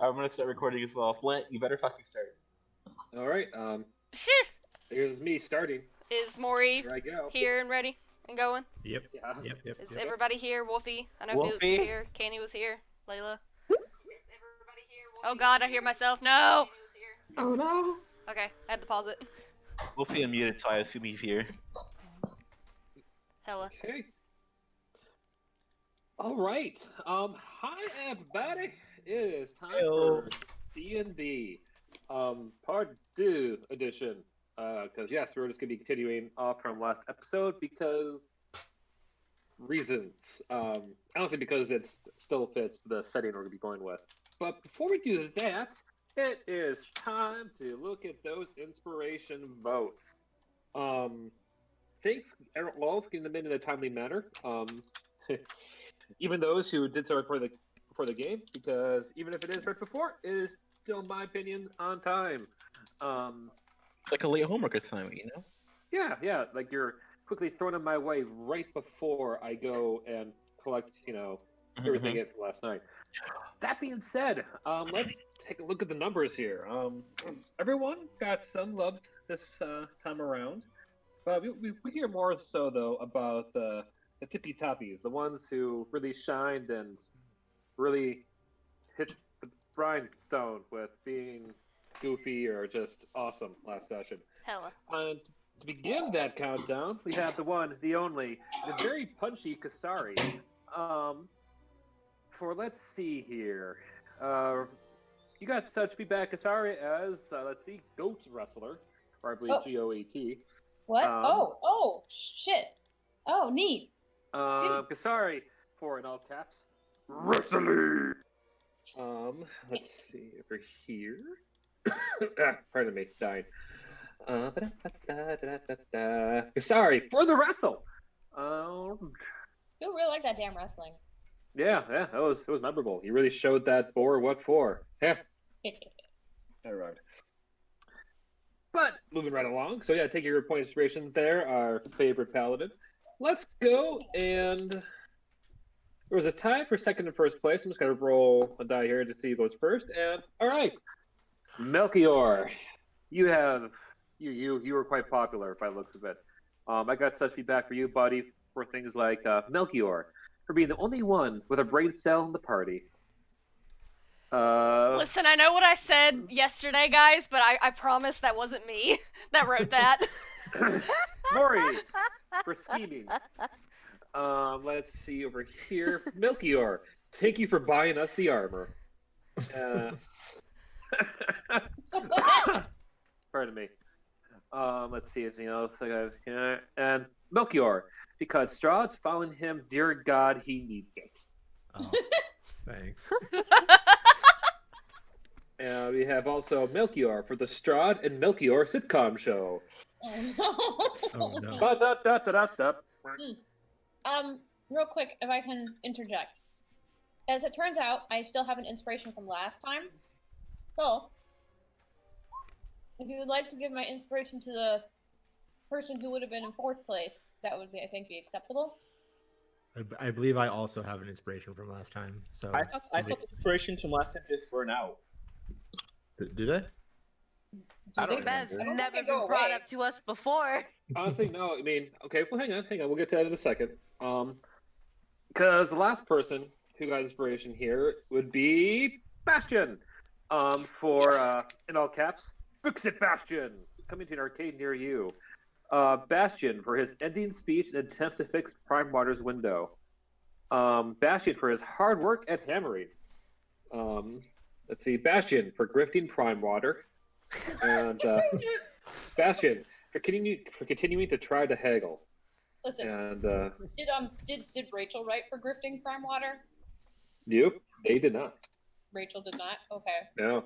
I'm gonna start recording as well. Flint, you better fucking start. All right. Shit. Here's me starting. Is Maury Here I go. here and ready and going? Yep. Yeah. Yep. Is everybody here? Wolfie? I know Wolfie? Felix was here. Candy was here. Layla? Is everybody here? Wolfie? Oh god, I hear myself. No! Oh no. Okay, I had to pause it. Wolfie unmuted, so I assume he's here. Hella. Okay. All right. Hi everybody. It is time Heyo. for D&D, Part 2 edition. Because yes, we're just gonna be continuing off from last episode because reasons. Honestly, because it still fits the setting we're gonna be going with. But before we do that, it is time to look at those inspiration votes. Thank all for getting them in a timely manner. Even those who did so before the game, because even if it is right before, it is still, in my opinion, on time. It's like a late homework assignment, you know? Yeah, like you're quickly thrown in my way right before I go and collect, everything in from last night. That being said, let's take a look at the numbers here. Everyone got some love this time around, but we hear more so though about the tippy toppies, the ones who really shined and really hit the grindstone with being goofy or just awesome last session. Hella. And to begin that countdown, we have the one, the only, the very punchy Kasari. For let's see here, you got such feedback, Kasari, as let's see, Goat Wrestler, or I believe GOAT. What? Oh, shit. Oh, neat. Kasari, for in all caps, Wrestling. Let's see over here. Pardon me, dying. Sorry for the wrestle. I really like that damn wrestling. Yeah, it was memorable. You really showed that for what for. Yeah. All right. But moving right along. So yeah, take your point of inspiration there. Our favorite paladin. Let's go and there was a tie for second and first place. I'm just gonna roll a die here to see who goes first. And all right, Melchior, you were quite popular by the looks of it. I got such feedback for you, buddy, for things like Melchior, for being the only one with a brain cell in the party. Listen, I know what I said yesterday, guys, but I promise that wasn't me that wrote that. Maury, for scheming. Let's see over here. Melchior, thank you for buying us the armor. Pardon me. Let's see anything else I got here. And Melchior, because Strahd's following him, dear God, he needs it. Oh, thanks. And we have also Melchior for the Strahd and Melchior sitcom show. Oh no. Ba-da-da-da-da-da. Real quick, if I can interject. As it turns out, I still have an inspiration from last time. So, if you would like to give my inspiration to the person who would have been in fourth place, that would be, I think, be acceptable. I believe I also have an inspiration from last time. So I thought the inspiration from last time just burn out. do they? I don't That's remember. never They go been brought away. up to us before. Honestly, no. I mean, okay. Well, hang on. We'll get to that in a second. Because the last person who got inspiration here would be Bastion. For in all caps, Fix It Bastion, coming to an arcade near you. Bastion for his ending speech and attempts to fix Prime Water's window. Bastion for his hard work at hammering. Let's see, Bastion for grifting Prime Water, and Bastion for continuing to try to haggle. Listen, And did Rachel write for grifting Prime Water? nope, they did not. Rachel did not? Okay. No.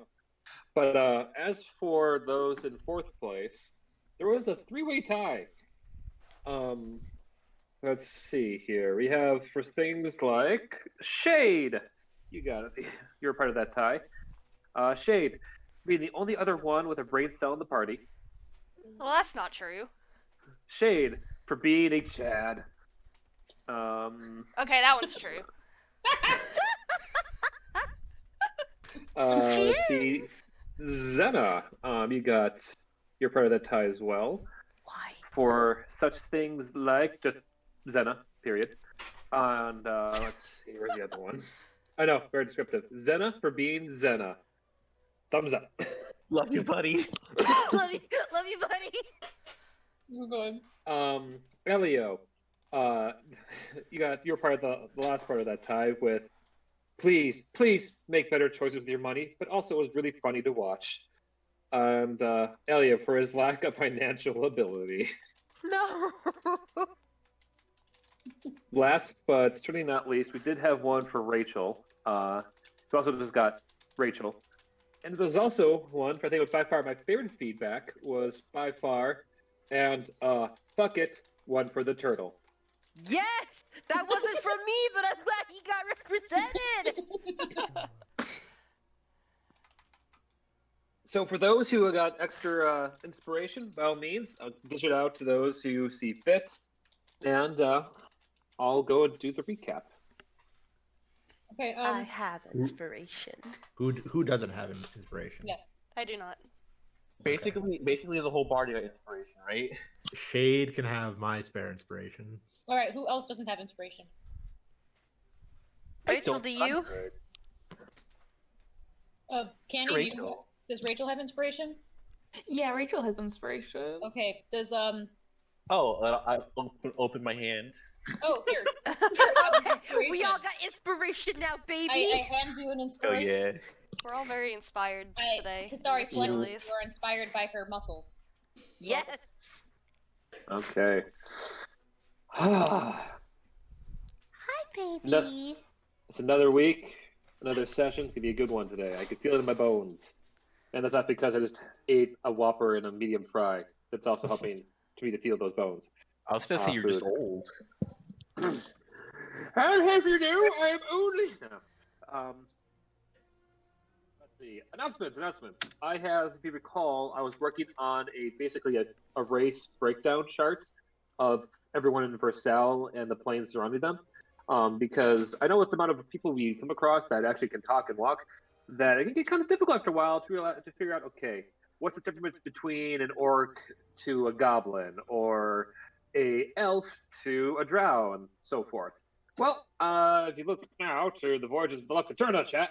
But as for those in fourth place, there was a three-way tie. Let's see here. We have for things like Shade. You got it. You're a part of that tie. Shade, being the only other one with a brain cell in the party. Well, that's not true. Shade, for being a Chad. Okay, that one's true. Let's see. Zena, you got you're part of that tie as well. Why? For such things like just Zena, period. And let's see, where's the other one? I know, very descriptive. Zena for being Zena. Thumbs up. Love you, buddy. love you, buddy. We're going. Elio, you're part of the last part of that tie with please make better choices with your money, but also it was really funny to watch. And Elio for his lack of financial ability. No. Last but certainly not least, we did have one for Rachel. We also just got Rachel. And there's also one for I think was by far my favorite feedback was by far and fuck it, one for the turtle. Yes, that wasn't from me, but I'm glad he got represented. So for those who got extra inspiration, by all means, I'll dish it out to those who see fit, and I'll go and do the recap. Okay. I have inspiration. Who doesn't have an inspiration? Yeah. I do not. Basically, the whole party got inspiration, right? Shade can have my spare inspiration. All right. Who else doesn't have inspiration? Rachel, do you? Candy. Rachel. Does Rachel have inspiration? Yeah, Rachel has inspiration. Okay. Does Oh, I open my hand. Oh, here. We all got inspiration now, baby. I hand you an Oh inspiration. yeah. We're all very inspired today. Sorry, Flex, you Please. are inspired by her muscles. Yes. Okay. Hi, baby. No. It's another week, another session. It's gonna be a good one today. I can feel it in my bones, and that's not because I just ate a Whopper and a medium fry. That's also helping me to feel those bones. I was gonna say you're just Food. old. I'll have you know, I am only. No. Let's see. Announcements. I have, if you recall, I was working on basically a race breakdown chart of everyone in Versailles and the planes surrounding them. Because I know with the amount of people we come across that actually can talk and walk, that it can get kind of difficult after a while to figure out, okay, what's the difference between an orc to a goblin, or a elf to a drow, and so forth. Well, if you look now to the Voyages of the Aeterna chat,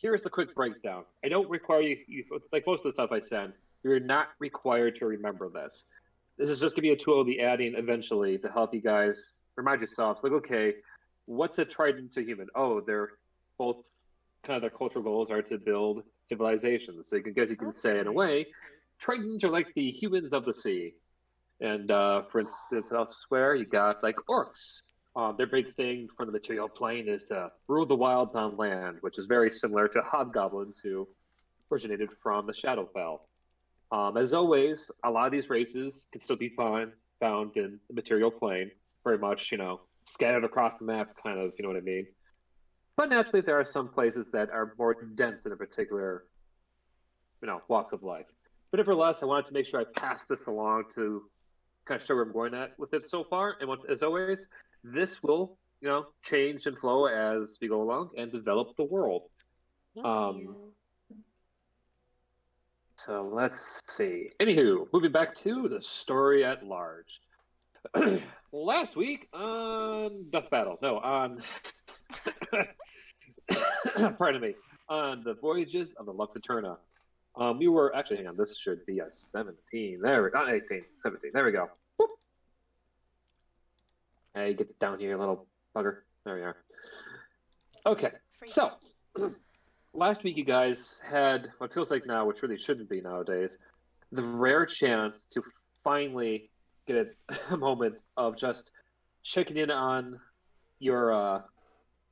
here's the quick breakdown. I don't require you, like most of the stuff I send, you're not required to remember this. This is just going to be a tool I'll be adding eventually to help you guys remind yourselves, like, okay, what's a trident to human? Oh, they're both kind of their cultural goals are to build civilizations. So you can say in a way, tridents are like the humans of the sea. And for instance, elsewhere you got like orcs. Their big thing from the material plane is to rule the wilds on land, which is very similar to hobgoblins who originated from the Shadowfell. As always, a lot of these races can still be found in the material plane, very much, scattered across the map, kind of, you know what I mean? But naturally, there are some places that are more dense in a particular, walks of life. But nevertheless, I wanted to make sure I passed this along to kind of show where I'm going at with it so far. And as always, this will, change and flow as we go along and develop the world. So let's see. Anywho, moving back to the story at large. Last week on Death Battle, no, on pardon me, on the Voyages of the Aeterna. We were actually, hang on, this should be a 17. There we go, not 18, 17. There we go. Whoop. Hey, get down here, little bugger. There we are. Okay, so last week you guys had what feels like now, which really shouldn't be nowadays, the rare chance to finally get a moment of just checking in on your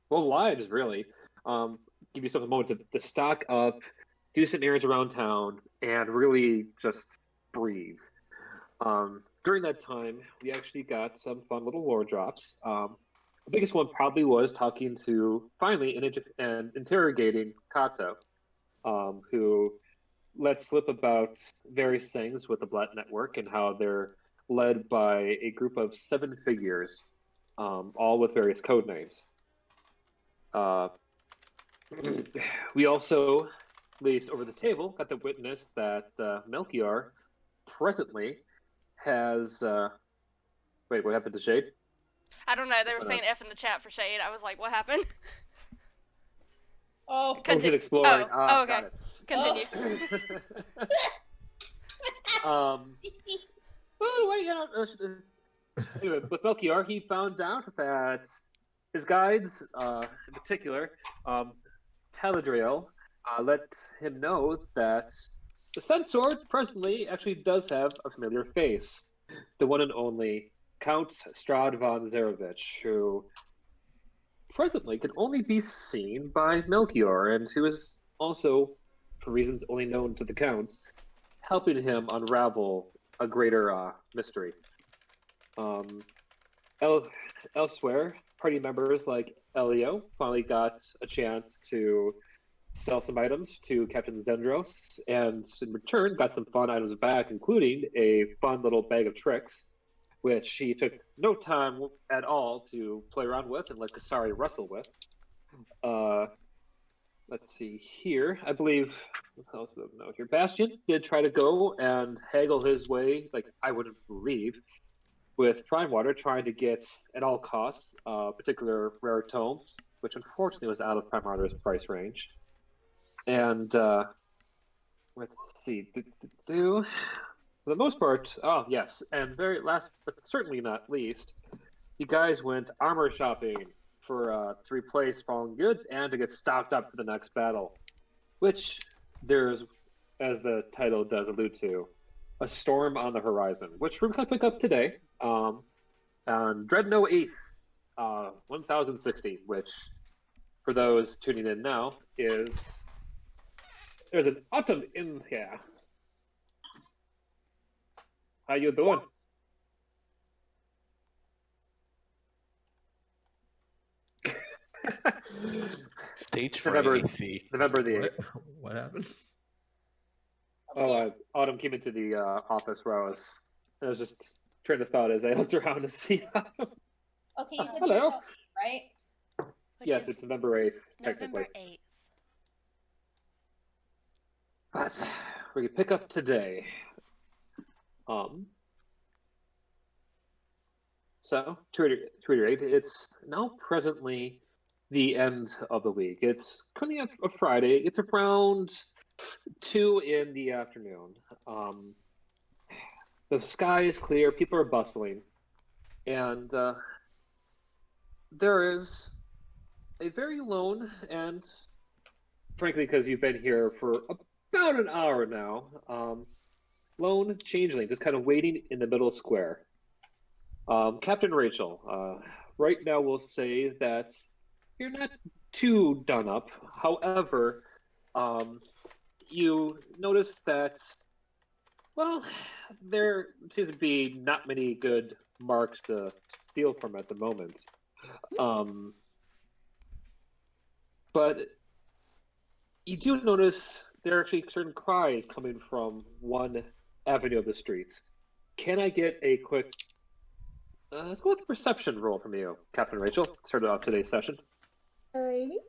lives, really. Give yourself a moment to stock up, do some errands around town, and really just breathe. During that time, we actually got some fun little lore drops. The biggest one probably was talking to, finally, and interrogating Kato, who let slip about various things with the Black Network and how they're led by a group of 7 figures, all with various code names. We also, at least over the table, got to witness that Melchior presently has. Wait, what happened to Shade? I don't know. They were Why saying not? F in the chat for shade. I was like, what happened? Oh, Oh, he's exploring. Oh, okay. Got it. Continue. Well, wait, anyway, with Melchior, he found out that his guides, in particular, Taladriel, let him know that the Sun Sword presently actually does have a familiar face. The one and only Count Strahd von Zarevich, who presently can only be seen by Melchior, and who is also, for reasons only known to the Count, helping him unravel a greater mystery. Elsewhere, party members like Elio finally got a chance to sell some items to Captain Zendros, and in return got some fun items back, including a fun little bag of tricks, which he took no time at all to play around with and let Kasari wrestle with. Let's see here. I believe, what else do I know here? Bastion did try to go and haggle his way, like I wouldn't believe, with Prime Water trying to get, at all costs, a particular rare tome, which unfortunately was out of Prime Water's price range. And let's see. For the most part, oh yes, and very last, but certainly not least, you guys went armor shopping for to replace fallen goods and to get stocked up for the next battle, which there's, as the title does allude to, a storm on the horizon, which we're going to pick up today on Dreadnought 8th, 1060, which, for those tuning in now, is there's an autumn in here. How you doing? Stage November- fright, AC. November the What? 8th. What happened? Oh, Autumn came into the office where I was just trying to thought as I looked around to see. Okay, you said Hello. Dreadnought, right? Which Yes, is it's November 8th, technically. November 8th. But we can pick up today. So, to reiterate, it's now presently the end of the week. It's currently a Friday. It's around 2 in the afternoon. The sky is clear. People are bustling. And there is a very lone, and frankly, because you've been here for about an hour now, lone changeling, just kind of waiting in the middle square. Captain Rachael, right now we'll say that you're not too done up. However, you notice that, well, there seems to be not many good marks to steal from at the moment. But you do notice there are actually certain cries coming from one avenue of the streets. Can I get a quick... let's go with the perception roll from you, Captain Rachael. Started off today's session. Alrighty.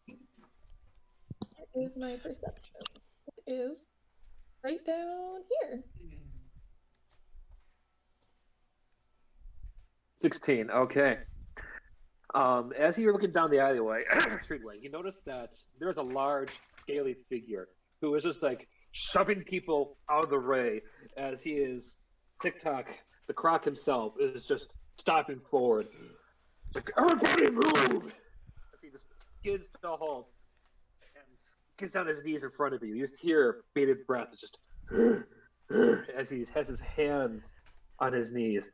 That is my perception. It is right down here. 16, okay. As you're looking down the alleyway, streetway, you notice that there's a large, scaly figure who is just like shoving people out of the way as he is TikTok. The Croc himself is just stopping forward. It's like, everybody move! As he just skids to a halt and gets on his knees in front of you. You just hear bated breath, just as he has his hands on his knees.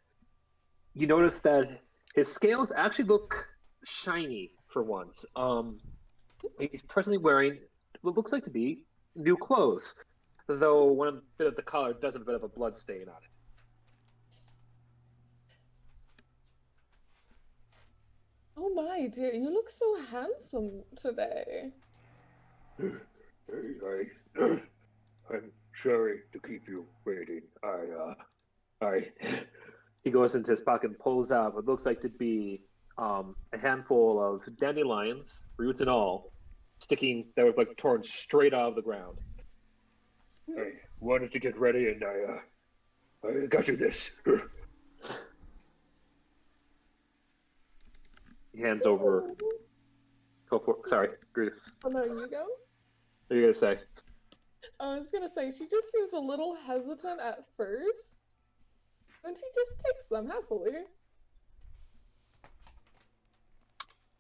You notice that his scales actually look shiny for once. He's presently wearing what looks like to be new clothes, though one bit of the collar does have a bit of a blood stain on it. Oh my dear, you look so handsome today. I'm sorry to keep you waiting. He goes into his pocket and pulls out what looks like to be a handful of dandelions, roots and all, sticking that was like torn straight out of the ground. I wanted to get ready, and I got you this. He hands over. Go for it. Sorry, Bruce. Oh no, you go. What are you gonna say? I was gonna say, she just seems a little hesitant at first, and she just takes them happily.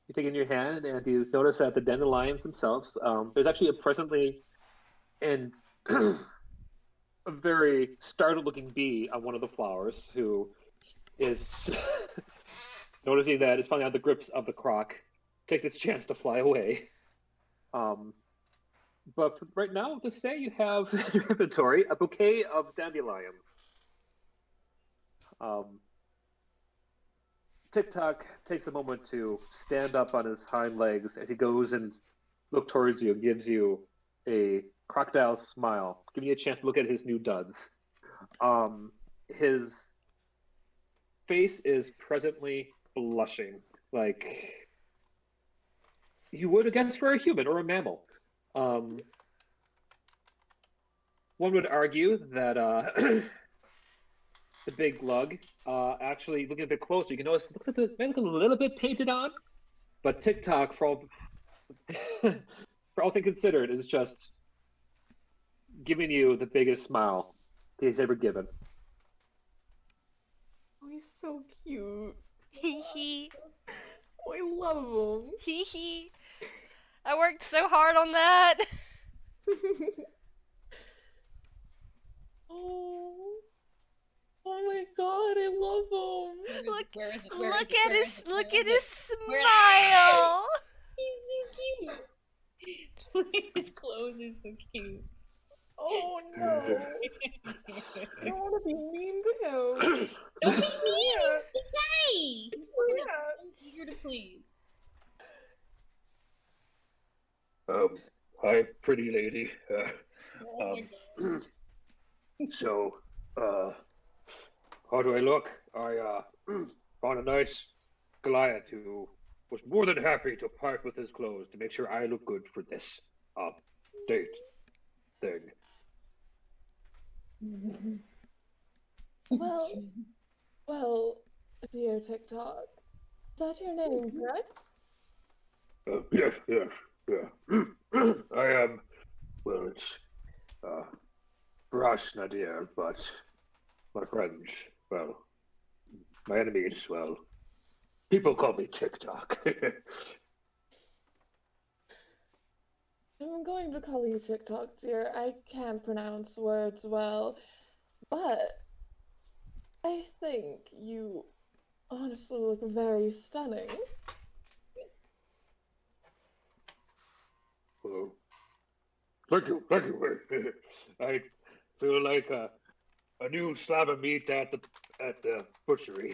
You take it in your hand, and you notice that the dandelions themselves, there's actually a presently and a very startled-looking bee on one of the flowers who is noticing that it's finally out of the grips of the croc, takes its chance to fly away. But right now, just say you have in your inventory a bouquet of dandelions. TikTok takes a moment to stand up on his hind legs as he goes and look towards you and gives you a crocodile smile, giving you a chance to look at his new duds. His face is presently blushing, like you would have guessed for a human or a mammal. One would argue that the big lug, actually looking a bit closer, you can notice it looks like it may look a little bit painted on, but TikTok, for all for all things considered, is just giving you the biggest smile he's ever given. Oh, he's so cute. Hee hee. Oh, I love him. Hee hee. I worked so hard on that. Oh. Oh my god, I love him. Look, Where is it? look at his, look at his Where- smile. He's so cute. Look at his clothes are so cute. Oh no. I don't want to be mean to him. Don't be mean. He's so nice. He's so Yeah. eager to please. Hi, pretty lady. Oh my god. So, how do I look? I found a nice Goliath who was more than happy to part with his clothes to make sure I look good for this state thing. Well, dear TikTok, is that your name, correct? Yes. I am. Well, it's Brass Nadir, but my friends, well, my enemies, well, people call me TikTok. I'm going to call you TikTok, dear. I can't pronounce words well, but I think you honestly look very stunning. Well, thank you. I feel like a new slab of meat at the butchery.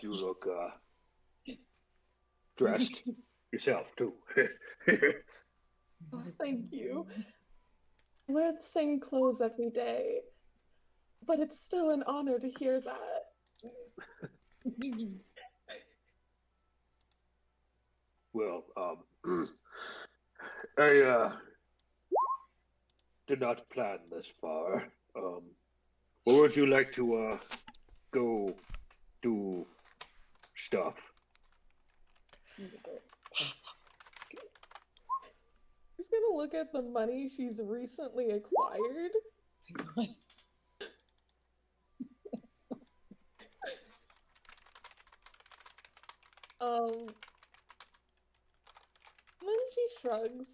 You look dressed yourself too. Oh, thank you. I wear the same clothes every day, but it's still an honor to hear that. Well, I did not plan this far. Where would you like to go do stuff? She's gonna look at the money she's recently acquired. Then she shrugs.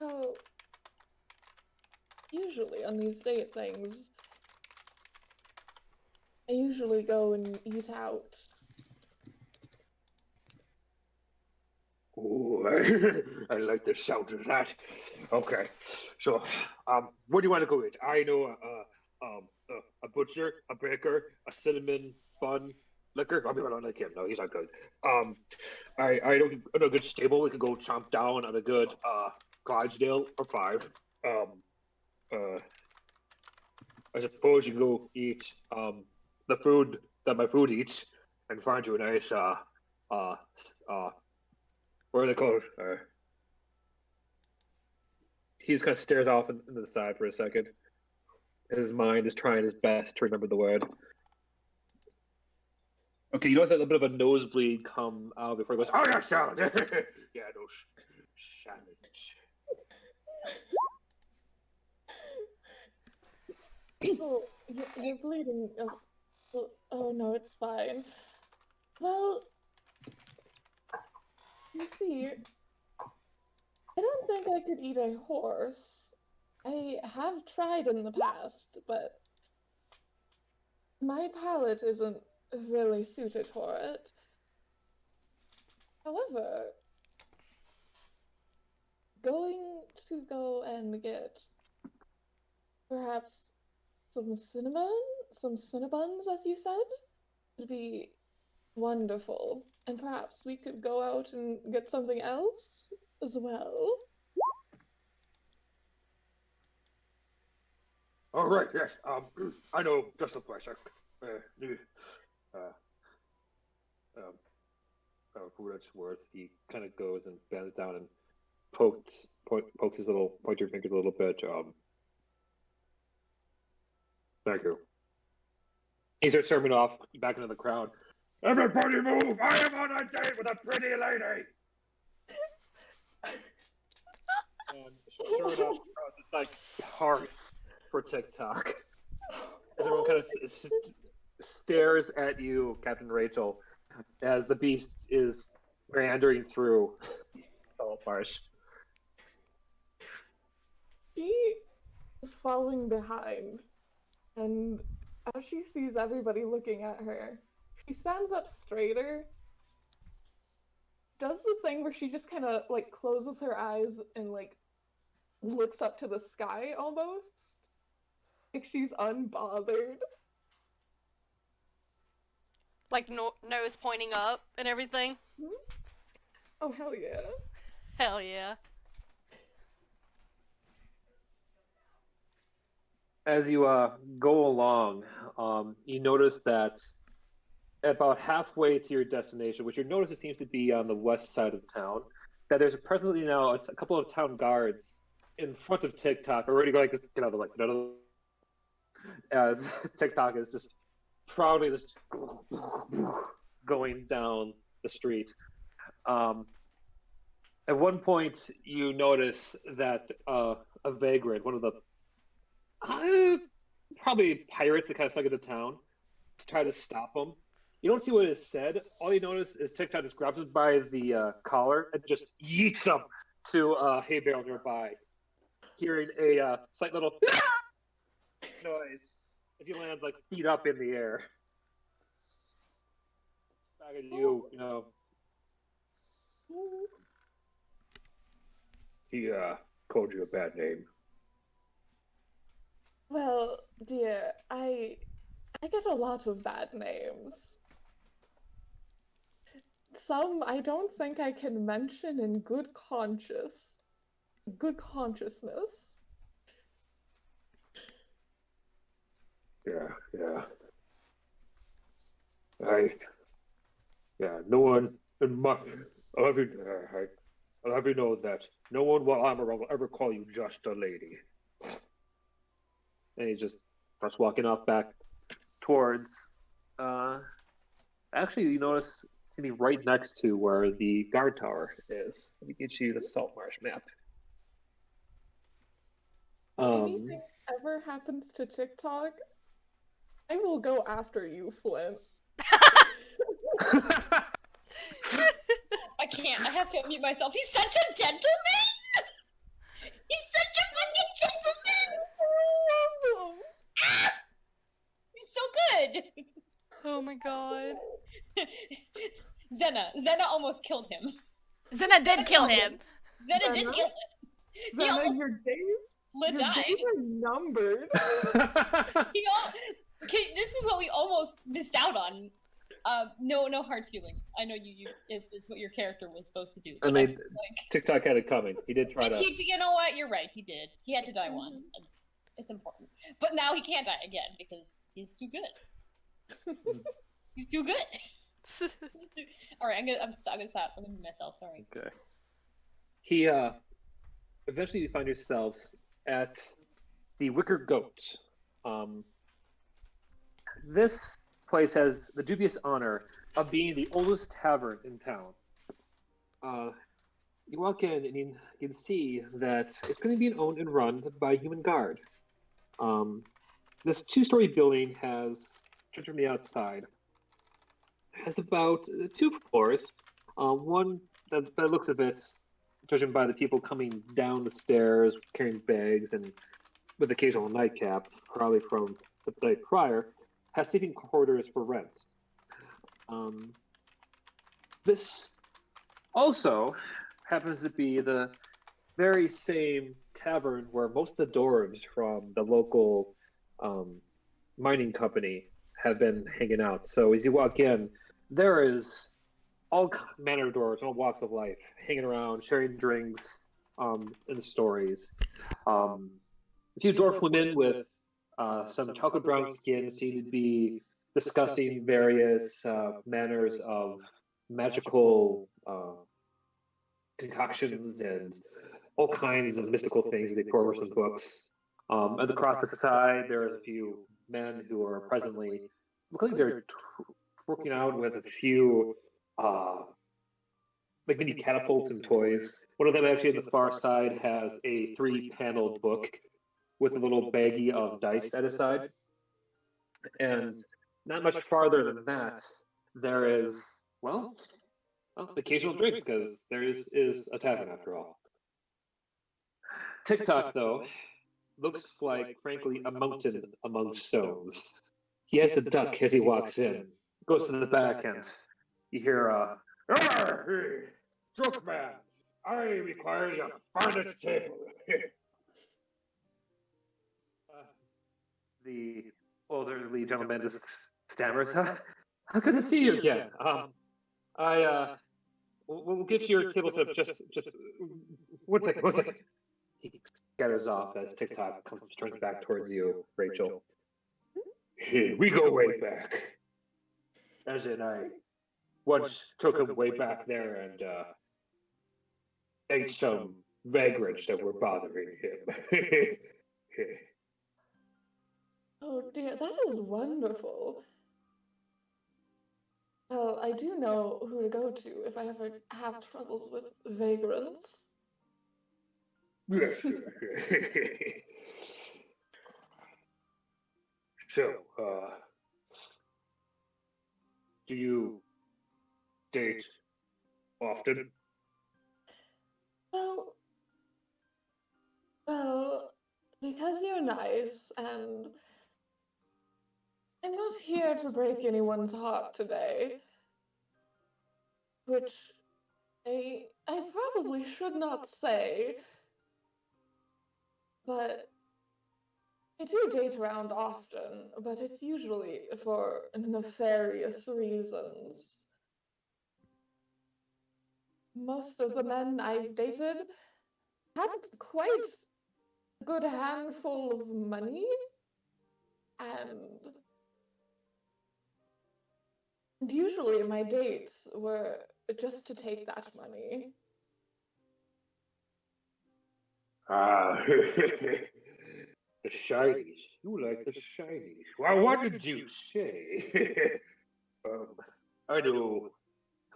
Oh, usually on these date things, I usually go and eat out. Oh, I like the sound of that. Okay, so where do you want to go eat? I know a butcher, a baker, a cinnamon bun liquor. I mean, I don't like him. No, he's not good. I know a good stable. We could go chomp down on a good Clydesdale or 5. I suppose you can go eat the food that my food eats and find you a nice Where are they called? He just kind of stares off into the side for a second. His mind is trying his best to remember the word. Okay, you notice a little bit of a nosebleed come out before he goes, oh yeah, salad! Yeah, no, salad. Oh, you're bleeding. Oh no, it's fine. Well, you see, I don't think I could eat a horse. I have tried in the past, but my palate isn't really suited for it. However, going to go and get perhaps some cinnabuns, as you said, would be wonderful. And perhaps we could go out and get something else as well. Oh, right, yes. I know just a place. For what it's worth, he kind of goes and bends down and pokes his little pointer fingers a little bit. Thank you. He starts storming off back into the crowd. Everybody move! I am on a date with a pretty lady! And sure enough, the crowd just like parts for TikTok. As everyone kind of stares at you, Captain Rachel, as the beast is meandering through Salt Marsh. She is following behind, and as she sees everybody looking at her, she stands up straighter, does the thing where she just kind of like closes her eyes and like looks up to the sky almost, like she's unbothered. Like nose pointing up and everything. Oh hell yeah. Hell yeah. As you go along, you notice that about halfway to your destination, which you notice it seems to be on the west side of town, that there's presently now a couple of town guards in front of TikTok, already going like, get out of the way, get out of the way. As TikTok is just proudly just going down the street. At one point, you notice that a vagrant, one of the probably pirates that kind of stuck into town, try to stop him. You don't see what is said. All you notice is TikTok just grabs him by the collar and just yeets him to a hay bale nearby, hearing a slight little noise as he lands like feet up in the air. Back at you, you know. He called you a bad name. Well, dear, I get a lot of bad names. Some I don't think I can mention in good consciousness. Yeah. No one in my. I'll have you know that no one while I'm around will ever call you just a lady. And he just starts walking off back towards. Actually, you notice it's gonna be right next to where the guard tower is. Let me get you the Salt Marsh map. If anything ever happens to TikTok, I will go after you, Flint. I can't. I have to unmute myself. He's such a gentleman! He's such a fucking gentleman! Ah! He's so good! Oh my god. Zena almost killed him. Zena did kill him. Zena did kill him. He Zena, almost your days died. are numbered. This is what we almost missed out on. No hard feelings. I know it's what your character was supposed to do. I mean, TikTok had it coming. He did try to. You know what? You're right. He did. He had to die once, and it's important. But now he can't die again because he's too good. He's too good. All right, I'm gonna stop. I'm gonna be myself. Sorry. Okay. He eventually you find yourselves at the Wicker Goat. Um, this place has the dubious honor of being the oldest tavern in town. You walk in and you can see that it's going to be owned and run by a human guard. This two-story building has, judging from the outside, has about 2 floors. One that by the looks of it, judging by the people coming down the stairs carrying bags and with occasional nightcap, probably from the night prior, has sleeping quarters for rent. This also happens to be the very same tavern where most of the dwarves from the local mining company have been hanging out. So as you walk in, there is all manner of dwarves, all walks of life, hanging around, sharing drinks, and stories. A few dwarf women with some chocolate brown skin seem to be discussing various manners of magical concoctions and all kinds of mystical things. They pour over some books. And across the side, there are a few men who are presently looking like they're working out with a few like mini catapults and toys. One of them actually on the far side has a 3-paneled book with a little baggie of dice at his side. And not much farther than that, there is, well, occasional drinks, because there is a tavern after all. TikTok, though, looks like, frankly, a mountain among stones. He has to duck as he walks in, goes to the back, and you hear, "Arr, drunk man, I require your finest table." The elderly gentleman just stammers, "How good to see you again. We'll get your table set up just 1 second. He scatters off as TikTok turns back towards you, Rachel. "Hey, we go way back. As in, I once took him way back there and ate some vagrants that were bothering him." Oh dear, that is wonderful. Well, I do know who to go to if I ever have troubles with vagrants. Yes. So, do you date often? Well, because you're nice, and I'm not here to break anyone's heart today, which I probably should not say, but I do date around often, but it's usually for nefarious reasons. Most of the men I've dated had quite a good handful of money, and usually my dates were just to take that money. Ah, the shinies. You like the shinies. Well, what did you say? I know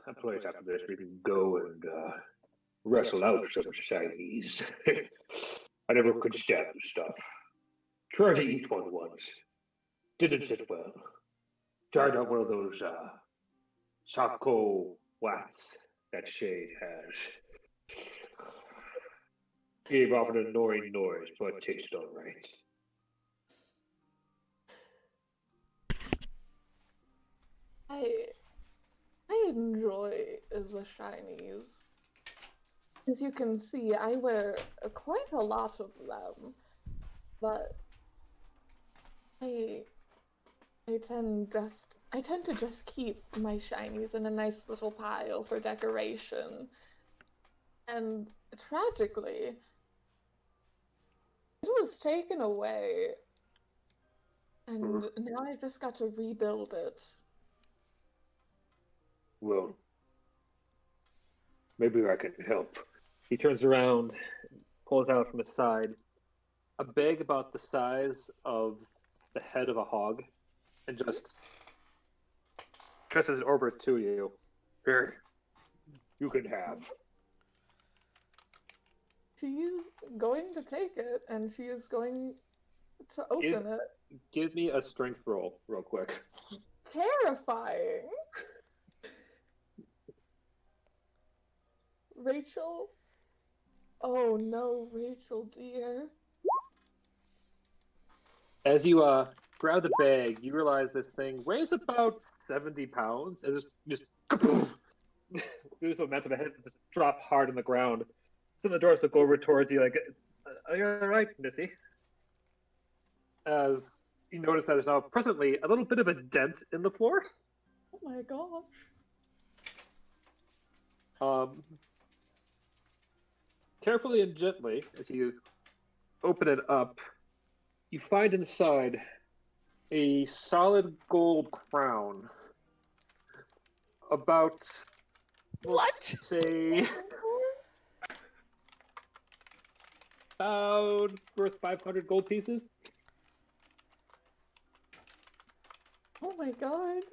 a place after this we can go and wrestle out some shinies. I never could stand the stuff. Tried to eat one once. Didn't sit well. Tried out one of those Saco wats that Shade has. Gave off an annoying noise, but tasted all right. I enjoy the shinies. As you can see, I wear quite a lot of them, but I tend to just keep my shinies in a nice little pile for decoration. And tragically, it was taken away, and now I just got to rebuild it. Well, maybe I can help. He turns around, pulls out from his side a bag about the size of the head of a hog, and just stretches it over to you. Here, you can have. She's going to take it, and she is going to open it. Give me a strength roll, real quick. Terrifying. Rachel? Oh no, Rachel, dear. As you grab the bag, you realize this thing weighs about 70 pounds, and just there's a momentum ahead, just drop hard on the ground. Some of the doors look over towards you, like, "Are you all right, Missy?" As you notice that there's now presently a little bit of a dent in the floor. Oh my gosh. Carefully and gently, as you open it up, you find inside a solid gold crown. About, let's say, about worth 500 gold pieces. Oh my god.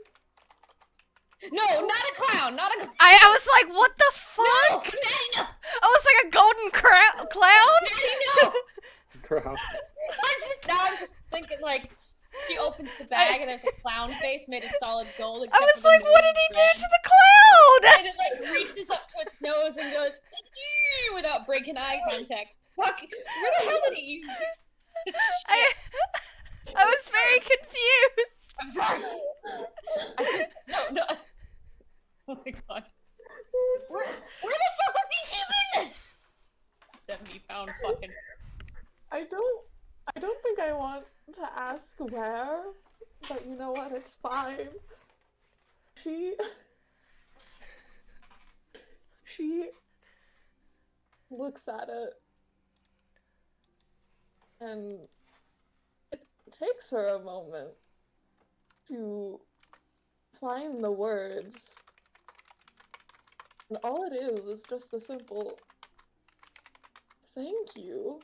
No, not a clown, not a clown. I was like, what the fuck? Maddie, no. I was like a golden clown? Maddie, no. Crown. I'm just thinking like she opens the bag and there's a clown face made of solid gold. I except was for the like, what nose did he is do red. to the clown? And it like reaches up to its nose and goes "Ee," without breaking eye contact. Fuck, where the hell did he use this shit? I was very confused. I'm sorry. I just no. Oh my god. Where the fuck was he even? 70-pound fucking. I don't think I want to ask where, but you know what, it's fine. She looks at it, and it takes her a moment to find the words. And all it is just a simple thank you.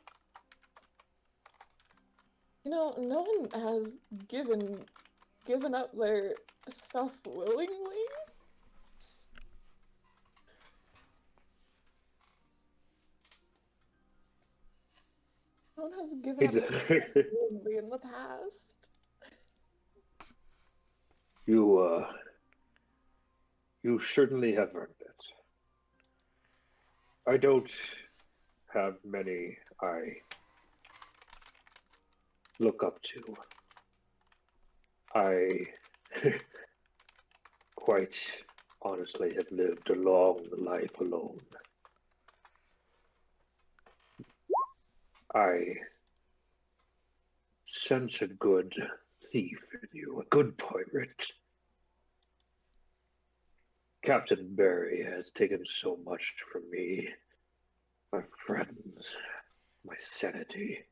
You know, no one has given up their stuff willingly. No one has given up their stuff willingly in the past. You certainly have earned it. I don't have many I look up to. I quite honestly have lived a long life alone. I sense a good thief in you, a good pirate. Captain Barry has taken so much from me, my friends, my sanity,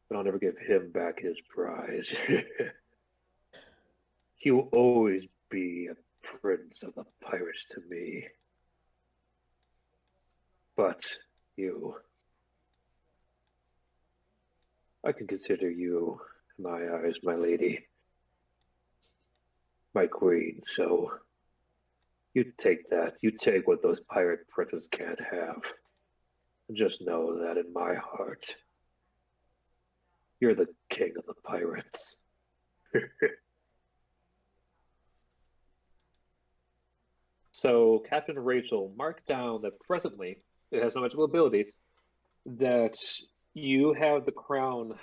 but I'll never give him back his prize. He will always be a prince of the pirates to me. But you, I can consider you, in my eyes, my lady, my queen, so you take that. You take what those pirate princes can't have. Just know that in my heart, you're the king of the pirates. So, Captain Rachael, mark down that presently, it has no magical abilities, that you have the crown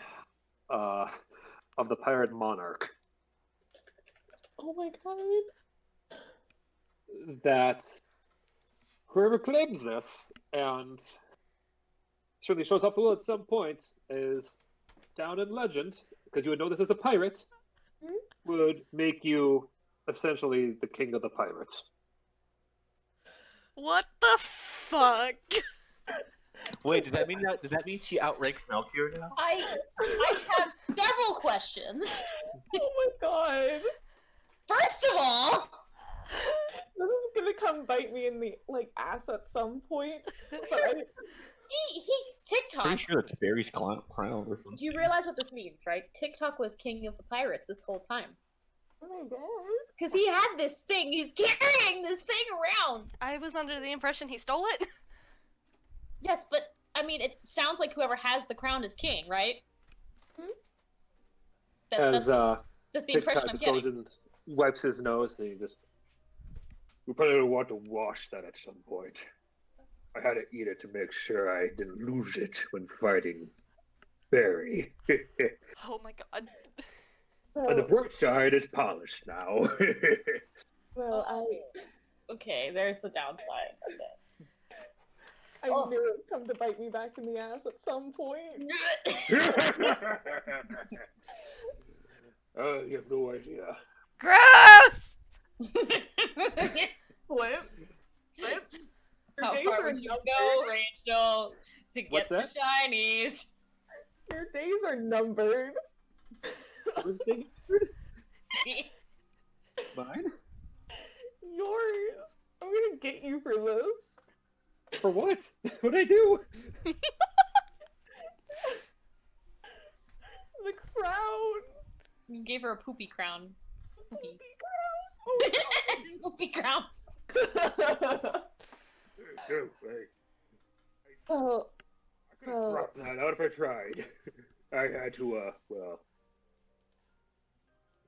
of the pirate monarch. Oh my god. That whoever claims this and certainly shows up at some point is down in legend, because you would know this as a pirate, would make you essentially the king of the pirates. What the fuck? Wait, does that mean she outranks Melchior now? I have several questions. Oh my god. First of all, come bite me in the ass at some point. But TikTok. Pretty sure that's Barry's crown or something. Do you realize what this means, right? TikTok was king of the pirates this whole time. oh my god. Because he had this thing. He's carrying this thing around. I was under the impression he stole it. Yes, but I mean, it sounds like whoever has the crown is king, right? As that's the impression TikTok I'm just getting. goes and wipes his nose, and he just. We probably would want to wash that at some point. I had to eat it to make sure I didn't lose it when fighting Barry. Oh my god. And the Well, bright side is polished now. well, Okay, there's the downside of it. I knew it would come to bite me back in the ass at some point. You have no idea. Gross! Flip. Flip. Your How days far are would you numbered. go, Rachel, to get What's the that? shinies? Your days are numbered. Mine? Yours. I'm gonna get you for this. For what? What'd I do? The crown. You gave her a poopy crown. Poopy. Oh, Poopy crown. No way. well, I could have dropped that out if I tried. I had to,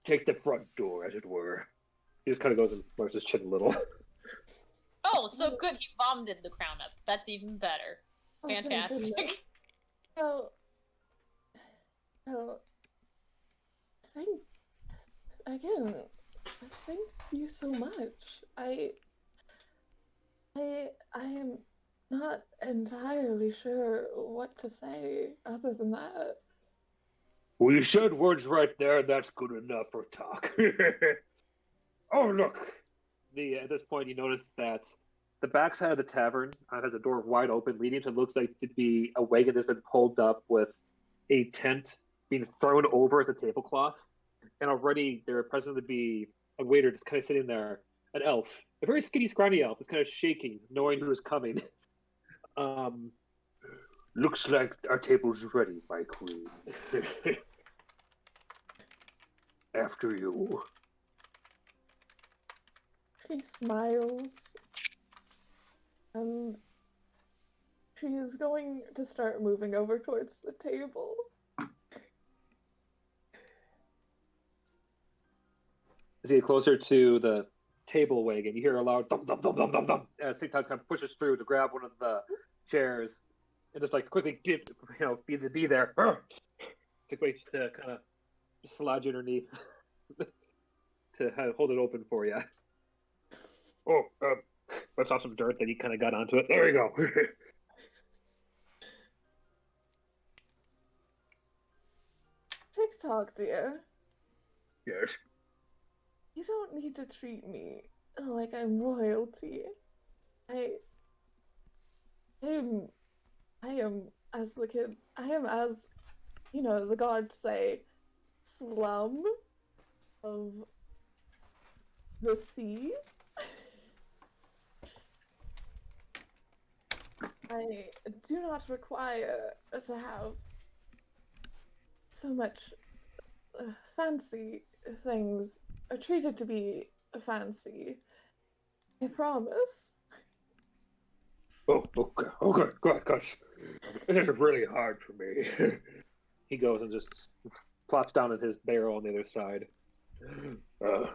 take the front door, as it were. He just kind of goes and flares his chin a little. Oh, so good. He vomited the crown up. That's even better. oh, thank goodness. Fantastic. Well, thank again. Thank you so much. I am not entirely sure what to say other than that. Well, you said words right there. That's good enough for talk. Oh, look. At this point, you notice that the backside of the tavern has a door wide open, leading to what looks like to be a wagon that's been pulled up with a tent being thrown over as a tablecloth. And already there present to be a waiter just kind of sitting there, an elf, a very skinny, scrawny elf, that's kind of shaking, knowing who is coming. Looks like our table's ready, my queen. After you. She smiles. And she is going to start moving over towards the table. As you get closer to the table wagon, you hear a loud thump, thump, thump, thump, thump, thump, as TikTok kind of pushes through to grab one of the chairs and just like quickly be there. To wait to kind of slide you underneath to hold it open for you. Oh, let's off some dirt that he kind of got onto it. There we go. TikTok, dear. Yes. You don't need to treat me like I'm royalty. I am as the gods say, slum of the sea. I do not require to have so much fancy things are treated to be fancy. I promise. Oh, okay. Okay, gosh. This is really hard for me. He goes and just plops down in his barrel on the other side.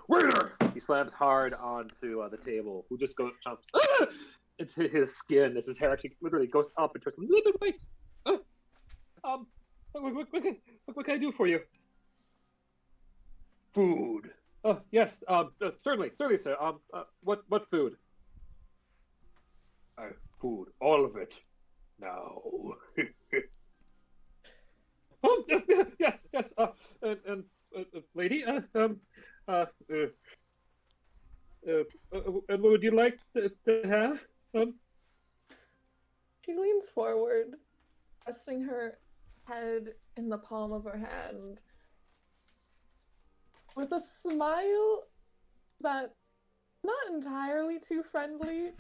Waiter! He slams hard onto the table, who just goes jumps into his skin as his hair actually literally goes up and turns a little bit white. What can I do for you? Food. Oh, yes, certainly, sir. What food? Food, all of it. Now. Oh, yes. And lady, and what would you like to have? She leans forward, resting her head in the palm of her hand, with a smile that not entirely too friendly.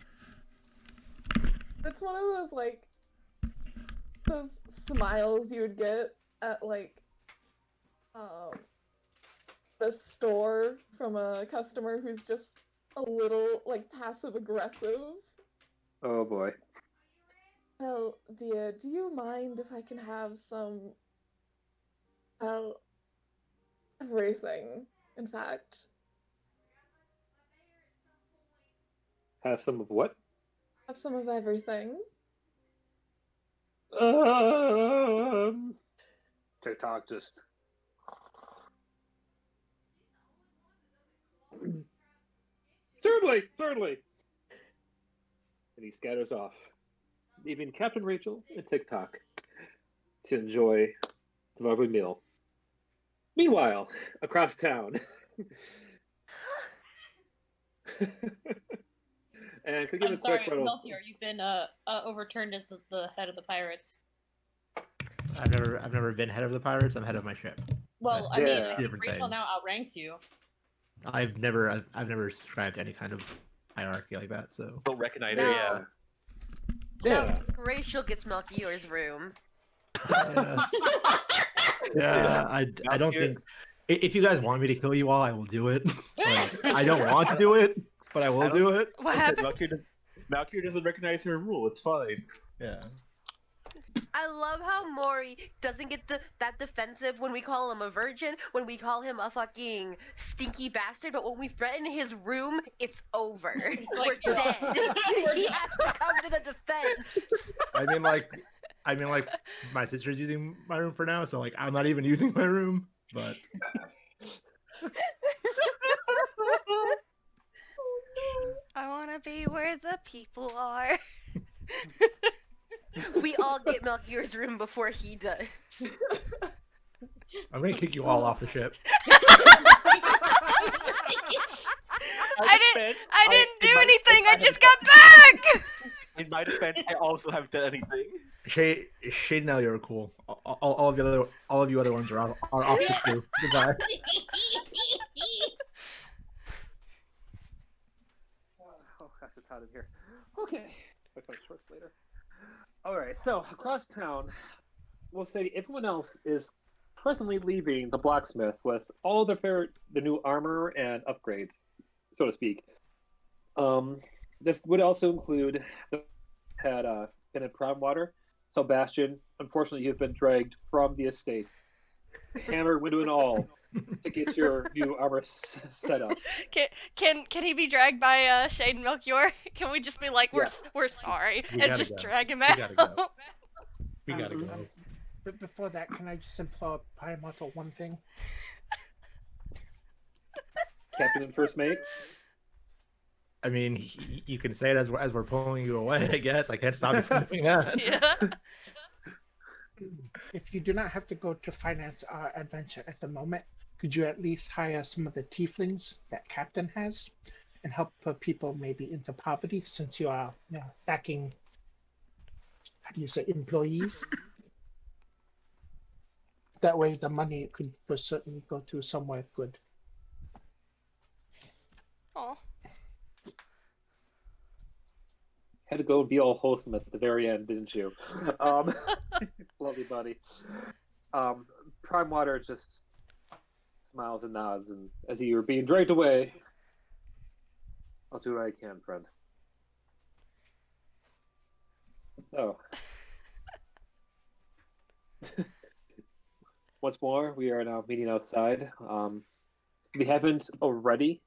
It's one of those, like, those smiles you would get at, like, the store from a customer who's just a little, like, passive-aggressive. Oh boy. Well, dear, do you mind if I can have some, well, everything, in fact? Have some of what? Have some of everything. TikTok just. Certainly. And he scatters off, leaving Captain Rachel and TikTok to enjoy the lovely meal. Meanwhile, across town. And could you give I'm a sorry, quick riddle? Melchior, you've been overturned as the head of the pirates. I've never been head of the pirates. I'm head of my ship. Well, That's I mean, Yeah. I two think different Rachel things. now outranks you. I've never subscribed to any kind of hierarchy like that. So Don't recognize No. it. Yeah. Yeah. No, Rachael gets Melchior's room. yeah, I don't think. If you guys want me to kill you all, I will do it. Like, I don't want to do it, but I will do it. What happened? Malkier doesn't recognize her rule. It's fine. Yeah. I love how Maury doesn't get that defensive when we call him a virgin, when we call him a fucking stinky bastard, but when we threaten his room, it's over. We're dead. He has to come to the defense. I mean, like, my sister's using my room for now, so like, I'm not even using my room. But I wanna be where the people are. We all get Melchior's room before he does. I'm gonna kick you all off the ship. I didn't do anything. I just got back. In my defense, I also haven't done anything. Shade and Ellie are cool. All of you other ones are off the crew. Goodbye. Oh gosh, it's hot in here. Okay. I'll finish shorts later. Alright, so across town, we'll say everyone else is presently leaving the blacksmith with all the new armor and upgrades, so to speak. This would also include had been in Prime Water. So Bastion, unfortunately, you've been dragged from the estate, hammer, window, and all, to get your new armor set up. Can he be dragged by Shade and Melchior? Can we just be like, we're Yes. we're sorry, We and gotta just go. drag him We out? gotta go. We gotta go. But before that, can I just implore Pineapple one thing? Captain and first mate. I mean, you can say it as we're pulling you away. I guess I can't stop you from doing that. Yeah. If you do not have to go to finance our adventure at the moment, could you at least hire some of the tieflings that Captain has and help put people maybe into poverty, since you are backing, how do you say, employees? That way the money could certainly go to somewhere good. Oh. Had to go and be all wholesome at the very end, didn't you? Lovely buddy. Prime Water just smiles and nods, and as you were being dragged away, I'll do what I can, friend. So, once more, we are now meeting outside. If we haven't already,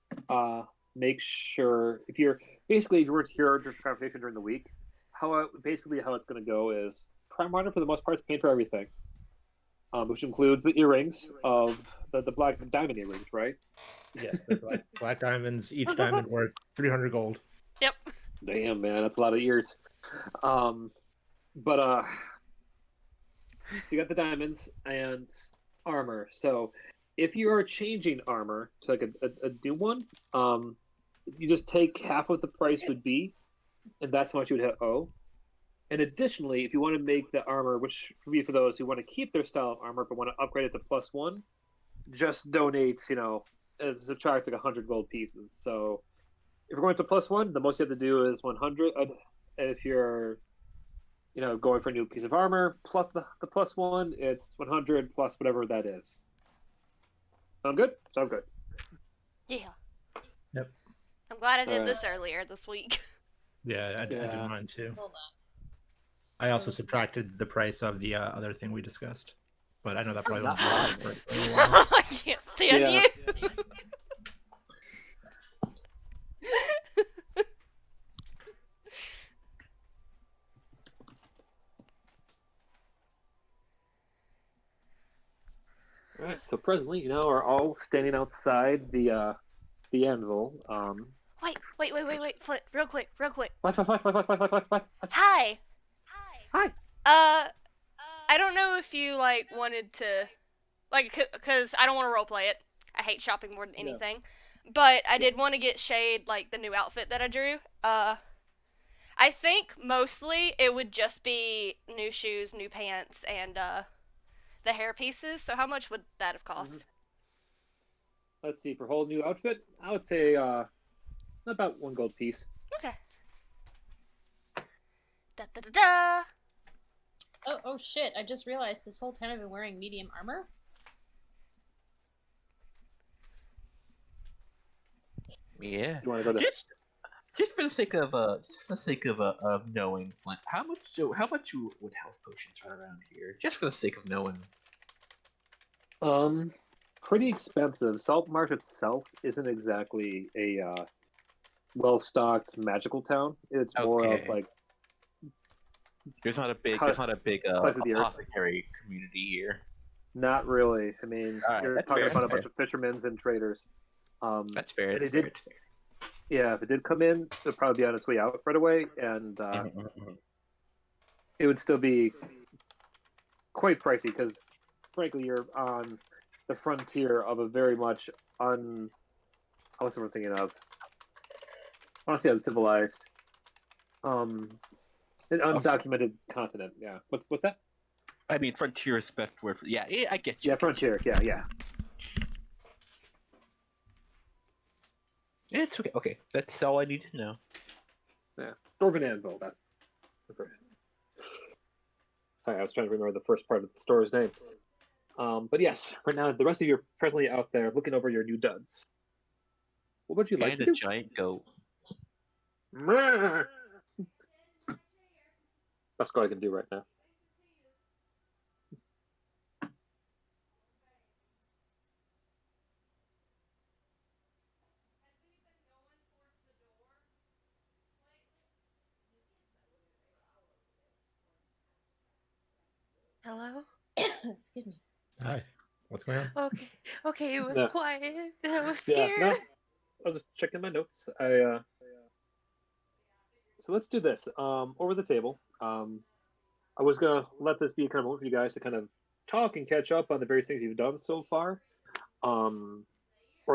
make sure if you weren't here during the conversation during the week, how it's going to go is Prime Water for the most part is paying for everything, which includes the earrings of the black diamond earrings, right? Yes, the black diamonds. Each diamond worth 300 gold. Yep. Damn, man, that's a lot of ears. So you got the diamonds and armor. So if you are changing armor to like a new one, you just take half what the price would be, and that's how much you would owe. And additionally, if you want to make the armor, which would be for those who want to keep their style of armor but want to upgrade it to +1, just donate, subtract like 100 gold pieces. So if we're going to +1, the most you have to do is 100. If you're, going for a new piece of armor plus the +1, it's 100 plus whatever that is. Sound good? Sound good. Yeah. Yep. I'm glad I did Alright. this earlier this week. Yeah, I did Yeah. mine too. Hold on. I also subtracted the price of the other thing we discussed, but I know that probably Not won't mine. for a while. I can't stand Yeah. you. All right. So presently, are all standing outside the anvil. Wait, Flint, real quick. What? Hi. Hi. I don't know if you wanted to, cause I don't want to roleplay it. I hate shopping more than anything, but I did want to get Shade the new outfit that I drew. I think mostly it would just be new shoes, new pants, and the hair pieces. So how much would that have cost? Let's see. For whole new outfit, I would say about 1 gold piece. Okay. Da da da da. Oh shit, I just realized this whole time I've been wearing medium armor. Yeah. You want to go there? Just for the sake of knowing, Flint, how much would health potions are around here? Just for the sake of knowing. Pretty expensive. Salt Marsh itself isn't exactly a well-stocked magical town. It's more of Okay. There's not a big Size of the earth. apothecary community here. Not really. I mean, Alright, you're that's talking fair, about a that's bunch of fishermen and traders. That's fair. They That's fair, did- that's fair. Yeah, if it did come in, it'd probably be on its way out right away, and it would still be quite pricey because, frankly, you're on the frontier of a very much what's the word I'm thinking of? Honestly, uncivilized, an undocumented continent. Yeah. What's that? I mean, frontier is the best word for. Yeah, I get you. Yeah, frontier. Yeah. It's okay. Okay, that's all I need to know. Yeah. Dwarven Anvil. That's the first. Sorry, I was trying to remember the first part of the store's name. But yes, right now the rest of you are presently out there looking over your new duds. What would you like And to a do? giant goat. That's what I can do right now. Hello? Excuse me. Hi. What's going on? Okay, it was No. quiet. I was Yeah, scared. no. I'll just check in my notes. So let's do this. Over the table. I was gonna let this be kind of a moment for you guys to kind of talk and catch up on the various things you've done so far. Or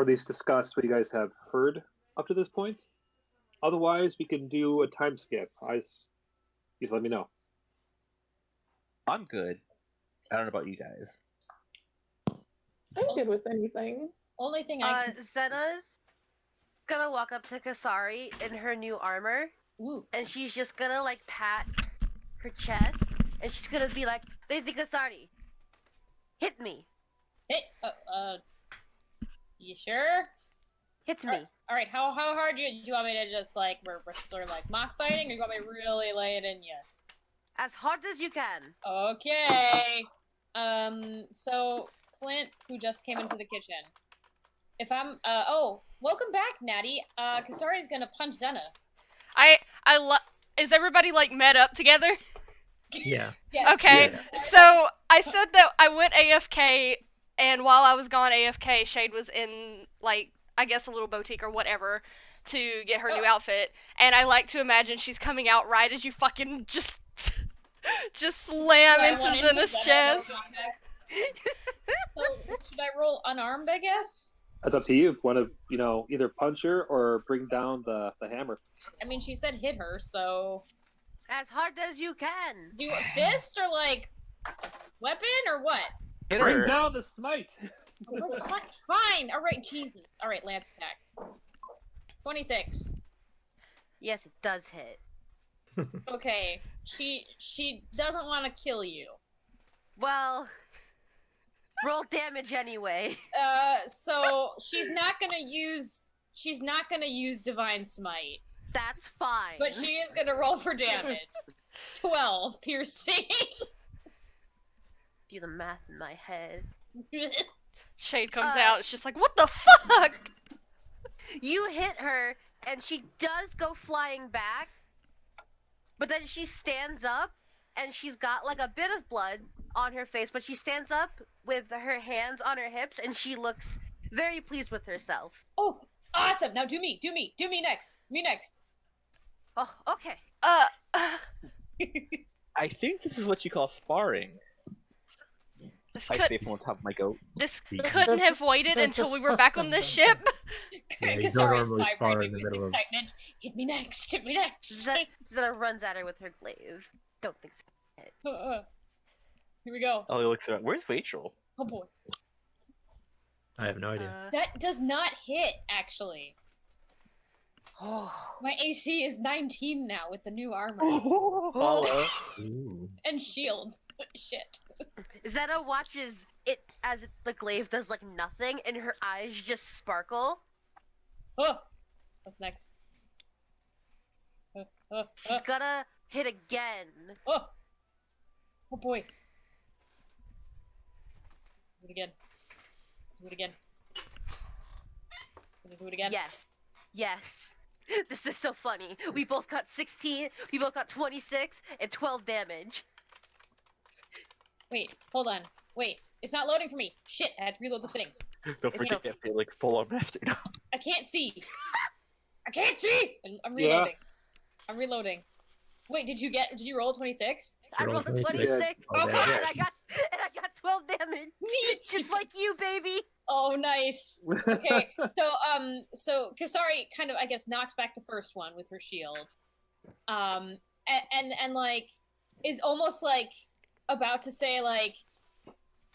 at least discuss what you guys have heard up to this point. Otherwise, we can do a time skip. Just let me know. I'm good. I don't know about you guys. I'm good with anything. Only thing I can... Zena's gonna walk up to Kasari in her new armor, Ooh. and she's just gonna pat her chest, and she's gonna be like, Lady Kasari, hit me. Hey, you sure? Hit me. All right, how hard do you want me to just we're sort of mock fighting, or you want me to really lay it in you? As hard as you can. Okay. So Flint, who just came into the kitchen. If I'm welcome back, Natty. Kasari's gonna punch Zena. Is everybody met up together? Yeah. Yes. Okay, Yes. so I said that I went AFK, and while I was gone AFK, Shade was in, I guess a little boutique or whatever, to get her new outfit, and I like to imagine she's coming out right as you fucking just slam into Zena's chest. So, should I roll unarmed, I guess? That's up to you. If you want to, either punch her or bring down the hammer. I mean, she said hit her, so... As hard as you can. Do a fist or, weapon or what? Hit Bring her. down the smite! Oh, fuck, fine! Alright, Jesus. Alright, lance attack. 26. Yes, it does hit. Okay, she doesn't want to kill you. Well, roll damage anyway. So she's not gonna use Divine Smite, That's fine. but she is gonna roll for damage. 12 piercing. Do the math in my head. Shade comes out. It's just like, what the fuck? You hit her, and she does go flying back, but then she stands up, and she's got like a bit of blood on her face, but she stands up with her hands on her hips, and she looks very pleased with herself. Oh, awesome! Now do me next. Me next. Oh, okay. I think this is what you call sparring. This, I could, say from on top of my goat. this couldn't have waited until we were back on this ship. Yeah, you don't Kasari's normally spar in vibrating the with middle of. excitement. Hit me next. Zeta runs at her with her glaive. Don't think so. Here we go. Oh, he looks around. Where's Rachel? Oh boy. I have no idea. That does not hit, actually. My AC is 19 now with the new armor. Hello. Ooh. And shields. Shit. Zeta watches it as the glaive does like nothing, and her eyes just sparkle. Oh! What's next? She's gonna hit again. Oh! Oh boy. Do it again. Do it again. Gonna do it again. Yes. Yes. This is so funny. We both got 16, we both got 26, and 12 damage. Wait, hold on. Wait, it's not loading for me. Shit, I had to reload the thing. Don't forget that feel like full on master now. I can't see. I can't see! I'm reloading. I'm reloading. Wait, did you roll 26? I rolled a 26, Oh, and damn. I got 12 damage. Just like you, baby. Oh, nice. Okay, so Kasari kind of, I guess, knocks back the first one with her shield. And like, is almost like about to say, like,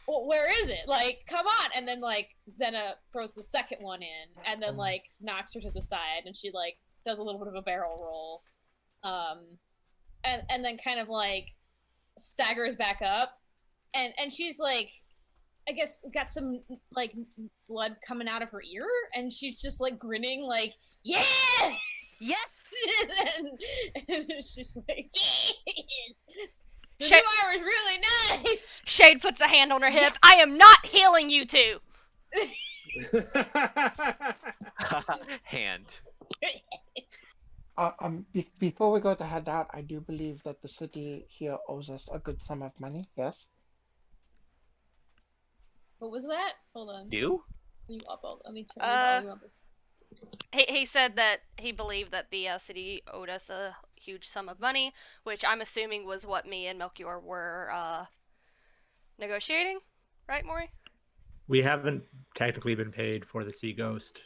well, where is it? Like, come on! And then, like, Zena throws the second one in, and then, like, knocks her to the side, and she, like, does a little bit of a barrel roll. And then kind of, like, staggers back up, and she's, like, I guess, got some, like, blood coming out of her ear, and she's just, like, grinning, like, yeah! Yes! and she's like, yes! The Shade, new armor's really nice! Shade puts a hand on her hip. I am not healing you two! Hand. Before we go to head out, I do believe that the city here owes us a good sum of money. Yes. What was that? Hold on. You? You up? Let me turn your volume up. He said that he believed that the city owed us a huge sum of money, which I'm assuming was what me and Melchior were negotiating, right, Maury? We haven't technically been paid for the Sea Ghost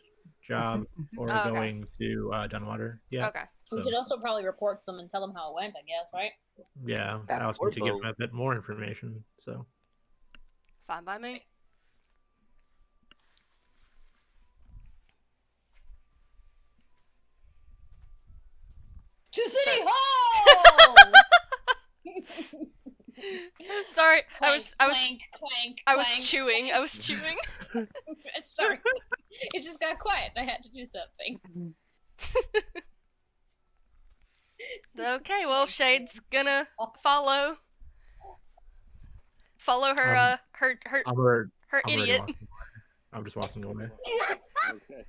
job or Oh, okay. going to Dunwater yet. Okay. We So, should also probably report them and tell them how it went, I guess, right? yeah, I That also poor need to give boat. him a bit more information. So, Fine by me. To City Hall! Sorry, Clank, I was clank, chewing. I was chewing. Sorry. It just got quiet and I had to do something. Okay, well, Shade's gonna follow her her I'm already idiot. walking away. I'm just walking away. Okay.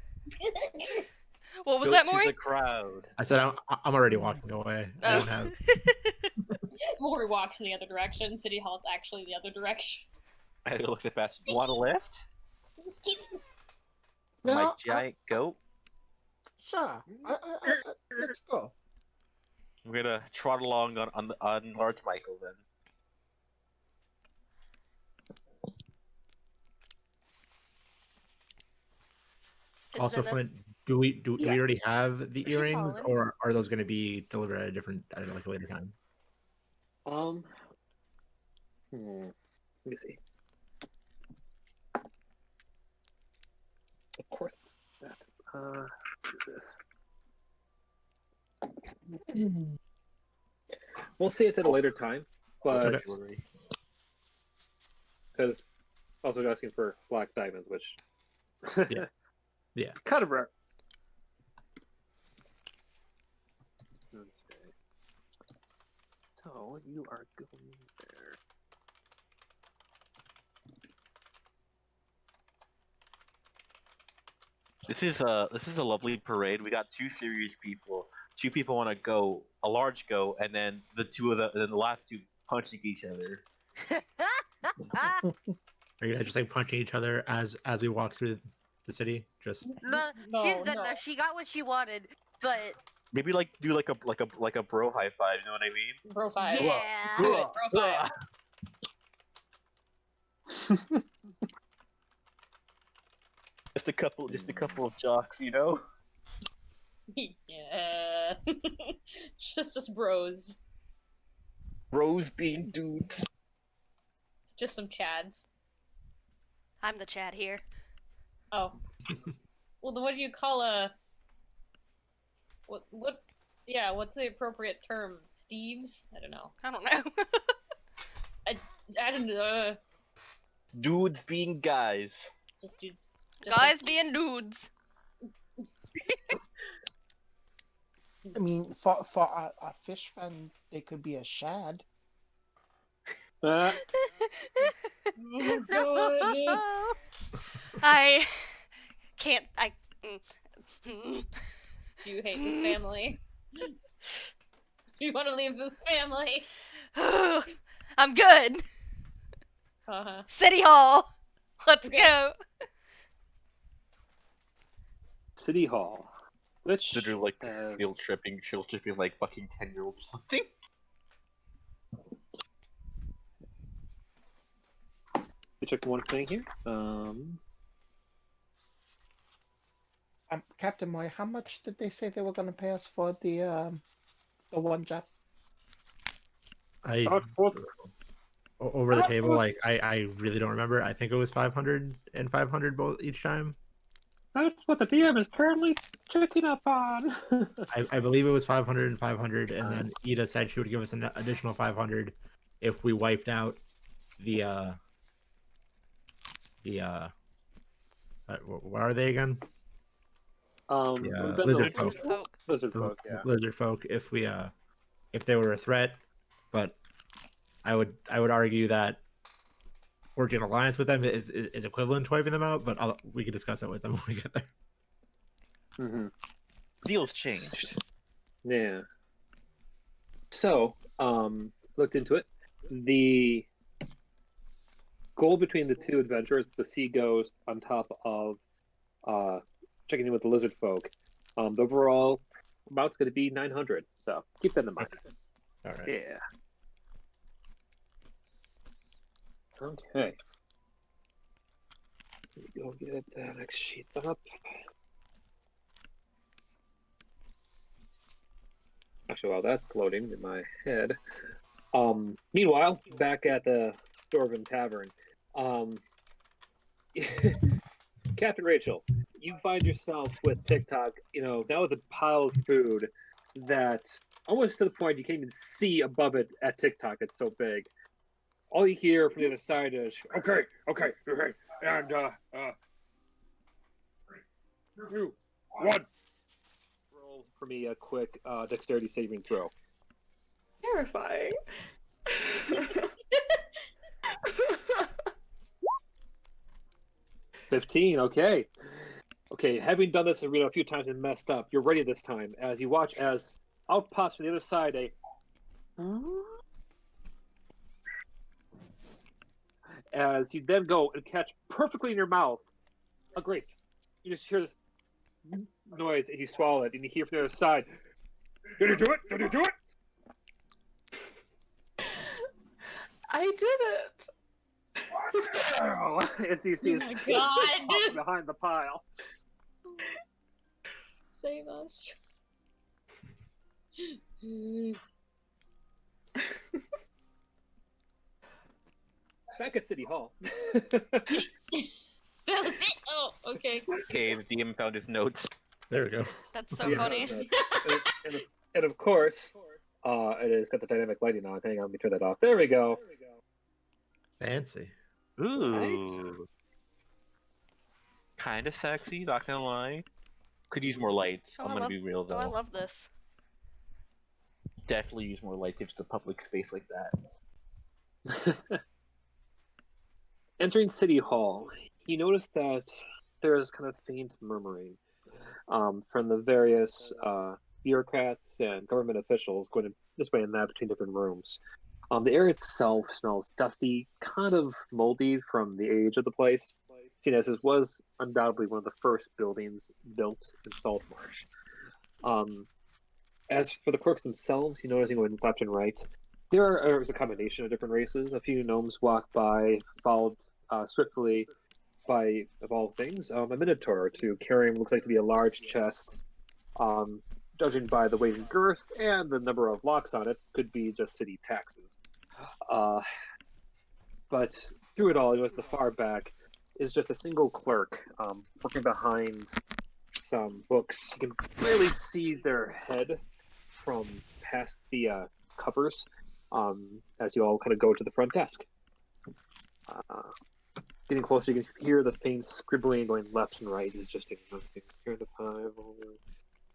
What was Go that, to Maury? the crowd. I said I'm already walking away. I Oh. don't have. Maury walks in the other direction. City Hall's actually the other direction. I looked at fast. You want a lift? Just kidding. My No, giant goat. Sure. Let's go. I'm gonna trot along on Large Michael then. Also, Zena- Flint, do we Yeah. already have the She's earrings, fallen. or are those going to be delivered at a different, like a later time? Let me see. Of course, it's that. What is this? We'll see it at a later time, but Okay. because also asking for black diamonds, which Yeah. kind of rare. Okay. So you are going there. This is a lovely parade. We got two serious people. Two people want to go a large go, and then the last two punching each other. Are you guys just like punching each other as we walk through the city? Just No, No, she's done no. now. She got what she wanted, but Maybe like do like a bro high five. You know what I mean? Bro five. yeah. Do it. Bro five. Just a couple of jocks, you know. Yeah. Just us bros. Bros being dudes. Just some chads. I'm the Chad here. Oh. Well, then what do you call a... What... Yeah, what's the appropriate term? Steves? I don't know. I don't know. I don't know. Dudes being guys. Just dudes. Just Guys being dudes. I mean, for a fish fan, they could be a shad. Oh, God. No. I can't. Do you hate this family? Do you want to leave this family? I'm good. Uh-huh. City Hall. Let's Okay. go. City Hall. Which Literally like field tripping like fucking 10-year-old or something. we check one thing here. Captain Moy, how much did they say they were going to pay us for the one job? over the table, like I really don't remember. I think it was 500 and 500 both each time. That's what the DM is currently checking up on. I believe it was 500 and 500, and then Ida said she would give us an additional 500 if we wiped out the what are they again? Lizard folk. Lizard folk, yeah. Lizard folk. If we if they were a threat, but I would argue that working an alliance with them is equivalent to wiping them out. But we can discuss that with them when we get there. Mm-hmm. Deals changed. Yeah. So, looked into it. The goal between the two adventurers, the sea ghost on top of checking in with the lizard folk, the overall amount's going to be 900. So keep that in mind. All right. Yeah. Okay. Let me go get that next sheet up. Actually, while that's loading in my head. Meanwhile, back at the Dwarven Tavern, Captain Rachael, you find yourself with TikTok, now with a pile of food that almost to the point you can't even see above it at TikTok. It's so big. All you hear from the other side is, okay, and 3, 2, 1. Roll for me a quick dexterity saving throw. Terrifying. 15, okay. Okay, having done this a few times and messed up, you're ready this time as you watch as out pops from the other side as you then go and catch perfectly in your mouth a grape. You just hear this noise and you swallow it and you hear from the other side, did you do it? Did you do it? I did it. As you see Oh his my face God. popping behind the pile. Save us. Back at City Hall. That was it? Oh, okay. Okay, the DM found his notes. There we go. That's so Yeah, funny. and And of course, it has got the dynamic lighting on. Hang on, let me turn that off. There we go. Fancy. Ooh. Kind of sexy, not gonna lie. Could use more lights. Oh, I'm I gonna love- be real though. Oh, I love this. Definitely use more lights if it's a public space like that. Entering City Hall, you notice that there is kind of faint murmuring from the various bureaucrats and government officials going this way and that between different rooms. The area itself smells dusty, kind of moldy from the age of the place, seen as it was undoubtedly one of the first buildings built in Saltmarsh. As for the clerks themselves, you notice going left and right, there's a combination of different races. A few gnomes walk by, followed swiftly by, of all things, a minotaur or two carrying what looks like to be a large chest. Judging by the weight and girth and the number of locks on it, could be just city taxes. But through it all, you know, at the far back is just a single clerk working behind some books. You can clearly see their head from past the covers as you all kind of go to the front desk. Getting closer, you can hear the faint scribbling going left and right. Is just here the 5,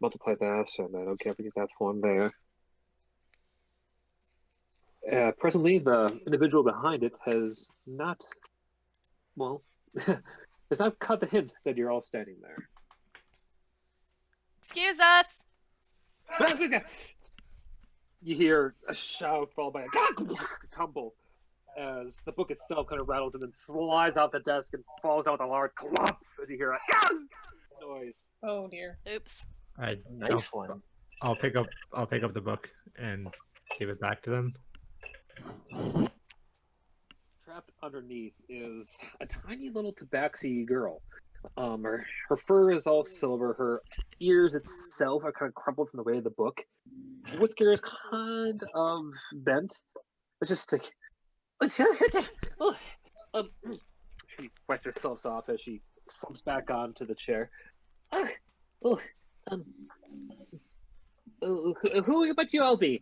multiply that, and then okay, forget that form there. Presently, the individual behind it has not, well, has not caught the hint that you're all standing there. Excuse us. You hear a shout followed by a tumble as the book itself kind of rattles and then slides off the desk and falls out with a large clump as you hear a noise. Oh dear. Oops. Nice one. I'll pick up the book and give it back to them. Trapped underneath is a tiny little tabaxi girl. Her fur is all silver. Her ears itself are kind of crumpled from the weight of the book. Her whisker is kind of bent. It's just like, she wipes herself off as she slumps back onto the chair. Who might you all be?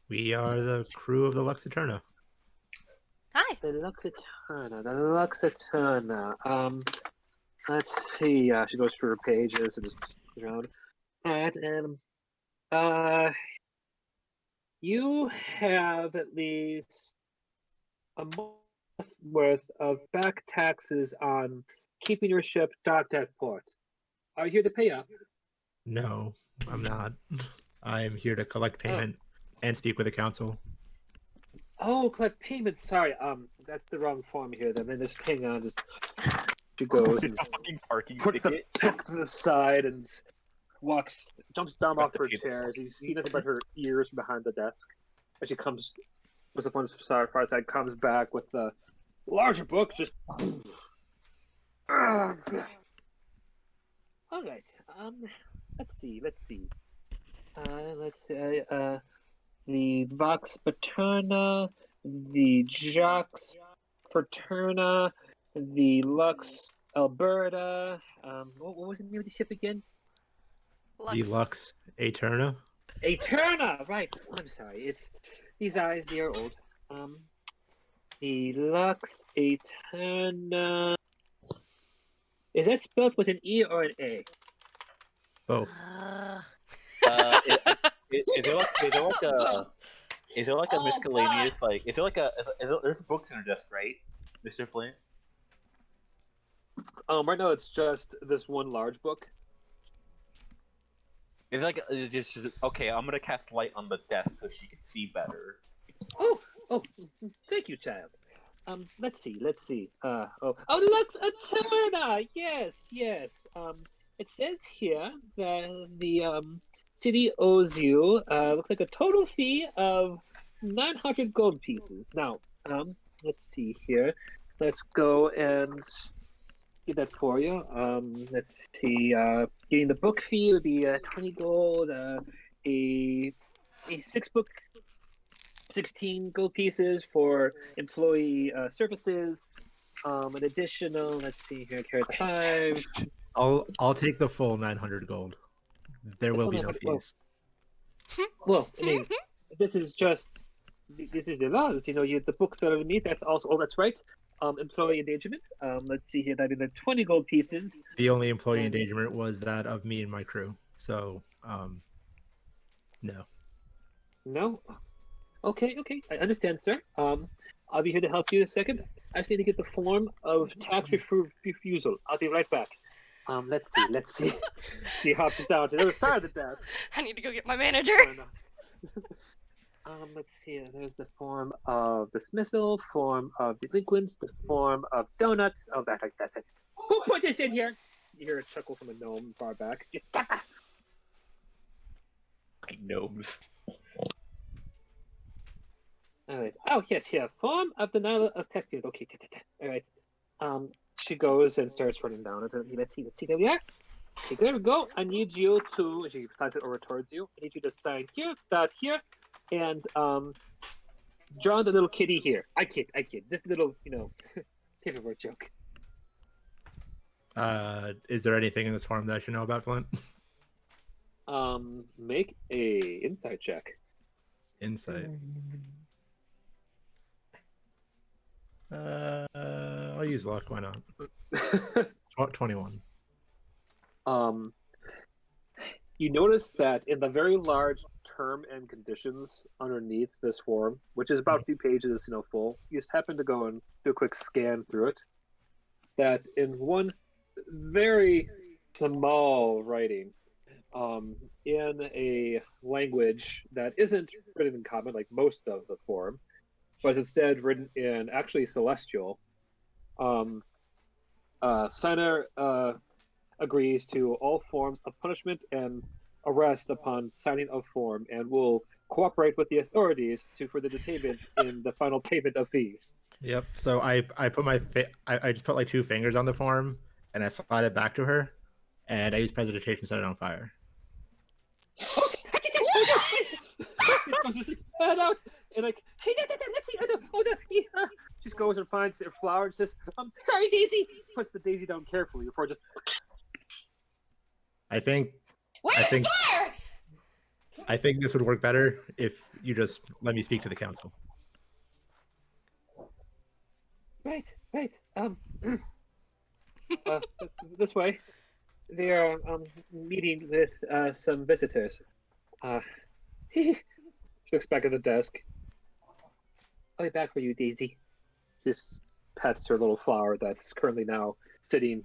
We are the crew of the Lux Aeterna. Hi. The Lux Aeterna. Let's see. She goes through her pages and just around. Alright, you have at least a month worth of back taxes on keeping your ship docked at port. Are you here to pay up? No, I'm not. I am here to collect payment and speak with the council. Oh, collect payment. Sorry, that's the wrong form here. Then just hang on. Just she goes and puts the book to the side and jumps down off her chair. As you see nothing but her ears behind the desk. As she comes, was up on the far side, comes back with the larger book. Just. All right. Let's see. The Vox Paterna, the Jax Fraterna, the Lux Alberta. What was the name of the ship again? The Lux Aeterna. Aeterna, right. I'm sorry. It's these eyes, they are old. The Lux Aeterna. Is that spelled with an E or an A? Both. Is there like a miscellaneous there's books in her desk, right, Mr. Flint? Right now it's just this one large book. It's like just okay. I'm gonna cast light on the desk so she can see better. Oh, thank you, child. Let's see. Lux Aeterna! Yes. It says here that the city owes you, looks like a total fee of 900 gold pieces. Now, let's see here. Let's go and get that for you. Let's see. Getting the book fee would be 20 gold. A 6-book. 16 gold pieces for employee services. An additional, let's see here, carry the 5. I'll take the full 900 gold. there It's will only be no 100 well, fees. Well, I mean, this is just this is the laws. You know, the book fell to me. That's also. Oh, that's right. Employee endangerment. Let's see here. That'd be the 20 gold pieces. The only employee And- endangerment was that of me and my crew. So, no. No. Okay. I understand, sir. I'll be here to help you in a second. I just need to get the form of tax refusal. I'll be right back. Let's see. He hops down to the other side of the desk. I need to go get my manager. Let's see. There's the form of dismissal, form of delinquents, the form of donuts. Oh, that's. Who put this in here? You hear a chuckle from a gnome far back. Gnomes. All right. Oh, yes, yeah. Form of denial of tax payment. Okay. All right. She goes and starts running down. Let's see. There we are. Okay, there we go. I need you to. She slides it over towards you. I need you to sign here, that here, and draw the little kitty here. I kid. Just a little, paperwork joke. Is there anything in this form that I should know about, Flint? Make a insight check. Insight. I'll use luck. Why not? 21. You notice that in the very large term and conditions underneath this form, which is about 2 pages, full, you just happen to go and do a quick scan through it. That in one very small writing, in a language that isn't written in common like most of the form, but is instead written in actually Celestial, signer agrees to all forms of punishment and arrest upon signing of form and will cooperate with the authorities for the detainment in the final payment of fees. Yep. So I put I just put like 2 fingers on the form and I slide it back to her, and I use prestidigitation to set it on fire. And like, hey, let's see. Just goes and finds a flower and says, sorry, Daisy. Puts the daisy down carefully before just. I think Where's the fire? I think this would work better if you just let me speak to the council. Right. This way. They are meeting with some visitors. She looks back at the desk. I'll be back for you, Daisy. Just pets her little flower that's currently now sitting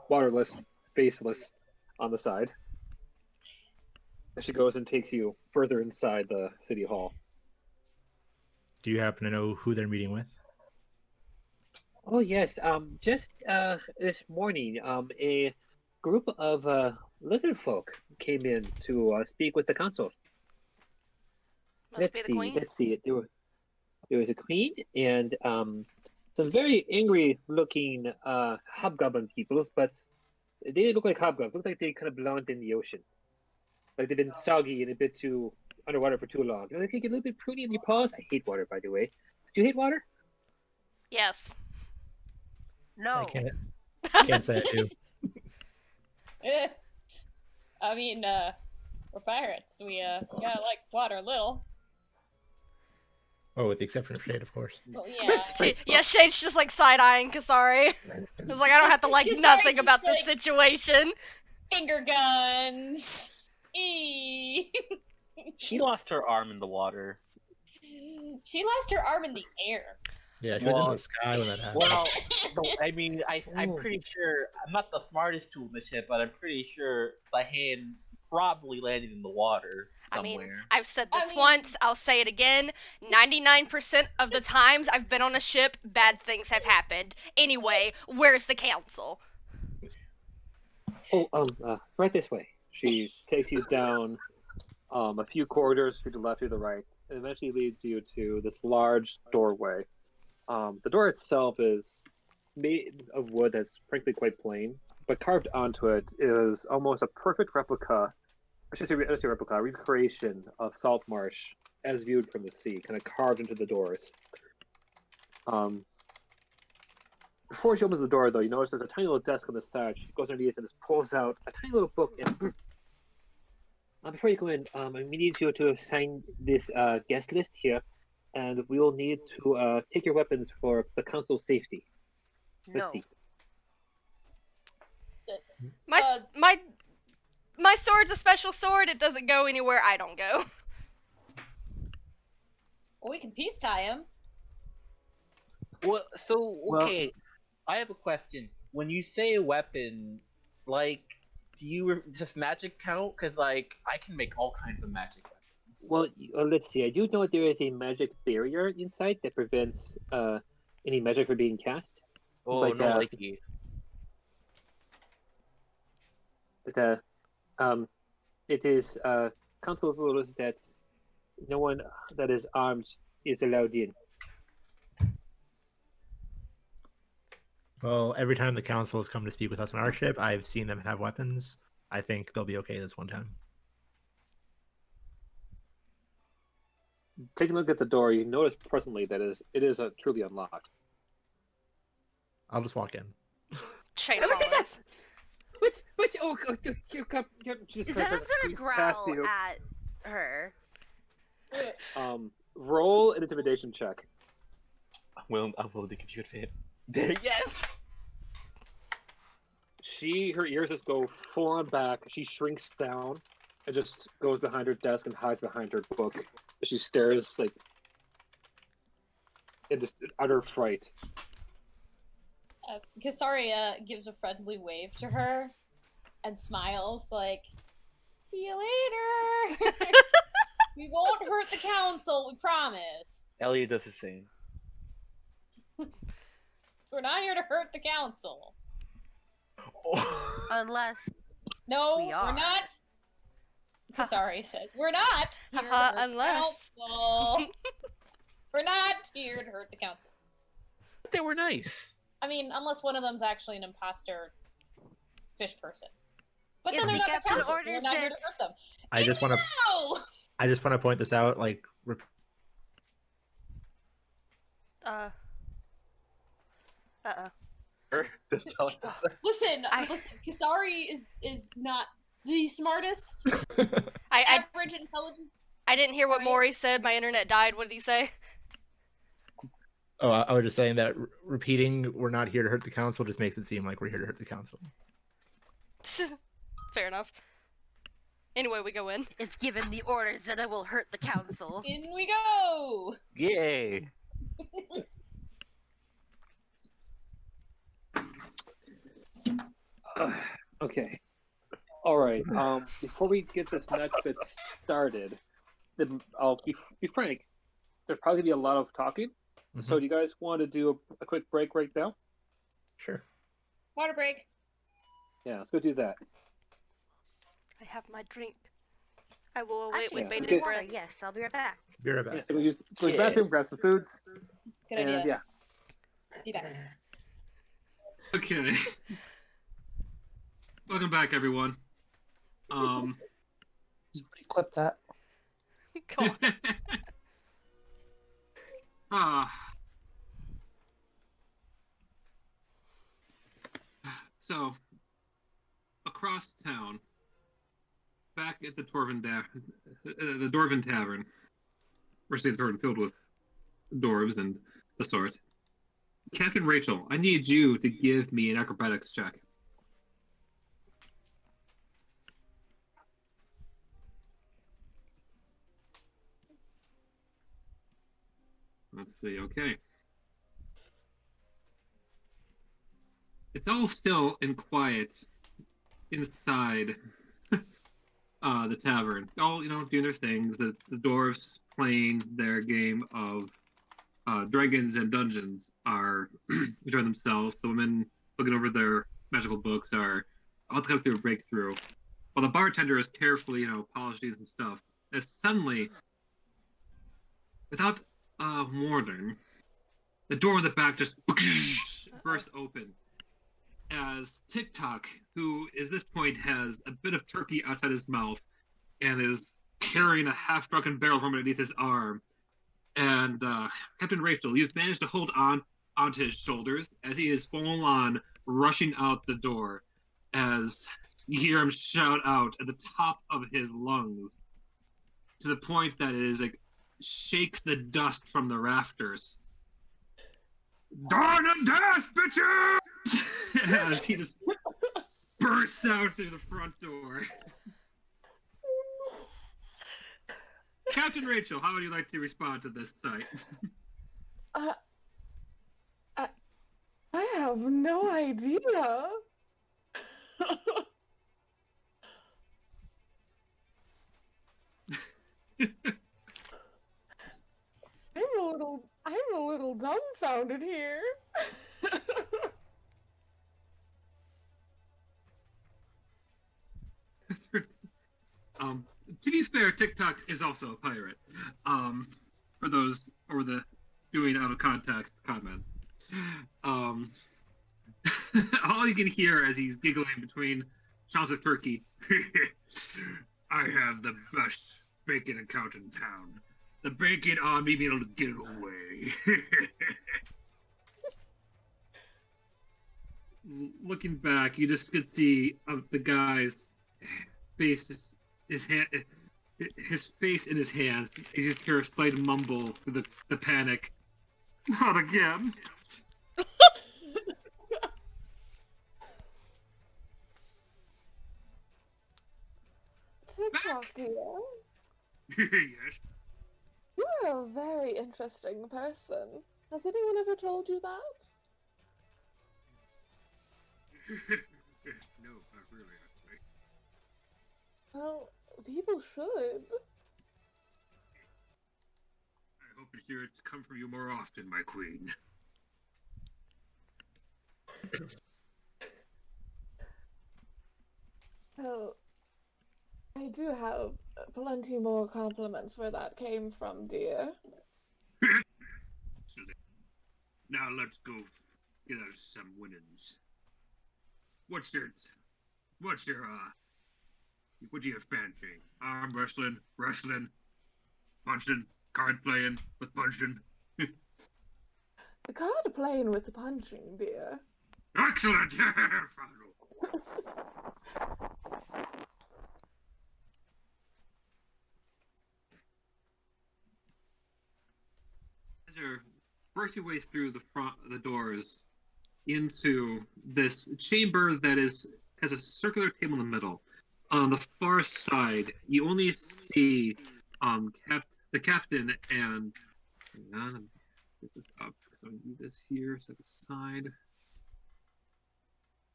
waterless, faceless on the side. And she goes and takes you further inside the city hall. Do you happen to know who they're meeting with? Oh yes, just this morning, a group of lizard folk came in to speak with the council. Must be the queen. Let's see. There was a queen and some very angry-looking hobgoblin peoples, but they didn't look like hobgoblins. Looked like they kind of belonged in the ocean, like they've been soggy and a bit too underwater for too long. They can get a little bit pruny in your paws. I hate water, by the way. Do you hate water? Yes. No. I can't say I do. I mean, we're pirates. We gotta like water a little. Oh, with the exception of Shade, of course. But yeah. Shade's just like side-eyeing Kasari. It's like, I don't have to like Kasari's nothing just about the like- situation. Finger guns. Eee. She lost her arm in the water. She lost her arm in the air. Yeah, she was in Well- the sky when that happened. Well, I mean, I'm pretty sure I'm not the smartest tool in the ship, but I'm pretty sure the hand probably landed in the water I somewhere. mean, I've said this I mean- once, I'll say it again. 99% of the times I've been on a ship, bad things have happened. Anyway, where's the council? Oh, right this way. She takes you down a few corridors to the left or the right, and eventually leads you to this large doorway. The door itself is made of wood that's frankly quite plain, but carved onto it is almost a perfect replica. I should say replica, recreation of salt marsh as viewed from the sea, kind of carved into the doors. Before she opens the door, though, you notice there's a tiny little desk on the side. She goes underneath and just pulls out a tiny little book and before you go in, I need you to assign this guest list here, and we will need to take your weapons for the council's safety. Let's No. see. My Uh, my sword's a special sword. It doesn't go anywhere I don't go. Well, we can peace tie him. Well, so okay, I have a question. When you say weapon, like, do you just magic count? Because like, I can make all kinds of magic weapons. Well, let's see. I do know there is a magic barrier inside that prevents any magic from being cast. Oh, like, no, like you. But it is council rules that no one that is armed is allowed in. Well, every time the council has come to speak with us on our ship, I've seen them have weapons. I think they'll be okay this one time. Taking a look at the door, you notice presently that it is truly unlocked. I'll just walk in. Shade follows. Which? Oh, just Is that a sort of growl at her? Roll an intimidation check. I will the computer fit. There, yes. Her ears just go full on back. She shrinks down and just goes behind her desk and hides behind her book. She stares like in just utter fright. Casaria gives a friendly wave to her and smiles like, "See you later. We won't hurt the council, we promise. Elliot does the same. We're not here to hurt the council. Unless No, We are. we're not." Casaria says, "We're not here to hurt Unless. the council. We're not here to hurt the council." They were nice. I mean, unless one of them's actually an imposter fish person. But If then they're the not the captain council, so we're orders not here to it- hurt them. I just want to. No! I just want to point this out. Like, Listen, Kisari is not the smartest. I Average intelligence. I didn't hear what Right. Maury said. My internet died. What did he say? oh, I was just saying that repeating "we're not here to hurt the council" just makes it seem like we're here to hurt the council. Fair enough. Anyway, we go in. it's given the orders that I will hurt the council. In we go. Yay. Okay. All right. Before we get this next bit started, then I'll be frank. There's probably gonna be a lot of talking. So, do you guys want to do a quick break right now? Sure. Water break. Yeah, let's go do that. I have my drink. I will await Actually, with bated okay. breath. Yes, I'll be right back. Be right Yeah, back. so we'll go to the bathroom, grab some foods, Good and idea. yeah. Be back. Okay. Welcome back, everyone. Somebody clip that. Go on. So, across town, back at the Dwarven Tavern, we're seeing the tavern filled with dwarves and the sort. Captain Rachael, I need you to give me an acrobatics check. Let's see, okay. It's all still and quiet inside the tavern. All, doing their things. The dwarves playing their game of Dragons and Dungeons are enjoying themselves. The women looking over their magical books are about to come through a breakthrough. While the bartender is carefully, polishing some stuff. As suddenly, without warning, the door in the back just bursts open. As TikTok, who at this point has a bit of turkey outside his mouth and is carrying a half-drunken barrel from underneath his arm, and Captain Rachael, you've managed to hold on onto his shoulders as he is full on rushing out the door. As You hear him shout out at the top of his lungs, to the point that it is like shakes the dust from the rafters. Dawn and death, bitches! As he just bursts out through the front door. Captain Rachel, how would you like to respond to this sight? I have no idea. I'm a little dumbfounded here. To be fair, TikTok is also a pirate. For those or the doing out of context comments. All you can hear as he's giggling between chomps of turkey. I have the best bacon account in town. The bacon on me being able to get it away. Looking back, you just could see the guy's face, his face in his hands. You just hear a slight mumble through the panic. Not again. TikTok, dear. Yes. You're a very interesting person. Has anyone ever told you that? No, not really, actually. Well, people should. I hope to hear it come from you more often, my queen. Well, I do have plenty more compliments where that came from, dear. Now let's go get us some winnings. What's your what do you fancy? Arm wrestling, punching, card playing with punching. The card playing with the punching, dear. Excellent! As you work your way through the doors into this chamber that has a circular table in the middle. On the far side, you only see the captain and hang on, let me get this up because I need this here set aside.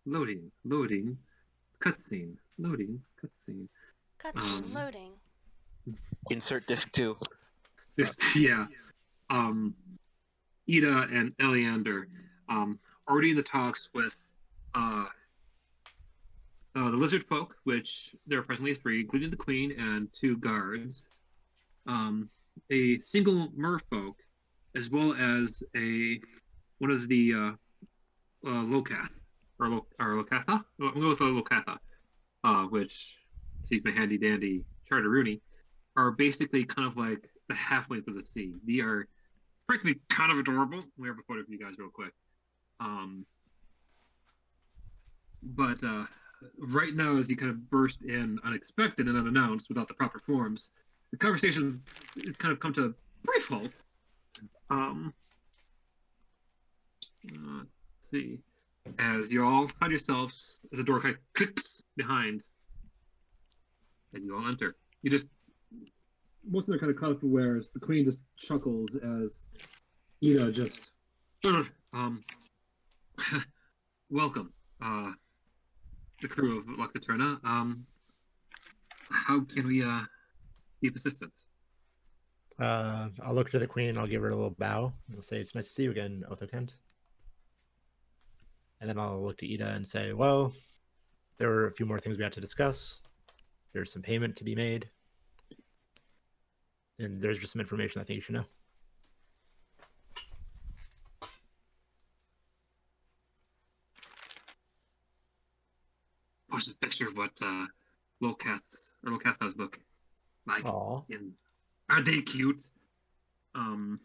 Loading, cutscene, cutscene. Cutscene loading. Insert disc 2. Yeah. Ida and Eleander already in the talks with the lizard folk, which there are presently 3, including the queen and 2 guards, a single merfolk, as well as one of the Locath or Locatha. We'll go with Locatha, which sees my handy dandy Charteroony, are basically kind of like the halflings of the sea. They are frankly kind of adorable. Let me have a photo of you guys real quick. But right now, as you kind of burst in unexpected and unannounced without the proper forms, the conversation has kind of come to a brief halt. Let's see. As you all find yourselves, as the door kind of clicks behind, as you all enter, you just most of them are kind of caught up aware as the queen just chuckles as just welcome the crew of Aeterna. How can we be of assistance? I'll look to the queen and I'll give her a little bow. I'll say, it's nice to see you again, Otho Kent. And then I'll look to Ida and say, well, there were a few more things we had to discuss. There's some payment to be made. And there's just some information I think you should know. Post a picture of what Locathas look like. Aww. Are they cute? Oh.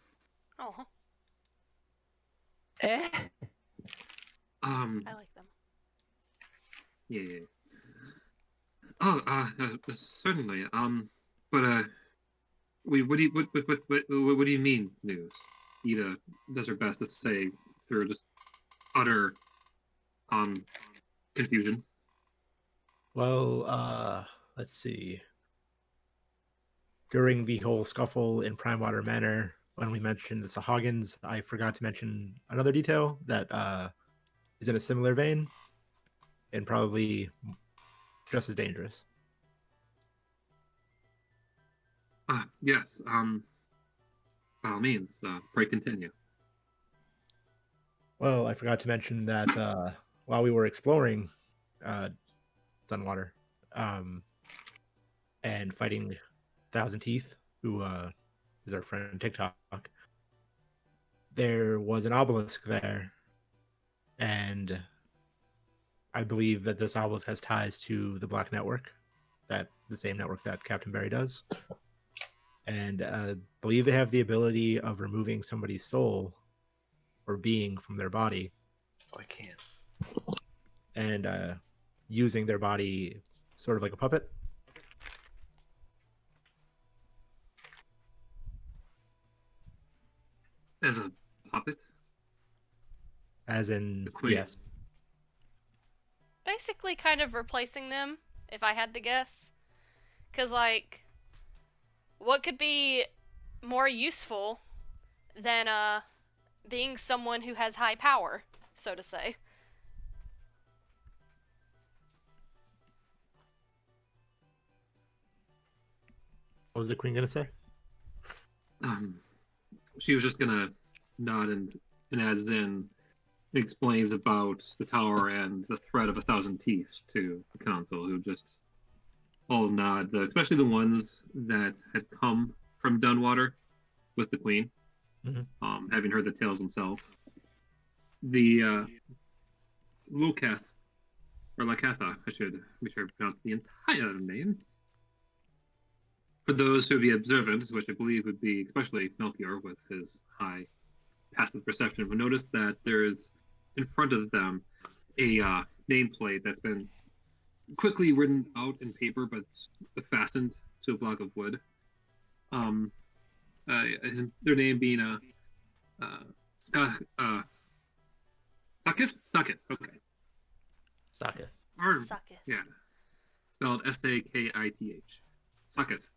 I like them. Yeah. Oh, certainly. But what do you mean news? Ida does her best to say through just utter confusion. Well, let's see. During the whole scuffle in Primewater Manor, when we mentioned the Sahagins, I forgot to mention another detail that is in a similar vein and probably just as dangerous. Yes. By all means, pray continue. Well, I forgot to mention that while we were exploring Sunwater and fighting Thousand Teeth, who is our friend TikTok, there was an obelisk there, and I believe that this obelisk has ties to the Black Network, that the same network that Captain Barry does, and believe they have the ability of removing somebody's soul or being from their body. Oh, I can't. And using their body sort of like a puppet. As a puppet? As in, The queen. yes. Basically, kind of replacing them, if I had to guess. Because, like, what could be more useful than being someone who has high power, so to say? What was the queen gonna say? She was just gonna nod and adds in, explains about the tower and the threat of 1,000 teeth to the council, who just all nod, especially the ones that had come from Dunwater with the queen, having heard the tales themselves. The Lokath, or Lakatha, I should be sure to pronounce the entire name. For those who would be observant, which I believe would be especially Melchior with his high passive perception, would notice that there is in front of them a nameplate that's been quickly written out in paper, but fastened to a block of wood. Their name being Sakith. Sakith. Okay. Sakith. Sakith. Yeah. Spelled Sakith. Sakith.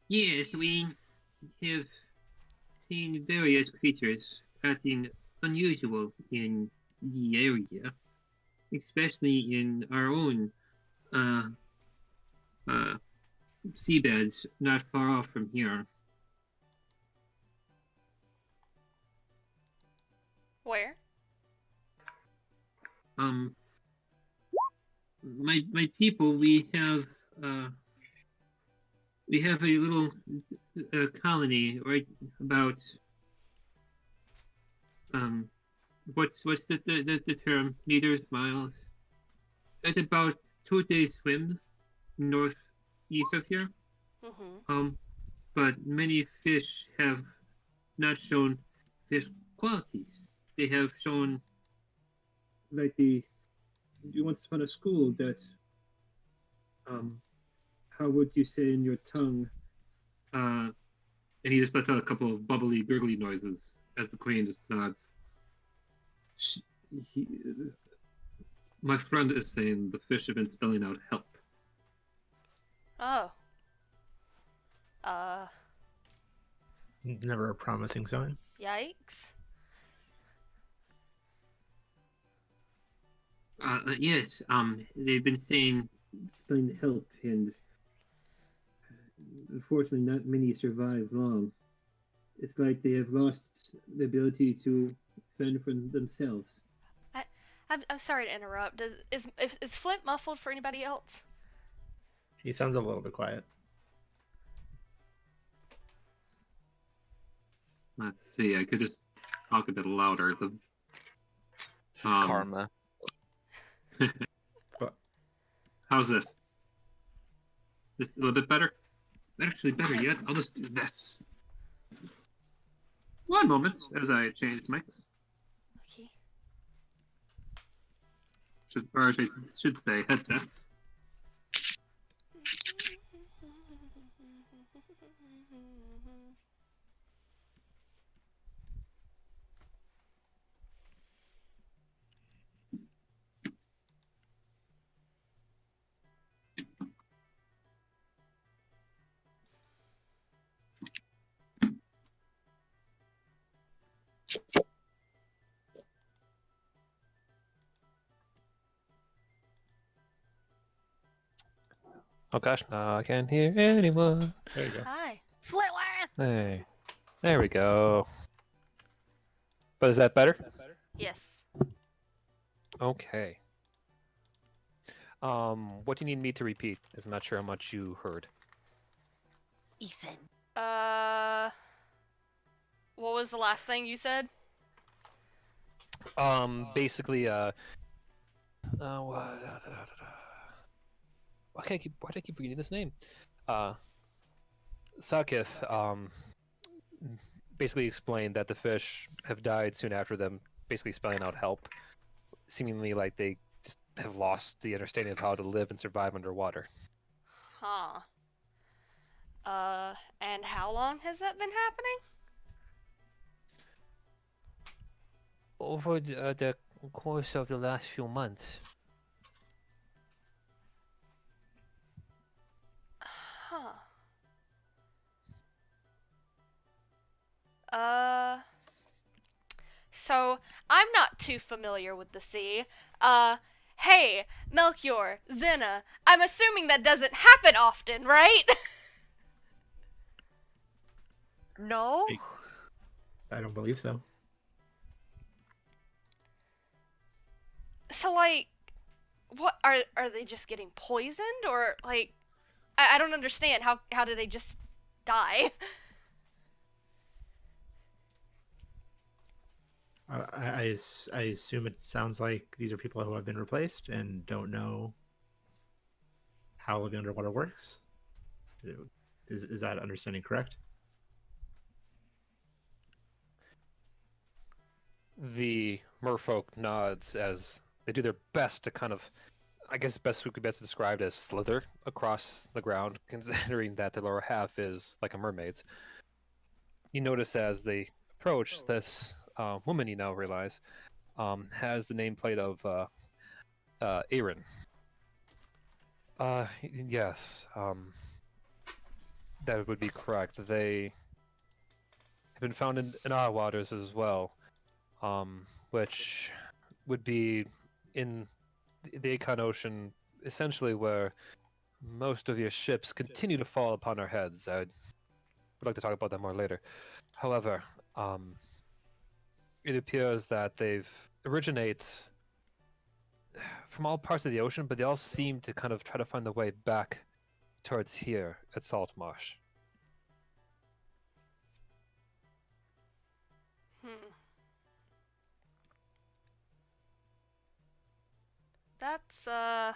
Yes, we have seen various creatures acting unusual in the area, especially in our own seabeds not far off from here. Where? My people, we have a little colony right about what's the term, meters, miles? It's about 2 days swim northeast of here. But many fish have not shown fish qualities. They have shown like you once found a school that how would you say in your tongue, and he just lets out a couple of bubbly gurgly noises as the queen just nods. My friend is saying the fish have been spelling out help. Oh. Never a promising sign. Yikes. Yes, they've been saying spelling help, and unfortunately not many survive long. It's like they have lost the ability to fend for themselves. I'm sorry to interrupt. Is Flint muffled for anybody else? He sounds a little bit quiet. Let's see. I could just talk a bit louder. Karma. How's this? This a little bit better? Actually, better yet. I'll just do this. One moment as I change mics. Okay. or I should say headsets. Oh gosh, I can't hear anyone. There you go. Hi. Flitworth! Hey, there we go. But is that better? Yes. Okay. What do you need me to repeat? I'm not sure how much you heard. Ethan. What was the last thing you said? Basically, what? Why do I keep forgetting this name? Sakith, basically explained that the fish have died soon after them, basically spelling out help, seemingly like they just have lost the understanding of how to live and survive underwater. Huh. And how long has that been happening? Over the course of the last few months. Huh. So I'm not too familiar with the sea. Hey, Melchior, Zena, I'm assuming that doesn't happen often, right? No? I don't believe so. So, like, what, are they just getting poisoned? Or, like, I don't understand. How do they just die? I assume it sounds like these are people who have been replaced and don't know how living underwater works. Is that understanding correct? The merfolk nods as they do their best to kind of, I guess best we could best describe as slither across the ground, considering that the lower half is like a mermaid's. You notice as they approach, this woman, you now realize, has the nameplate of Aaron. Yes, that would be correct. They have been found in our waters as well, which would be in the Aegon Ocean, essentially where most of your ships continue to fall upon our heads. I would like to talk about that more later. However, it appears that they've originate from all parts of the ocean, but they all seem to kind of try to find their way back towards here at Saltmarsh. That's, huh.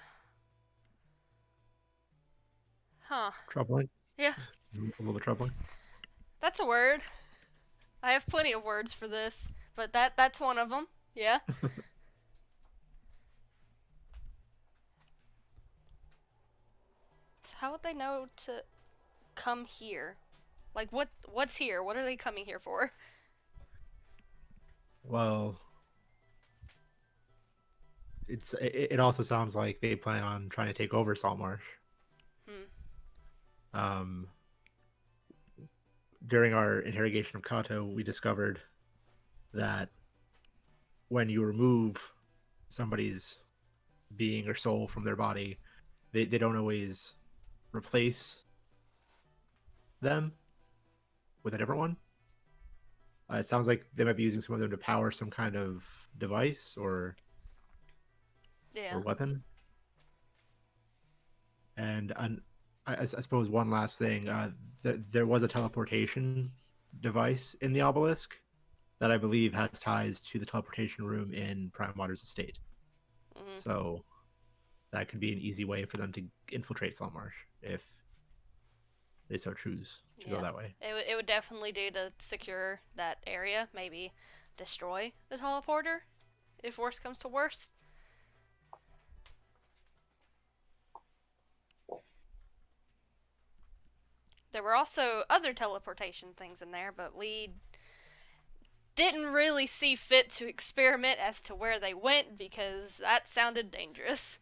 Troubling. Yeah, A little bit troubling. that's a word. I have plenty of words for this, but that's one of them. Yeah. So how would they know to come here? Like, what's here? What are they coming here for? Well, it also sounds like they plan on trying to take over Saltmarsh. During our interrogation of Kato, we discovered that when you remove somebody's being or soul from their body, they don't always replace them with a different one. It sounds like they might be using some of them to power some kind of device or weapon. And I suppose one last thing, there was a teleportation device in the obelisk that I believe has ties to the teleportation room in Prime Water's estate. So that could be an easy way for them to infiltrate Saltmarsh if they so choose to go that way. It would definitely do to secure that area. Maybe destroy the teleporter if worst comes to worst. There were also other teleportation things in there, but we didn't really see fit to experiment as to where they went because that sounded dangerous.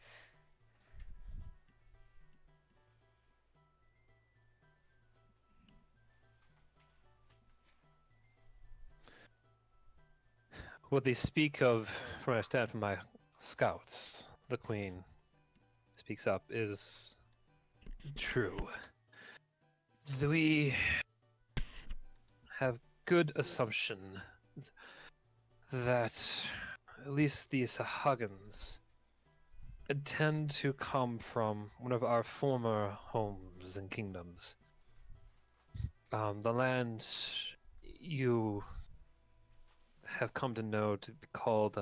What they speak of, from what I understand from my scouts, the Queen speaks up, is true. We have good assumption that at least the Sahagans intend to come from one of our former homes and kingdoms. The land you have come to know to be called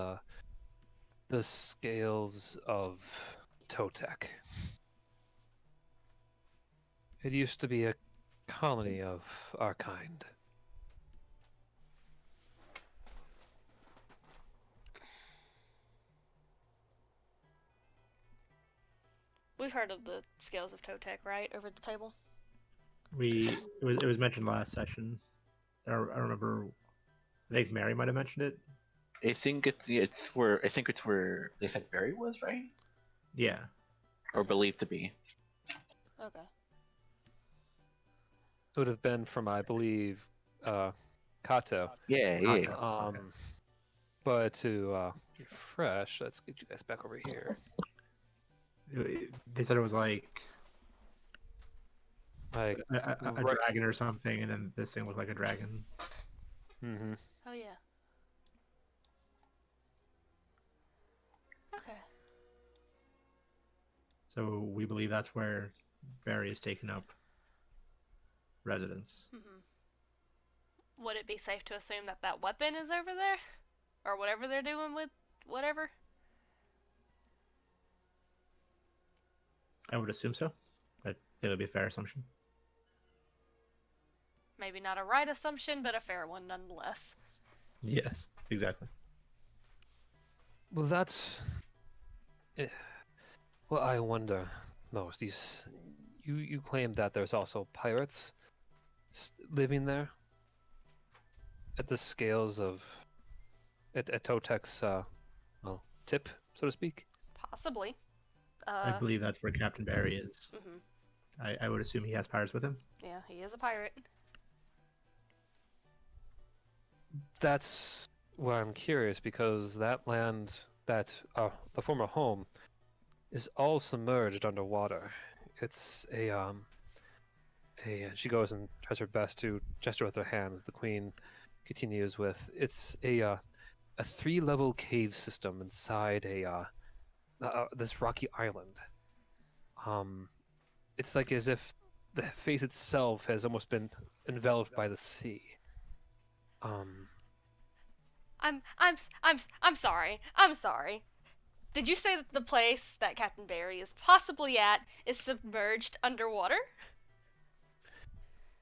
the Scales of Totek. It used to be a colony of our kind. We've heard of the Scales of Totek, right? Over the table? It was mentioned last session. I remember. I think Mary might have mentioned it. I think it's where they said Barry was, right? Yeah. Or believed to be. Okay. It would have been from, I believe, Kato. Yeah, yeah. Okay. But to refresh, let's get you guys back over here. They said it was like Like a right- dragon or something, and then this thing looked like a dragon. Mm-hmm. Oh, yeah. Okay. So we believe that's where Barry has taken up residence. Would it be safe to assume that that weapon is over there? Or whatever they're doing with whatever? I would assume so. I think it would be a fair assumption. Maybe not a right assumption, but a fair one nonetheless. Yes, exactly. Well, that's what I wonder most. You claim that there's also pirates living there at the scales of at Totek's tip, so to speak. Possibly. I believe that's where Captain Barry is. Mhm. I would assume he has pirates with him. Yeah, he is a pirate. That's why I'm curious, because that land, that the former home, is all submerged underwater. It's she goes and tries her best to gesture with her hands. The Queen continues with, it's a 3-level cave system inside this rocky island. It's like as if the face itself has almost been enveloped by the sea. I'm sorry. I'm sorry. Did you say that the place that Captain Barry is possibly at is submerged underwater?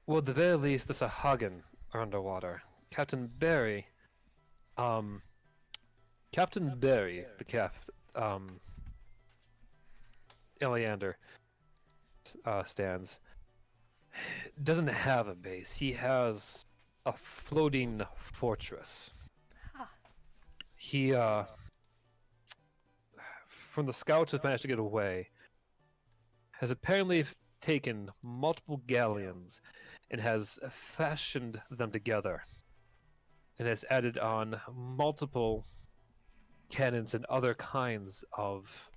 Well, at the very least, the Sahagan are underwater. Captain Barry, the Eleander stands, doesn't have a base. He has a floating fortress. Huh. He, from the scouts who managed to get away, has apparently taken multiple galleons and has fashioned them together and has added on multiple cannons and other kinds of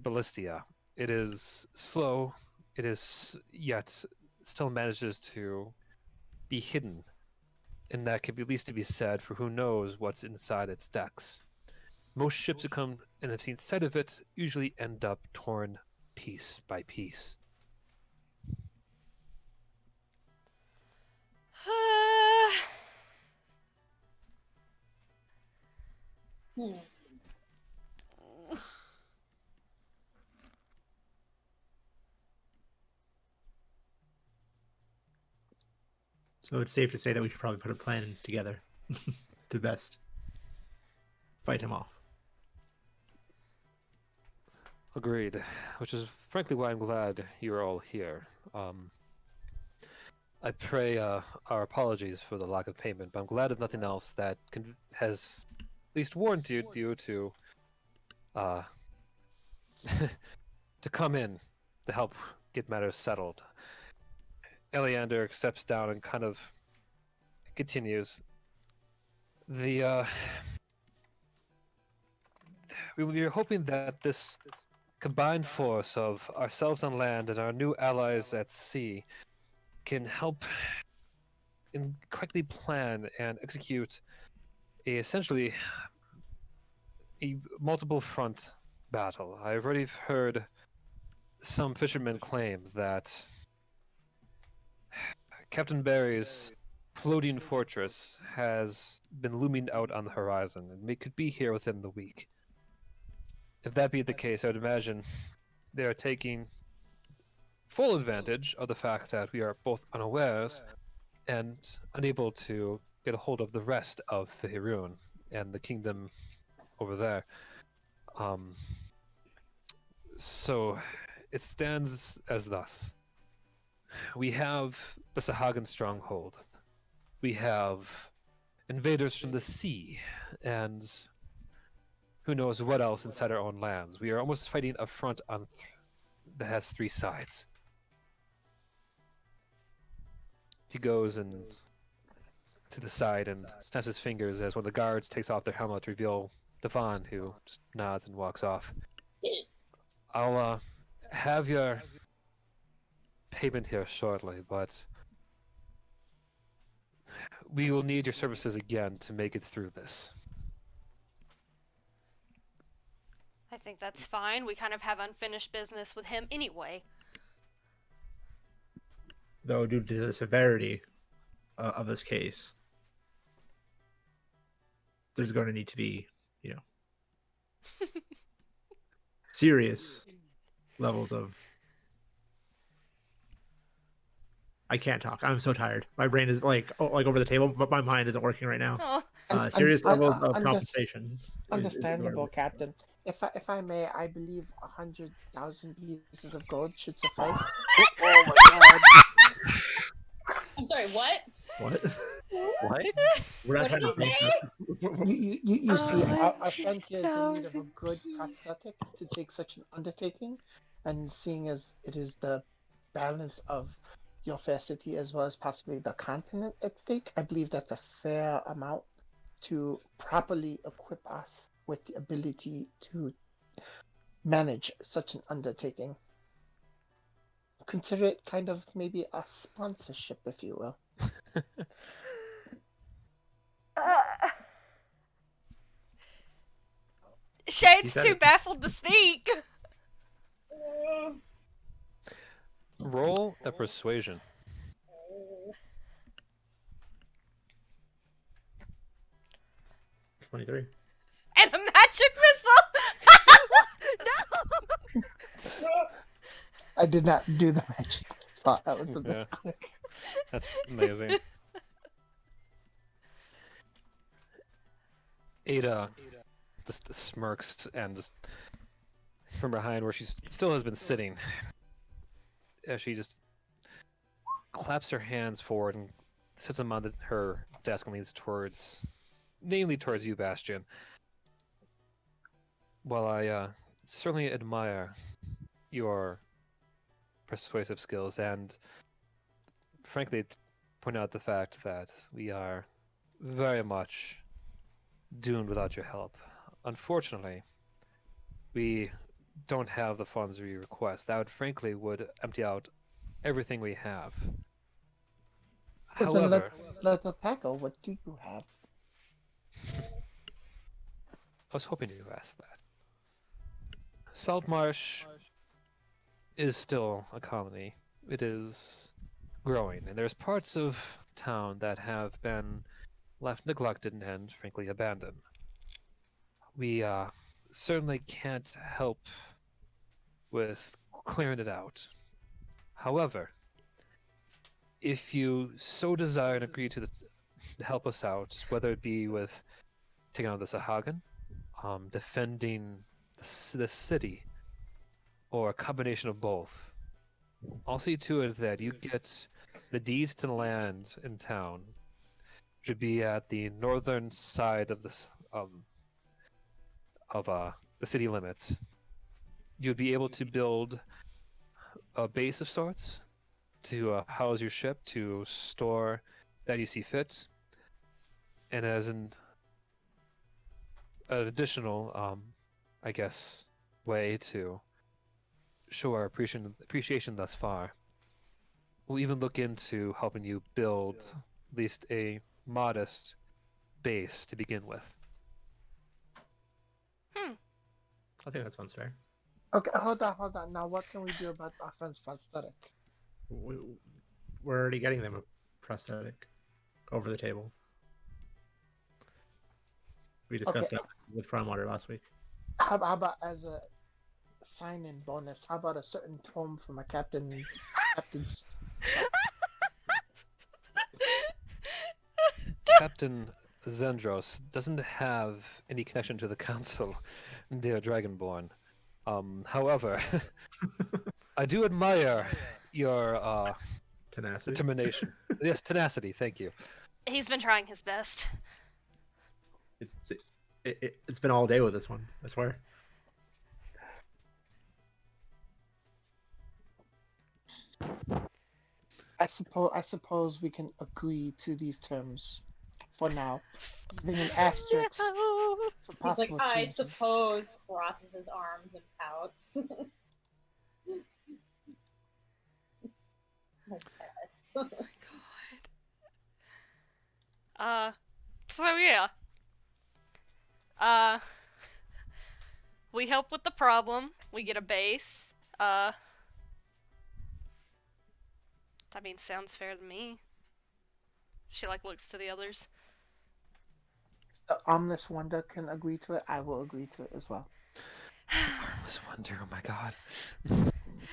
ballistia. It is slow, it is yet still manages to be hidden, and that could be at least to be said for who knows what's inside its decks. Most ships that come and have seen sight of it usually end up torn piece by piece. So it's safe to say that we should probably put a plan together to best fight him off. Agreed. Which is frankly why I'm glad you're all here. I pray our apologies for the lack of payment, but I'm glad, if nothing else, that has at least warranted you to to come in to help get matters settled. Eleander steps down and kind of continues. We were hoping that this combined force of ourselves on land and our new allies at sea can help correctly plan and execute essentially a multiple front battle. I've already heard some fishermen claim that Captain Barry's floating fortress has been looming out on the horizon, and we could be here within the week. If that be the case, I would imagine they are taking full advantage of the fact that we are both unawares and unable to get a hold of the rest of Faerun and the kingdom over there. So it stands as thus. We have the Sahagan stronghold. We have invaders from the sea, and who knows what else inside our own lands. We are almost fighting a front on that has 3 sides. He goes and to the side and snaps his fingers as one of the guards takes off their helmet to reveal Devon, who just nods and walks off. I'll have your payment here shortly, but we will need your services again to make it through this. I think that's fine. We kind of have unfinished business with him anyway. Though, due to the severity of this case, there's going to need to be, serious levels of. I can't talk. I'm so tired. My brain is like over the table, but my mind isn't working right now. Oh. Serious levels of compensation. Understandable, Captain. If I may, I believe 100,000 pieces of gold should suffice. Oh my god. I'm sorry, what? What? What? We're not What trying did to he make say? that. You see, our friend here is in need of a good prosthetic to take such an undertaking, and seeing as it is the balance of your fair city as well as possibly the continent at stake, I believe that the fair amount to properly equip us with the ability to manage such an undertaking. Consider it kind of maybe a sponsorship, if you will. Shade's too baffled to speak. Roll a persuasion. 23. And a magic missile! No! I did not do the magic. So that was a Yeah. mistake. That's amazing. Ada just smirks and just from behind where she still has been sitting, she just claps her hands forward and sits them on her desk and leans namely towards you, Bastion. While I certainly admire your persuasive skills and frankly point out the fact that we are very much doomed without your help. Unfortunately, we don't have the funds we request. That would empty out everything we have. Well, then However, let's tackle. What do you have? I was hoping you asked that. Saltmarsh is still a colony. It is growing, and there's parts of town that have been left neglected and frankly abandoned. We certainly can't help with clearing it out. However, if you so desire and agree to help us out, whether it be with taking out the Sahagan, defending the city, or a combination of both, I'll see to it that you get the deeds to the land in town should be at the northern side of this the city limits. You'd be able to build a base of sorts to house your ship, to store that you see fit, and as an additional, I guess, way to show our appreciation thus far, we'll even look into helping you build at least a modest base to begin with. I think that sounds fair. Okay, hold on. Now, what can we do about our friend's prosthetic? We're already getting them a prosthetic over the table. We discussed that with Prime Water last week. How about as a sign-in bonus? How about a certain tome from a captain's? Captain Zendros doesn't have any connection to the council, dear Dragonborn. However, I do admire your tenacity. Determination. Yes, tenacity. Thank you. He's been trying his best. It's been all day with this one, I swear. I suppose we can agree to these terms for now. Giving an asterisk for He's possible like, I changes. suppose, crosses his arms and pouts. I guess. Oh my god. So yeah. We help with the problem. We get a base. I mean, sounds fair to me. She like looks to the others. The Omnis Wonder can agree to it. I will agree to it as well. Omnis Wonder, oh my god.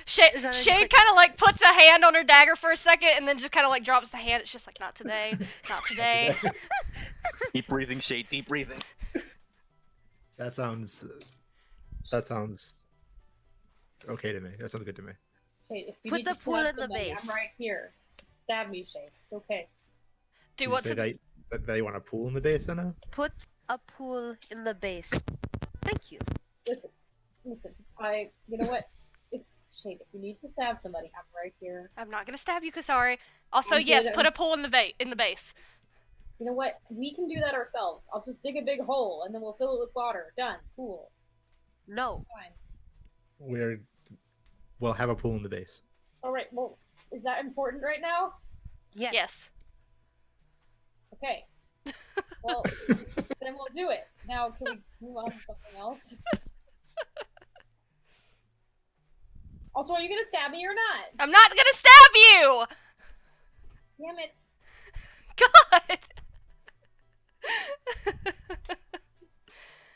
Shade kind of like puts a hand on her dagger for a second and then just kind of like drops the hand. It's just like, not today, not today. Deep breathing, Shade. Deep breathing. That sounds okay to me. That sounds good to me. Shade, if you Put need the to pool stab in the somebody, base. I'm right here. Stab me, Shade. It's okay. Do You what's say that they want a pool in the base, now? Put a pool in the base. Thank you. Listen. You know what? Shade, if you need to stab somebody, I'm right here. I'm not gonna stab you, Kasari. Also, I'm yes, good. put a pole in the base. You know what? We can do that ourselves. I'll just dig a big hole and then we'll fill it with water. Done. Cool. No. Fine. We'll have a pool in the base. All right. Well, is that important right now? Yes. Yes. Okay. Well, then we'll do it. Now, can we move on to something else? Also, are you gonna stab me or not? I'm not gonna stab you! Damn it. God!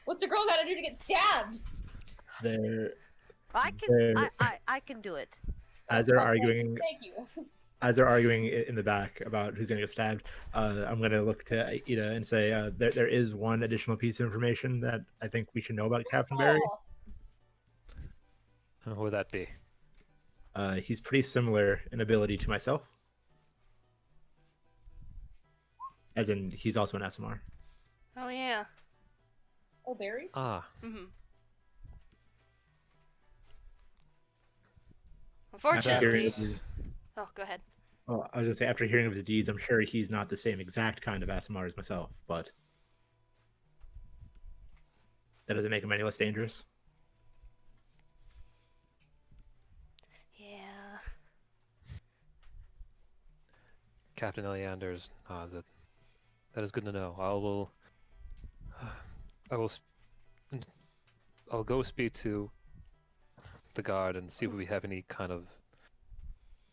What's a girl gotta do to get stabbed? I can do it. As they're Okay, arguing, Thank you. as they're arguing in the back about who's going to get stabbed, I'm going to look to Ida and say there is one additional piece of information that I think we should know about Captain Barry. Oh, What would that be? He's pretty similar in ability to myself. As in, he's also an SMR. Oh, yeah. oh, Barry? Ah, Mm-hmm. After hearing Unfortunately. of his, Oh, go ahead. well, I was going to say, after hearing of his deeds, I'm sure he's not the same exact kind of SMR as myself, but that doesn't make him any less dangerous. Yeah. Captain Eleander's nods. That is good to know. I'll go speak to the guard and see if we have any kind of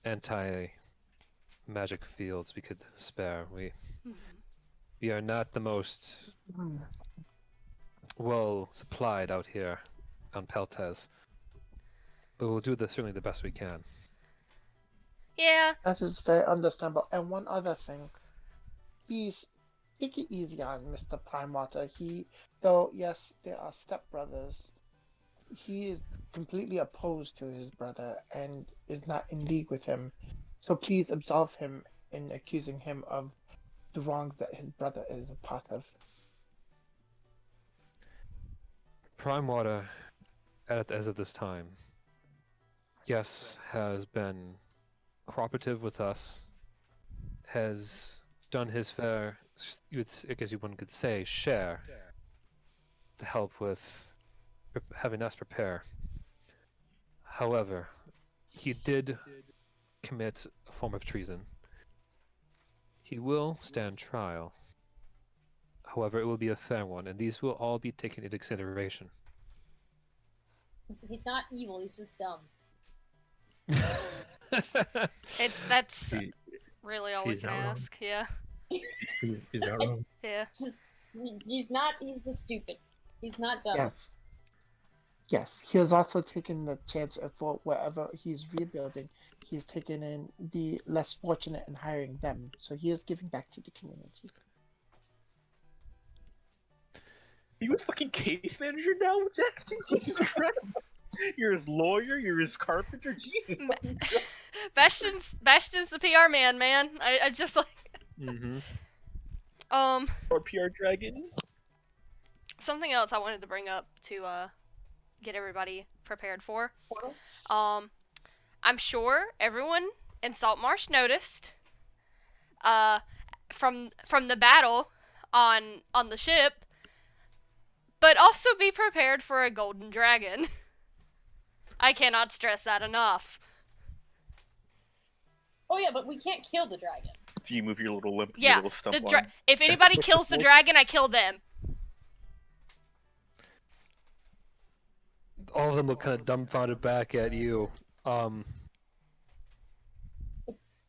anti-magic fields we could spare. We are not the most well supplied out here on Peltez, but we'll do certainly the best we can. Yeah. That is very understandable. And one other thing, please take it easy on Mr. Primewater. Though yes, they are stepbrothers, he is completely opposed to his brother and is not in league with him. So please absolve him in accusing him of the wrong that his brother is a part of. Prime Water, as of this time, yes, has been cooperative with us, has done his fair, I guess one could say, share to help with having us prepare. However, he did commit a form of treason. He will stand trial. However, it will be a fair one, and these will all be taken into consideration. He's not evil, he's just dumb. That's He- really all we he's can not wrong. ask. Yeah. He's not wrong. Yeah. He's just stupid. He's not dumb. Yes. Yes, he has also taken the chance for wherever he's rebuilding, he's taken in the less fortunate and hiring them. So he is giving back to the community. Are you a fucking case manager now, Jackson? Jesus Christ. You're his lawyer, you're his carpenter, Jesus. Bastion's the PR man, man. I just like Mm-hmm. Or PR dragon. something else I wanted to bring up to get everybody prepared for. I'm sure everyone in Saltmarsh noticed from the battle on the ship, but also be prepared for a golden dragon. I cannot stress that enough. Oh yeah, but we can't kill the dragon. Do you move your little limp, Yeah, your little stump line? if anybody kills the dragon, I kill them. All of them look kind of dumbfounded back at you.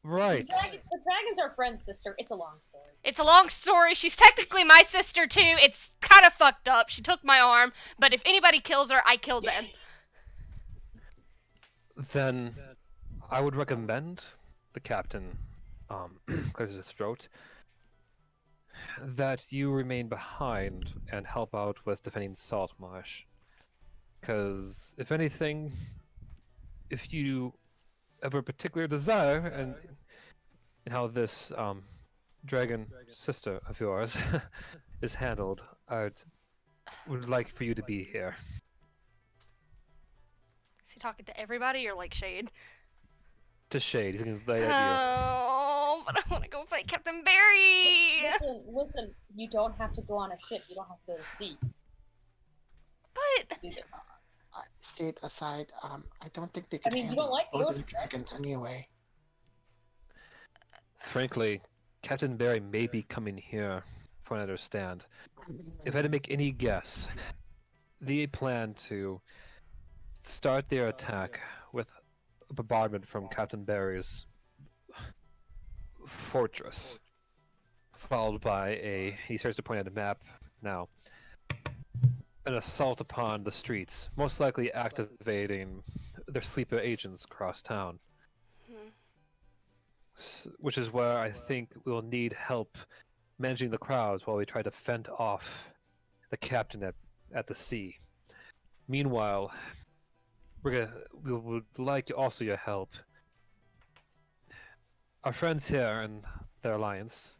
Right. The dragon's our friend's sister. It's a long story. It's a long story. She's technically my sister too. It's kind of fucked up. She took my arm, but if anybody kills her, I kill them. Then I would recommend the captain clears his throat that you remain behind and help out with defending Saltmarsh. Because if anything, if you have a particular desire and how this dragon sister of yours is handled, I would like for you to be here. Is he talking to everybody or like Shade? To Shade, he's gonna lay at Oh, but I want to go fight Captain Barry. Listen. You don't have to go on a ship. You don't have to go to sea. But State aside, I don't think they can I mean, you handle don't like golden yours. dragon anyway. Frankly, Captain Barry may be coming here, from what I understand. If I had to make any guess, they plan to start their attack with a bombardment from Captain Barry's fortress, followed by he starts to point at a map now, an assault upon the streets, most likely activating their sleeper agents across town. Which is where I think we'll need help managing the crowds while we try to fend off the captain at the sea. Meanwhile, we would like also your help. Our friends here in their alliance,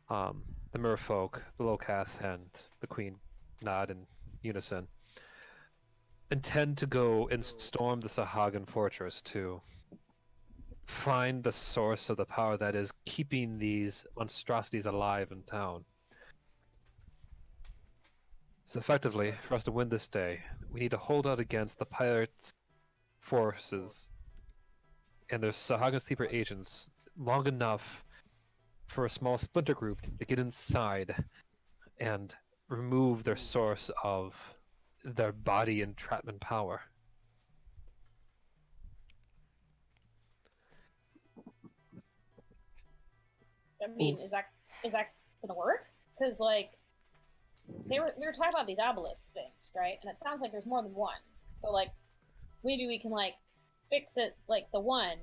the Merfolk, the Locath, and the Queen nod in unison, intend to go and storm the Sahagan fortress to find the source of the power that is keeping these monstrosities alive in town. So effectively, for us to win this day, we need to hold out against the pirates' forces and their Sahagan sleeper agents long enough for a small splinter group to get inside and remove their source of their body entrapment power. I mean, is that gonna work? Because like we were talking about these obelisk things, right? And it sounds like there's more than one. So like maybe we can like fix it like the one,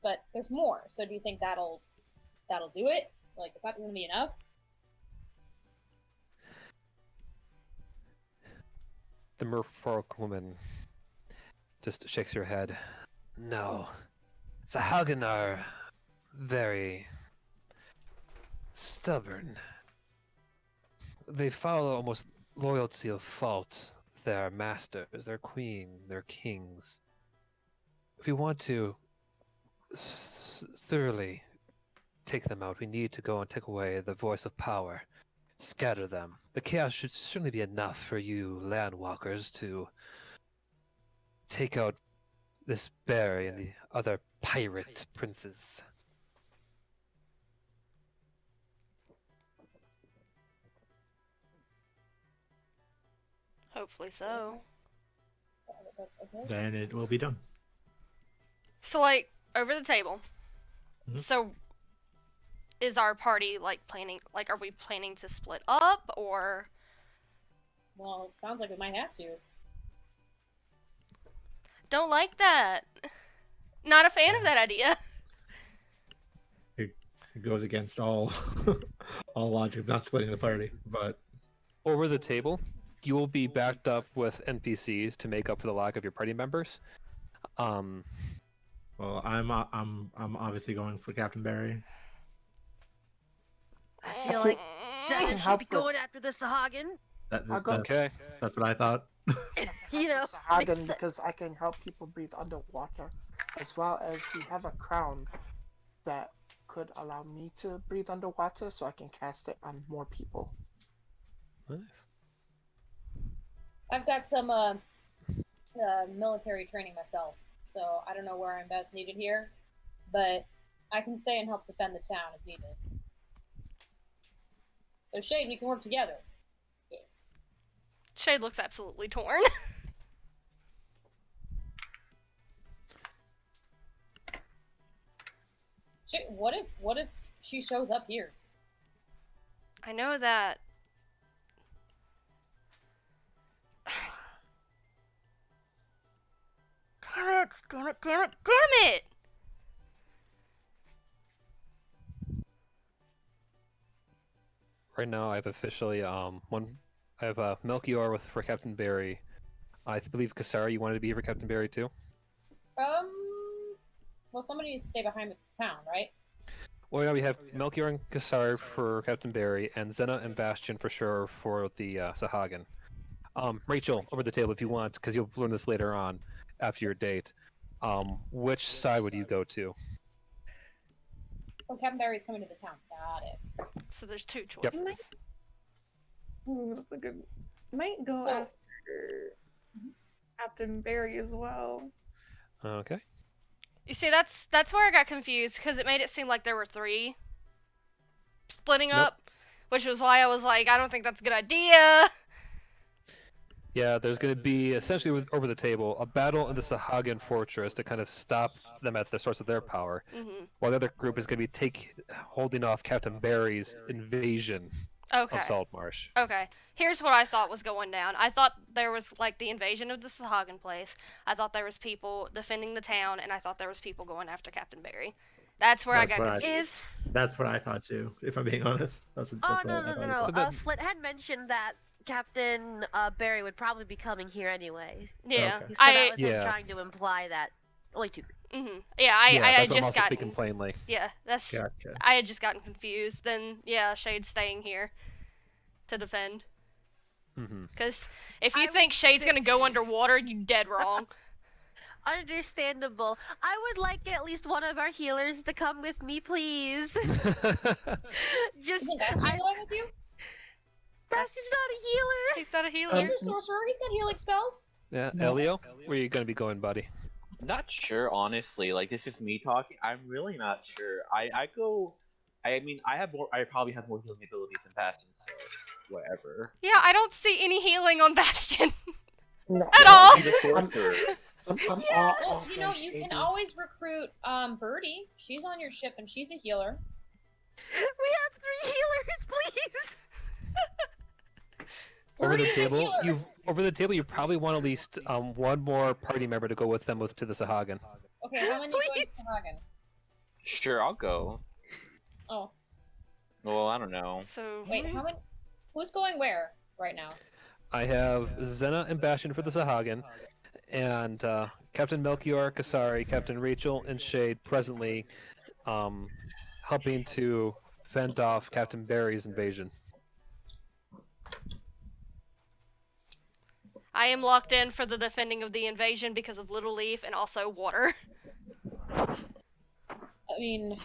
but there's more. So do you think that'll do it? Like, is that gonna be enough? The merfolk woman just shakes her head. No. Sahagan are very stubborn. They follow almost loyalty of fault their masters, their queen, their kings. If we want to thoroughly take them out, we need to go and take away the voice of power, scatter them. The chaos should certainly be enough for you landwalkers to take out this Barry and the other pirate princes. Hopefully so. Then it will be done. So, like, over the table. Mhm. So, is our party, like, planning, like, are we planning to split up, or? Well, it sounds like we might have to. Don't like that. Not a fan of that idea. It goes against all all logic of not splitting the party, but Over the table, you will be backed up with NPCs to make up for the lack of your party members. well, I'm obviously going for Captain Barry. I feel like Zena should help be with- going after the Sahagan. I'll go- Okay. That's what I thought. You know, Sahagan makes sense. because I can help people breathe underwater, as well as we have a crown that could allow me to breathe underwater, so I can cast it on more people. Nice. I've got some military training myself, so I don't know where I'm best needed here, but I can stay and help defend the town if needed. So Shade, we can work together. Shade looks absolutely torn. Shade, what if she shows up here? I know that. Damn it! Damn it! Damn it! Damn it! Right now, I've officially one. I have Melchior with for Captain Barry. I believe Kasara, you wanted to be here for Captain Barry too. Well, somebody needs to stay behind the town, right? Well, yeah, we have Melchior and Kasar for Captain Barry, and Zena and Bastion for sure for the Sahagan. Rachel, over the table if you want, because you'll learn this later on after your date. Which side would you go to? Oh, Captain Barry's coming to the town. Got it. So there's two Yep. choices. That's a good. Might go So- after Captain Barry as well. Okay. You see, that's where I got confused, because it made it seem like there were three splitting Nope. up, which was why I was like, I don't think that's a good idea. Yeah, there's going to be essentially over the table a battle in the Sahagan fortress to kind of stop them at the source of their power, Hmm. while the other group is going to be holding off Captain Barry's invasion Okay. of Saltmarsh. Okay. Here's what I thought was going down. I thought there was, like, the invasion of the Sahagan place. I thought there was people defending the town, and I thought there was people going after Captain Barry. That's where That's I what got I- confused. That's what I thought too, if I'm being honest. That's Oh, what no, I no, thought no, as no. well. But then- Flint had mentioned that Captain Barry would probably be coming here anyway. Yeah. Okay. So that I was him Yeah. trying to imply that only two. Yeah, I yeah, had that's what I'm just also gotten speaking plainly. Yeah, that's Gotcha. I had just gotten confused. Then yeah, Shade's staying here to defend. Mm-hmm. Because if you I think would Shade's say- gonna go underwater, you dead wrong. Understandable. I would like at least one of our healers to come with me, please. Just, Isn't Bastion going with you? Bastion's not a healer. He's not a healer. He's a sorcerer. He's got healing spells. Yeah, No. Elio, where are you going to be going, buddy? Not sure, honestly. Like, it's just me talking. I'm really not sure. I go. I mean, I have more. I probably have more healing abilities than Bastion, so whatever. Yeah, I don't see any healing on Bastion No, at all. He's a sorcerer. I'm Well, all you know, you can always recruit Birdie. She's on your ship and she's a healer. We have 3 healers, please. Over the Birdie's a table, healer. you probably want at least one more party member to go with them to the Sahagan. Okay, how many going Please. to Hagen? Sure, I'll go. Oh, Well, I don't know. So wait, how many? Who's going where right now? I have Zena and Bastion for the Sahagan, and Captain Melchior, Kasari, Captain Rachel, and Shade presently helping to fend off Captain Barry's invasion. I am locked in for the defending of the invasion because of Little Leaf and also water. I mean,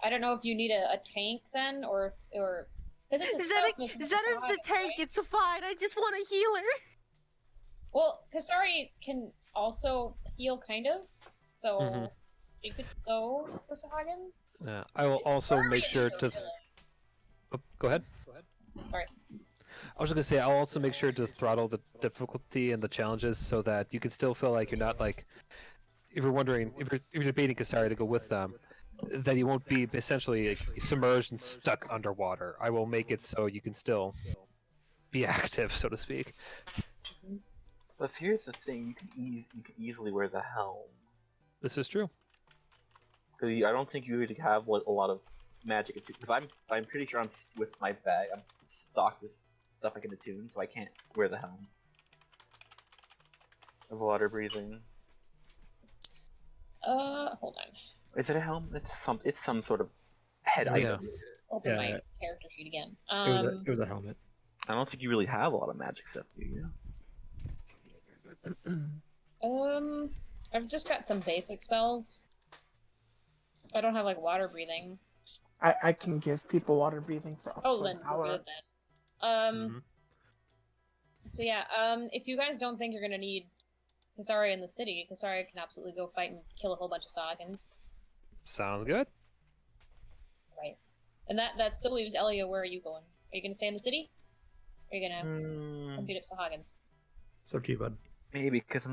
I don't know if you need a tank then, or because it's a stealth mission. That is the tank. Right? It's fine. I just want a healer. Well, Kasari can also heal, kind of. So she could go for Sahagin. Yeah, I will also make sure to. Oh, go ahead. Sorry. I was just gonna say I'll also make sure to throttle the difficulty and the challenges so that you can still feel like you're not like, if you're wondering, if you're debating Kasari to go with them, that you won't be essentially like, submerged and stuck underwater. I will make it so you can still be active, so to speak. But here's the thing: you can easily wear the helm. This is true. Because I don't think you would have a lot of magic attunement. Because I'm pretty sure with my bag, I'm stocked with stuff I can attune, so I can't wear the helm. Of water breathing. Hold on. Is it a helm? It's some sort of head item. Open my character sheet again. It was a helmet. I don't think you really have a lot of magic stuff, do you? I've just got some basic spells. I don't have like water breathing. I can give people water breathing for up to then an hour. we're good then. So yeah, if you guys don't think you're gonna need Kasari in the city, Kasari can absolutely go fight and kill a whole bunch of Sahagins. Sounds good. Right. And that still leaves Elia. Where are you going? Are you gonna stay in the city? Or are you gonna beat up Sahagins? It's up to you, bud. Maybe, because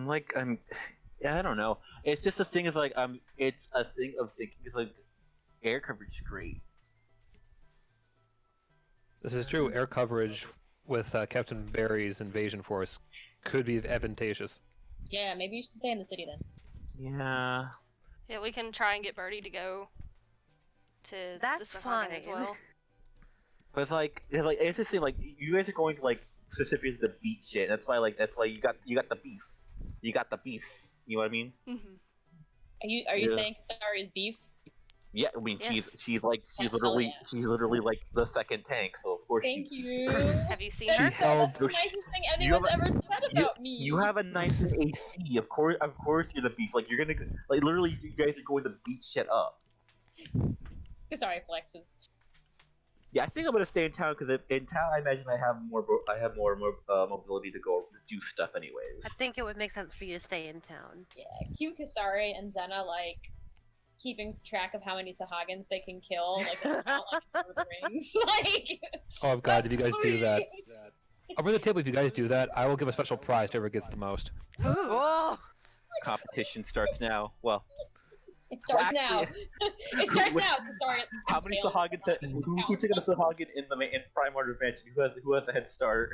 yeah, I don't know. It's just a thing is like it's a thing of thinking is like air coverage is great. This is true. Air coverage with Captain Barry's invasion force could be advantageous. Yeah, maybe you should stay in the city then. Yeah. Yeah, we can try and get Birdie to go to That's the Sahagin as fine. well. But it's just like you guys are going to like specifically the beach shit. That's why you got the beef. You got the beef. You know what I mean? Mm-hmm. Are you saying Kasari is beef? Yeah, I mean Yes. she's literally like the second tank. So of course. Thank you. Have you seen That's her? that's the nicest thing anyone's ever said about me. You have a nice AC. Of course you're the beef. Like you're gonna like literally you guys are going to beat shit up. Kasari flexes. Yeah, I think I'm gonna stay in town because in town I imagine I have more mobility to go do stuff anyways. I think it would make sense for you to stay in town. Yeah, cue Kasari and Zena like keeping track of how many Sahagins they can kill, like not like Lord of the Rings. Like Oh god, if you guys do that. Over the table, if you guys do that, I will give a special prize to whoever gets the most. Competition starts now. Well, it starts actually, now. It starts now. Kasari. how many Sahagins? Who's taking a Sahagin in Prime Order Adventure? Who has a head start?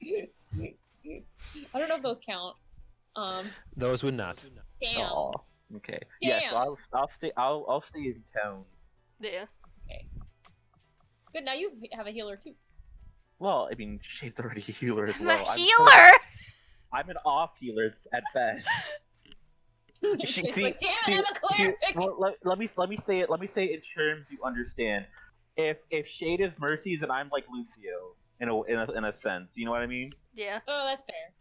I don't know if those count. Those would not. Damn. Aw, okay. Damn. Yeah, so I'll stay in town. Yeah. Okay. Good. Now you have a healer too. Well, I mean, Shade's already a healer as I'm well. a healer! I'm an off healer at best. She's like, damn it, I'm a cleric. Well, let me say it. Let me say it in terms you understand. If Shade is Mercy's, then I'm like Lucio in a sense. You know what I mean? Yeah. Oh, that's fair.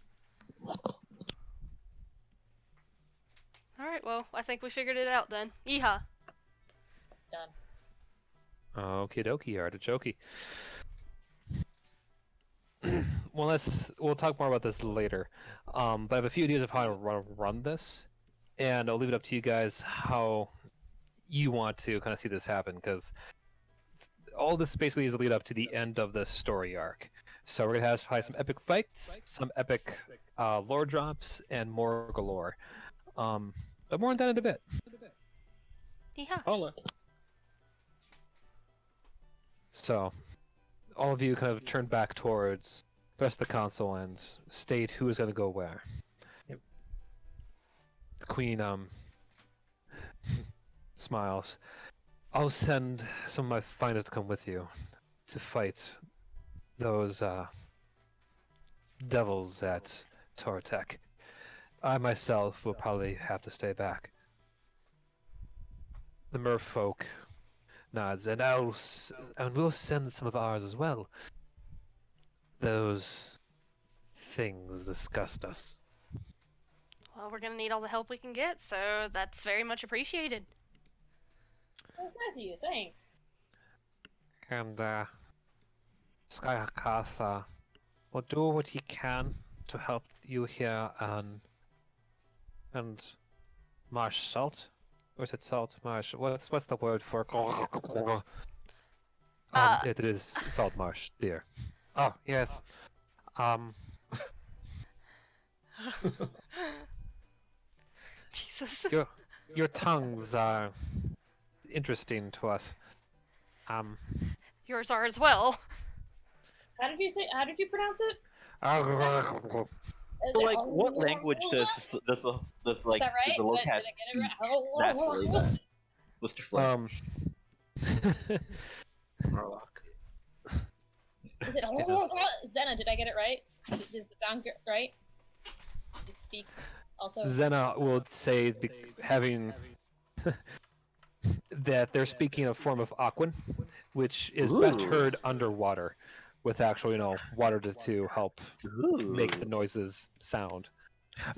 Alright, well, I think we figured it out then. Yeehaw. Done. Okie dokie, artichoke. Well, we'll talk more about this later. But I have a few ideas of how to run this, and I'll leave it up to you guys how you want to kind of see this happen, because all this basically is the lead up to the end of the story arc. So we're gonna have probably some epic fights, some epic lore drops, and more galore. But more on that in a bit. Yeehaw. So, all of you kind of turn back towards the rest of the console and state who is going to go where. Yep. The Queen smiles. I'll send some of my finest to come with you to fight those devils at Tortec. I myself will probably have to stay back. The merfolk nods, and and we'll send some of ours as well. Those things disgust us. Well, we're gonna need all the help we can get, so that's very much appreciated. That's nice of you. Thanks. And Skyakath will do what he can to help you here and Marsh Salt? Or is it Salt Marsh? What's the word for it is Salt Marsh, dear. Oh, yes. Jesus. Your tongues are interesting to us. Yours are as well. How did you pronounce it? So, like, what language does like that right? the Did I locust get it right? naturally? Mr. Flynn. Is it Zena? Did I get it right? Is the sound right? You speak also. Zena will say having that they're speaking a form of Aquan, which is best heard underwater, with actual, water to help make the noises sound.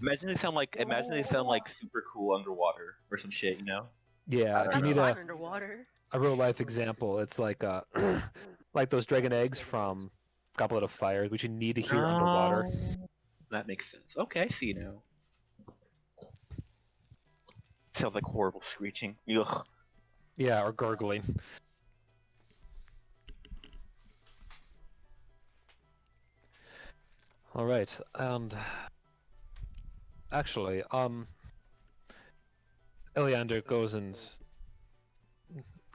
Imagine they sound like super cool underwater or some shit, Yeah, if you need underwater. a real life example, it's like like those dragon eggs from Goblet of Fire, which you need to hear underwater. That makes sense. Okay, I see now. Sounds like horrible screeching. Ugh. Yeah, or gurgling. All right, and actually, Eleander goes and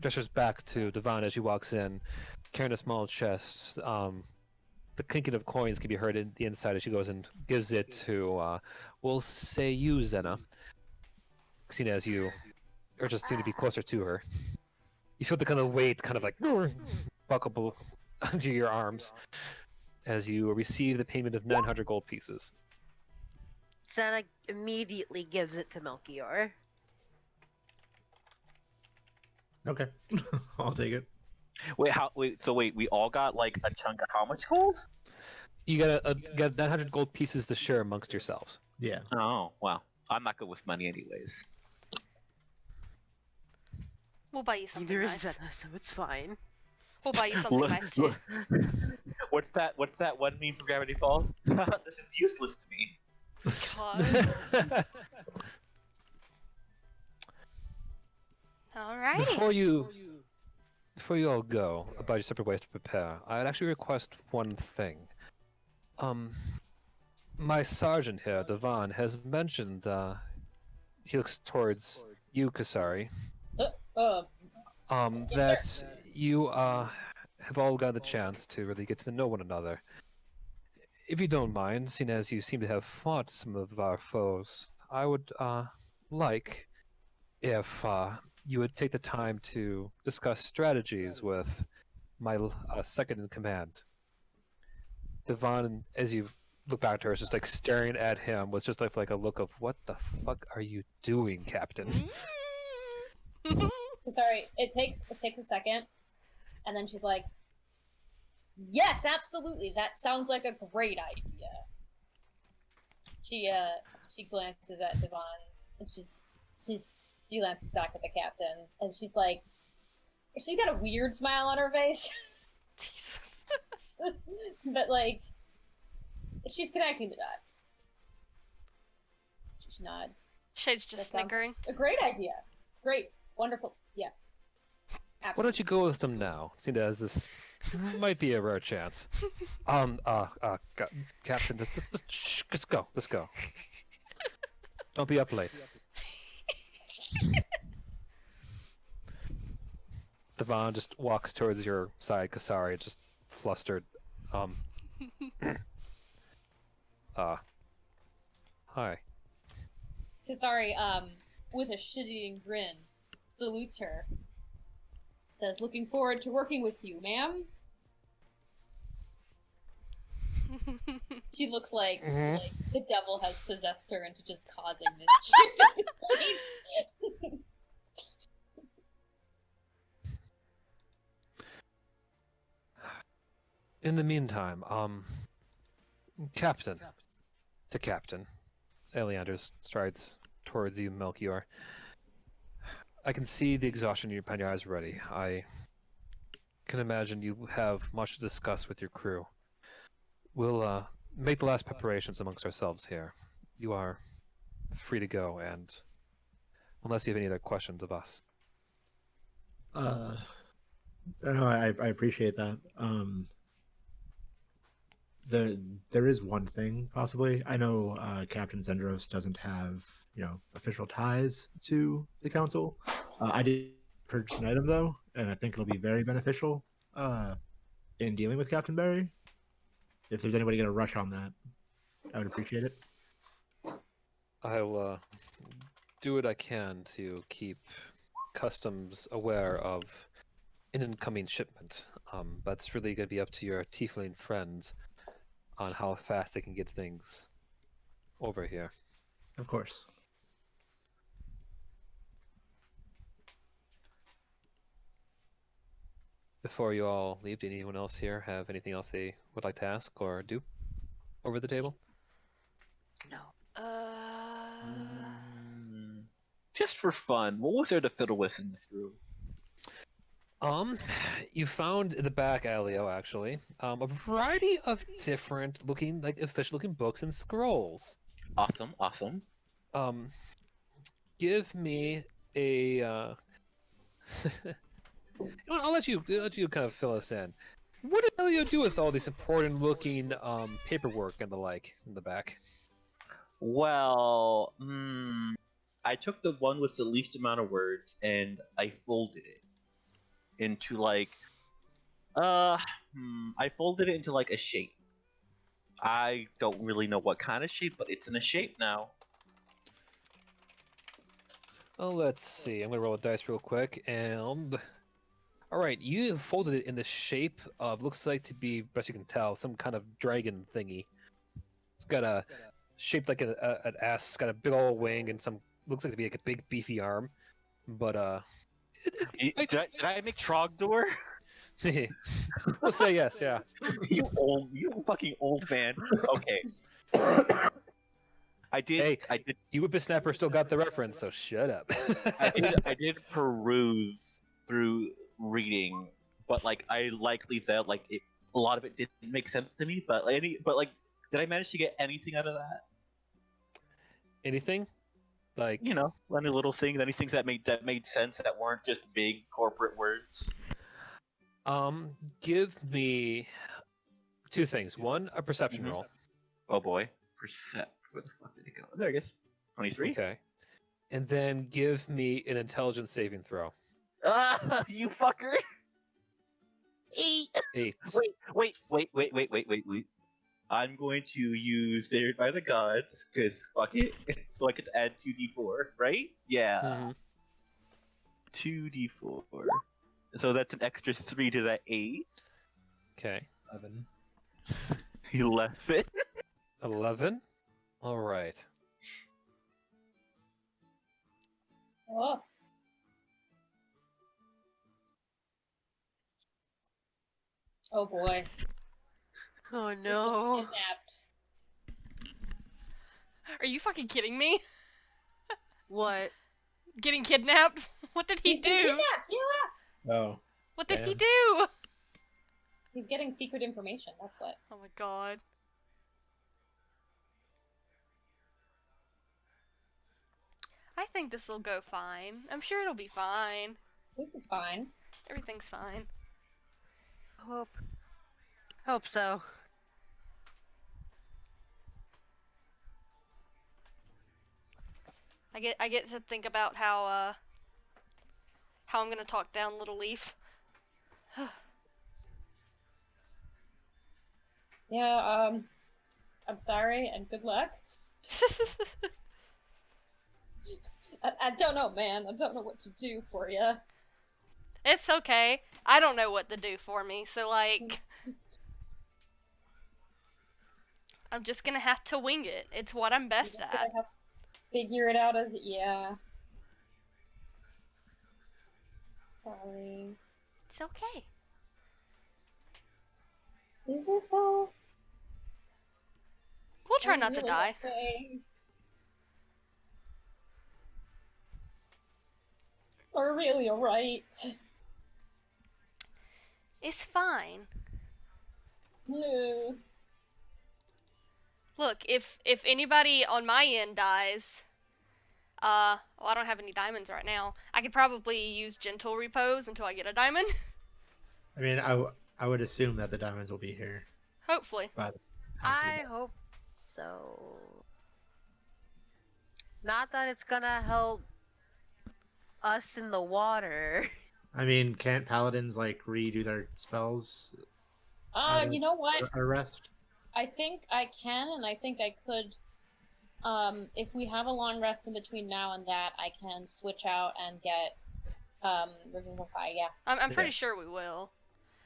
gestures back to Devon as she walks in, carrying a small chest. The clinking of coins can be heard in the inside as she goes and gives it to, we'll say you, Zena, seeing as you or just seem to be closer to her. You feel the kind of weight, kind of like buckle under your arms as you receive the payment of 900 gold pieces. Zena immediately gives it to Melchior. Okay, I'll take it. Wait, we all got like a chunk of how much gold? You got 900 gold pieces to share amongst yourselves. Yeah. Oh, wow. I'm not good with money anyways. We'll buy you something Neither is nice. Zena, so it's fine. We'll buy you something nice too. What's that one meme for Gravity Falls? This is useless to me. God. Alrighty. Before you all go about your separate ways to prepare, I'd actually request one thing. My sergeant here, Devon, has mentioned he looks towards you, Kasari. That you have all got the chance to really get to know one another. If you don't mind, seeing as you seem to have fought some of our foes, I would like if you would take the time to discuss strategies with my second in command. Devon, as you look back to her, is just like staring at him with just like a look of "What the fuck are you doing, Captain?" Sorry, it takes a second, and then she's like, "Yes, absolutely. That sounds like a great idea." She glances at Devon, and she glances back at the captain, and she's like, she's got a weird smile on her face. Jesus. But like, she's connecting the dots. She nods. Shade's just snickering. A great idea. Great. Wonderful. Yes. Absolutely. Why don't you go with them now, seeing as this might be a rare chance. Captain, just go. Let's go. Don't be up late. Devon just walks towards your side, Kasari, just flustered. Hi. Kasari, with a shit-eating grin, salutes her. Says, "Looking forward to working with you, ma'am." She looks like Mhm. the devil has possessed her into just causing mischief at this point. In the meantime, Captain. To Captain. Eleander strides towards you, Melchior. I can see the exhaustion upon your eyes already. I can imagine you have much to discuss with your crew. We'll make the last preparations amongst ourselves here. You are free to go, and unless you have any other questions of us. No, I appreciate that. There is one thing possibly. I know Captain Zendros doesn't have official ties to the council. I did purchase an item though, and I think it'll be very beneficial in dealing with Captain Barry. If there's anybody gonna rush on that, I would appreciate it. I'll do what I can to keep customs aware of an incoming shipment. But it's really going to be up to your tiefling friends on how fast they can get things over here. Of course. Before you all leave, did anyone else here have anything else they would like to ask or do over the table? Just for fun, what was there to fiddle with in this room? You found in the back alley, actually, a variety of different looking, like official looking books and scrolls. Awesome, awesome. Give me a. I'll let you kind of fill us in. What did Elio do with all these important looking paperwork and the like in the back? Well, I took the one with the least amount of words and I folded it into like I folded it into like a shape. I don't really know what kind of shape, but it's in a shape now. Oh, let's see. I'm gonna roll a dice real quick, and all right, you have folded it in the shape of looks like to be, best you can tell, some kind of dragon thingy. It's got a shaped like an ass. It's got a big old wing and some looks like to be like a big beefy arm. But Did I make Trogdor? we'll say yes, yeah. you fucking old man. Okay. I did. Hey, I did. You whippersnapper still got the reference, so shut up. I did peruse through reading, but like I likely said, like a lot of it didn't make sense to me. But did I manage to get anything out of that? Anything? Like any little things, any things that made sense that weren't just big corporate words. Give me two things. One, a perception roll. Oh boy, where the fuck did it go? There it is. 23. Okay. And then give me an intelligence saving throw. Ah, you fucker! 8. 8. Wait. I'm going to use Favored by the Gods, because fuck it. So I get to add 2d4, right? Yeah. 2d4. So that's an extra 3 to that 8. Okay. 11. 11. 11? Alright. Oh. Oh boy. Oh no. Kidnapped. Are you fucking kidding me? What? Getting kidnapped? What did he He's do? been kidnapped, yeah! Oh. What did he Damn. do? He's getting secret information, that's what. Oh my god. I think this will go fine. I'm sure it'll be fine. This is fine. Everything's fine. Hope so. I get to think about how I'm gonna talk down Little Leaf. Yeah, I'm sorry and good luck. I don't know, man. I don't know what to do for you. It's okay. I don't know what to do for me, so like I'm just gonna have to wing it. It's what I'm best Just at. gonna have to figure it out as yeah. Sorry. It's okay. Is it though? We'll try I'm not to really die. afraid. Are really alright? It's fine. No. Look, if anybody on my end dies, well, I don't have any diamonds right now. I could probably use gentle repose until I get a diamond. I mean, I would assume that the diamonds will be here. Hopefully. But I hope so. Not that it's gonna help us in the water. I mean, can't paladins like redo their spells? You know what? Or rest? I think I can, and I think I could. If we have a long rest in between now and that, I can switch out and get Revivify. Yeah, I'm pretty sure we will.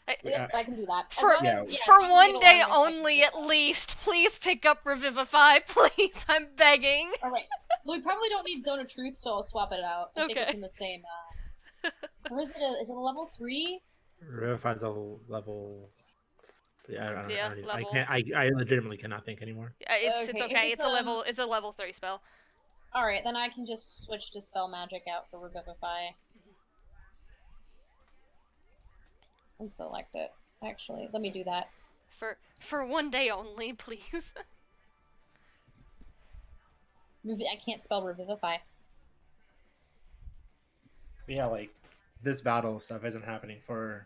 I can do that. As For, long as, for if we one need a day long rest, I can only, do at that. least, please pick up Revivify, please. I'm begging. All right. Well, we probably don't need Zone of Truth, so I'll swap it out. I think it's Okay. in the same. Or is it a level 3? Revivify's a level. Yeah, I don't Yeah, know. level. I legitimately cannot think anymore. It's Okay, if okay. it's, It's a level 3 spell. All right, then I can just switch to Spell Magic out for Revivify. And select it. Actually, let me do that. For one day only, please. I can't spell Revivify. Yeah, like this battle stuff isn't happening for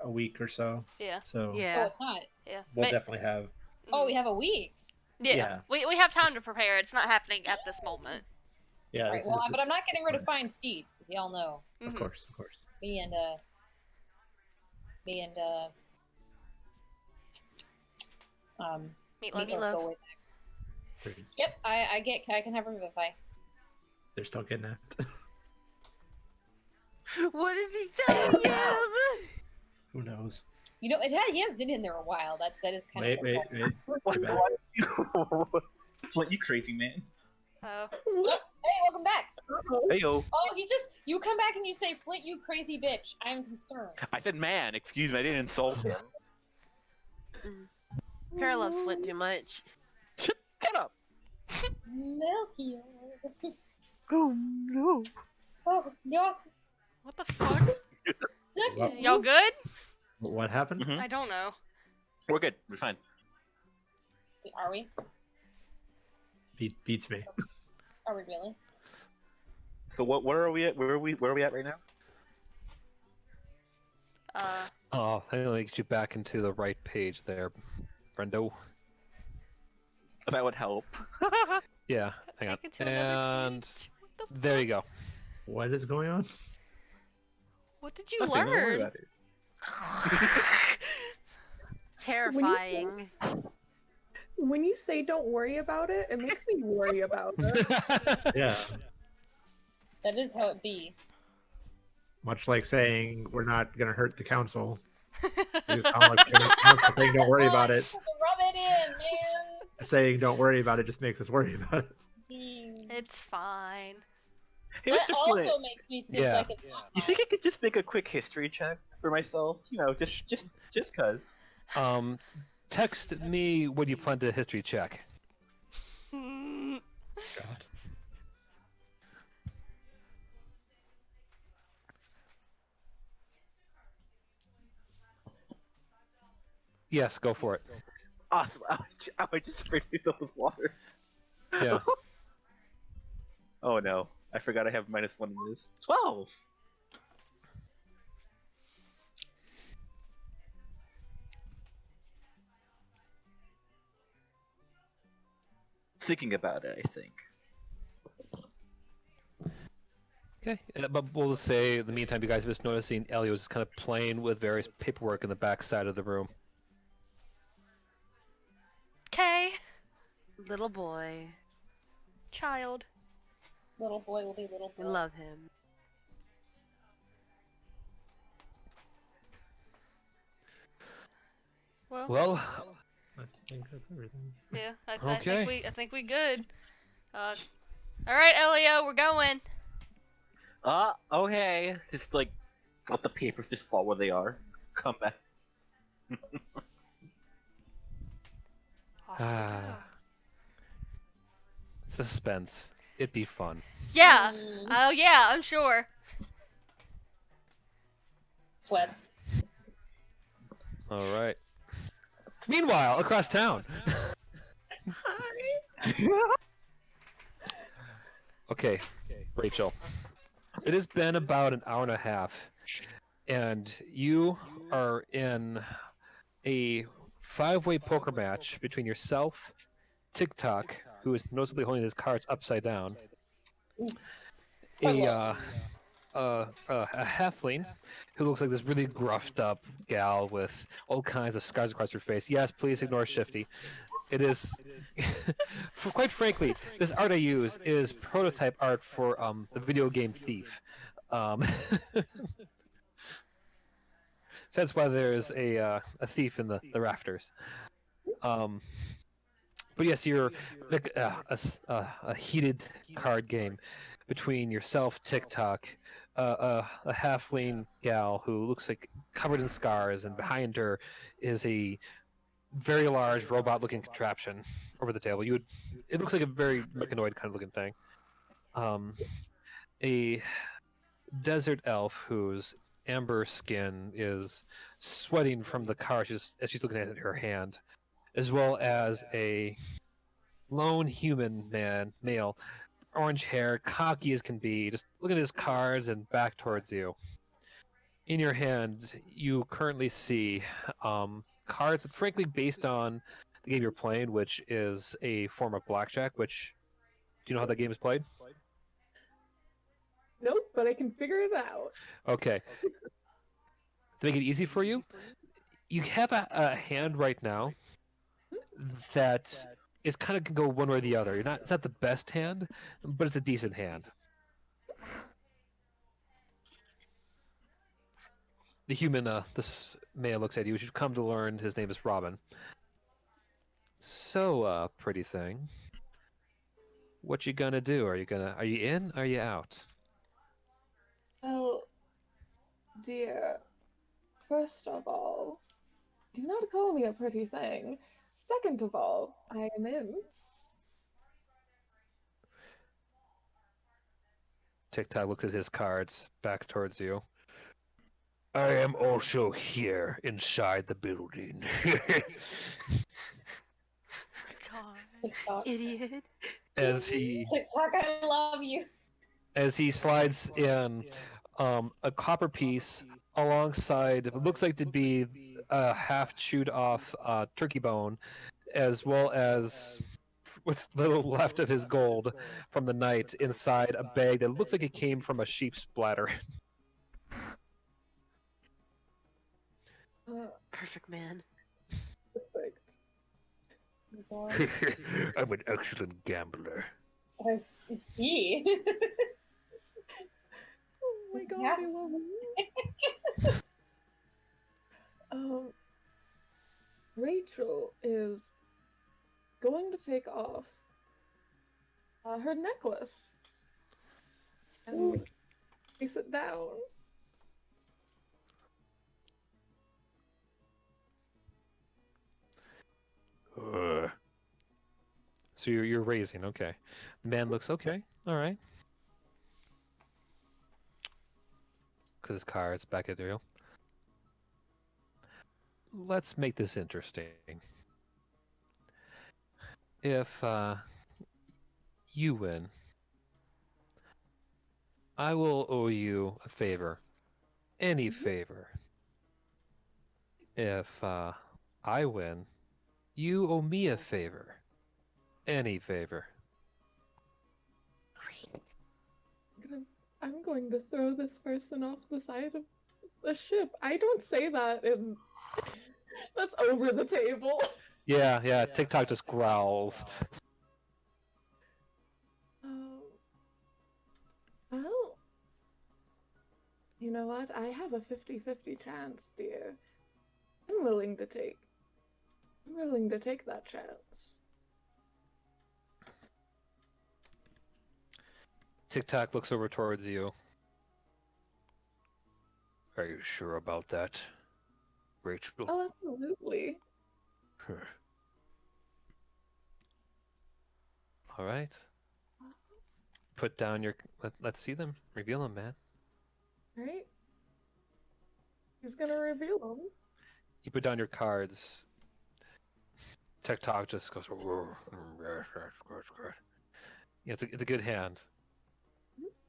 a week or so. Yeah. So Oh, Yeah. it's not. Yeah. we'll definitely have. Oh, we have a week. Yeah. Yeah. We have time to prepare. It's not happening at this moment. Yeah. Right. Well, but I'm not getting rid of Fine Steed, because y'all know Of course, of course. me and Meatloaf. Meatloaf go way back. Yep, I can have Revivify. They're still kidnapped. What is he telling him? Who knows? You know, he has been in there a while. That is kind Wait. of. My bad. What, you crazy man? Oh. Hey, welcome back. Hey yo. Oh, you come back and you say, Flint, you crazy bitch. I'm concerned. I said man. Excuse me. I didn't insult him. Para loves Flint too much. Shut up. Milky. Oh no. Oh no. What the fuck? What? Y'all good? What happened? I don't know. We're good. We're fine. Are we? Beats me. Are we really? So where are we at? Where are we at right now? Oh, I need to get you back into the right page there, friendo. That would help. Yeah, hang on. Take it to another And page. What the there you go. What is going on? What did you Nothing, don't worry learn? about it. Terrifying. When you say don't worry about it, it makes me worry about it. Yeah. That is how it be. Much like saying we're not gonna hurt the council. You sound like the council saying don't worry about it. Rub it in, man. Saying don't worry about it just makes us worry about it. Jeez. It's fine. Hey, That Mr. also Flint, makes me seem Yeah. like it's not you think I could just make a quick history check for myself? You know, just cause. Text me when you plan to history check. Hmm. God. Yes, go for it. Awesome. I would just spray myself with water. Yeah. Oh no. I forgot I have -1 in this. 12! Thinking about it, I think. Okay, but we'll just say in the meantime, you guys are just noticing Ellie was just kind of playing with various paperwork in the back side of the room. Okay. Little boy. Child. Little boy will be little I boy. love him. Well, Well, I think that's everything. Yeah, I Okay. think we good. All right, Elio, we're going. Okay. Just like let the papers just fall where they are. Come back. Off we go. Suspense. It'd be fun. Yeah. Oh yeah, I'm sure. Sweats. All right. Meanwhile, across town. Okay, Rachel. It has been about an hour and a half, and you are in a five-way poker match between yourself, TikTok, who is noticeably holding his cards upside down, a halfling who looks like this really gruffed up gal with all kinds of scars across her face. Yes, please ignore Shifty. It is, quite frankly, this art I use is prototype art for the video game Thief. So that's why there is a thief in the rafters. But yes, you're like a heated card game between yourself, TikTok, a halfling gal who looks like covered in scars, and behind her is a very large robot-looking contraption over the table. It looks like a very mechanoid kind of looking thing. A desert elf whose amber skin is sweating from the car as she's looking at her hand, as well as a lone human male, orange hair, cocky as can be, just looking at his cards and back towards you. In your hand, you currently see cards that, frankly, based on the game you're playing, which is a form of blackjack. Which, do you know how that game is played? Nope, but I can figure it out. Okay. To make it easy for you, you have a hand right now that is kind of can go one way or the other. It's not the best hand, but it's a decent hand. The human, this male looks at you. You've come to learn his name is Robin. So, pretty thing, what you gonna do? Are you in? Are you out? Well, dear, first of all, do not call me a pretty thing. Second of all, I am in. TikTok looks at his cards back towards you. I am also here inside the building. God. Idiot. As he TikTok, I love you. as he slides in a copper piece alongside what looks like to be a half chewed off turkey bone, as well as what's little left of his gold from the night inside a bag that looks like it came from a sheep's bladder. Perfect man. Perfect. I'm an excellent gambler. I see. Oh my god, Yes. I love you. Rachel is going to take off her necklace and place it down. So you're raising, okay. The man looks okay. All right. Because his cards back at you. Let's make this interesting. If you win, I will owe you a favor. Any favor. If I win, you owe me a favor. Any favor. I'm going to throw this person off the side of the ship. I don't say that in. That's over the table. Yeah, TikTok just growls. Well, you know what? I have a 50-50 chance, dear. I'm willing to take I'm willing to take that chance. TikTok looks over towards you. Are you sure about that, Rachel? Oh, absolutely. All right. Put down your. Let's see them. Reveal them, man. Right? He's gonna reveal them. You put down your cards. TikTok just goes. Yeah, it's a good hand.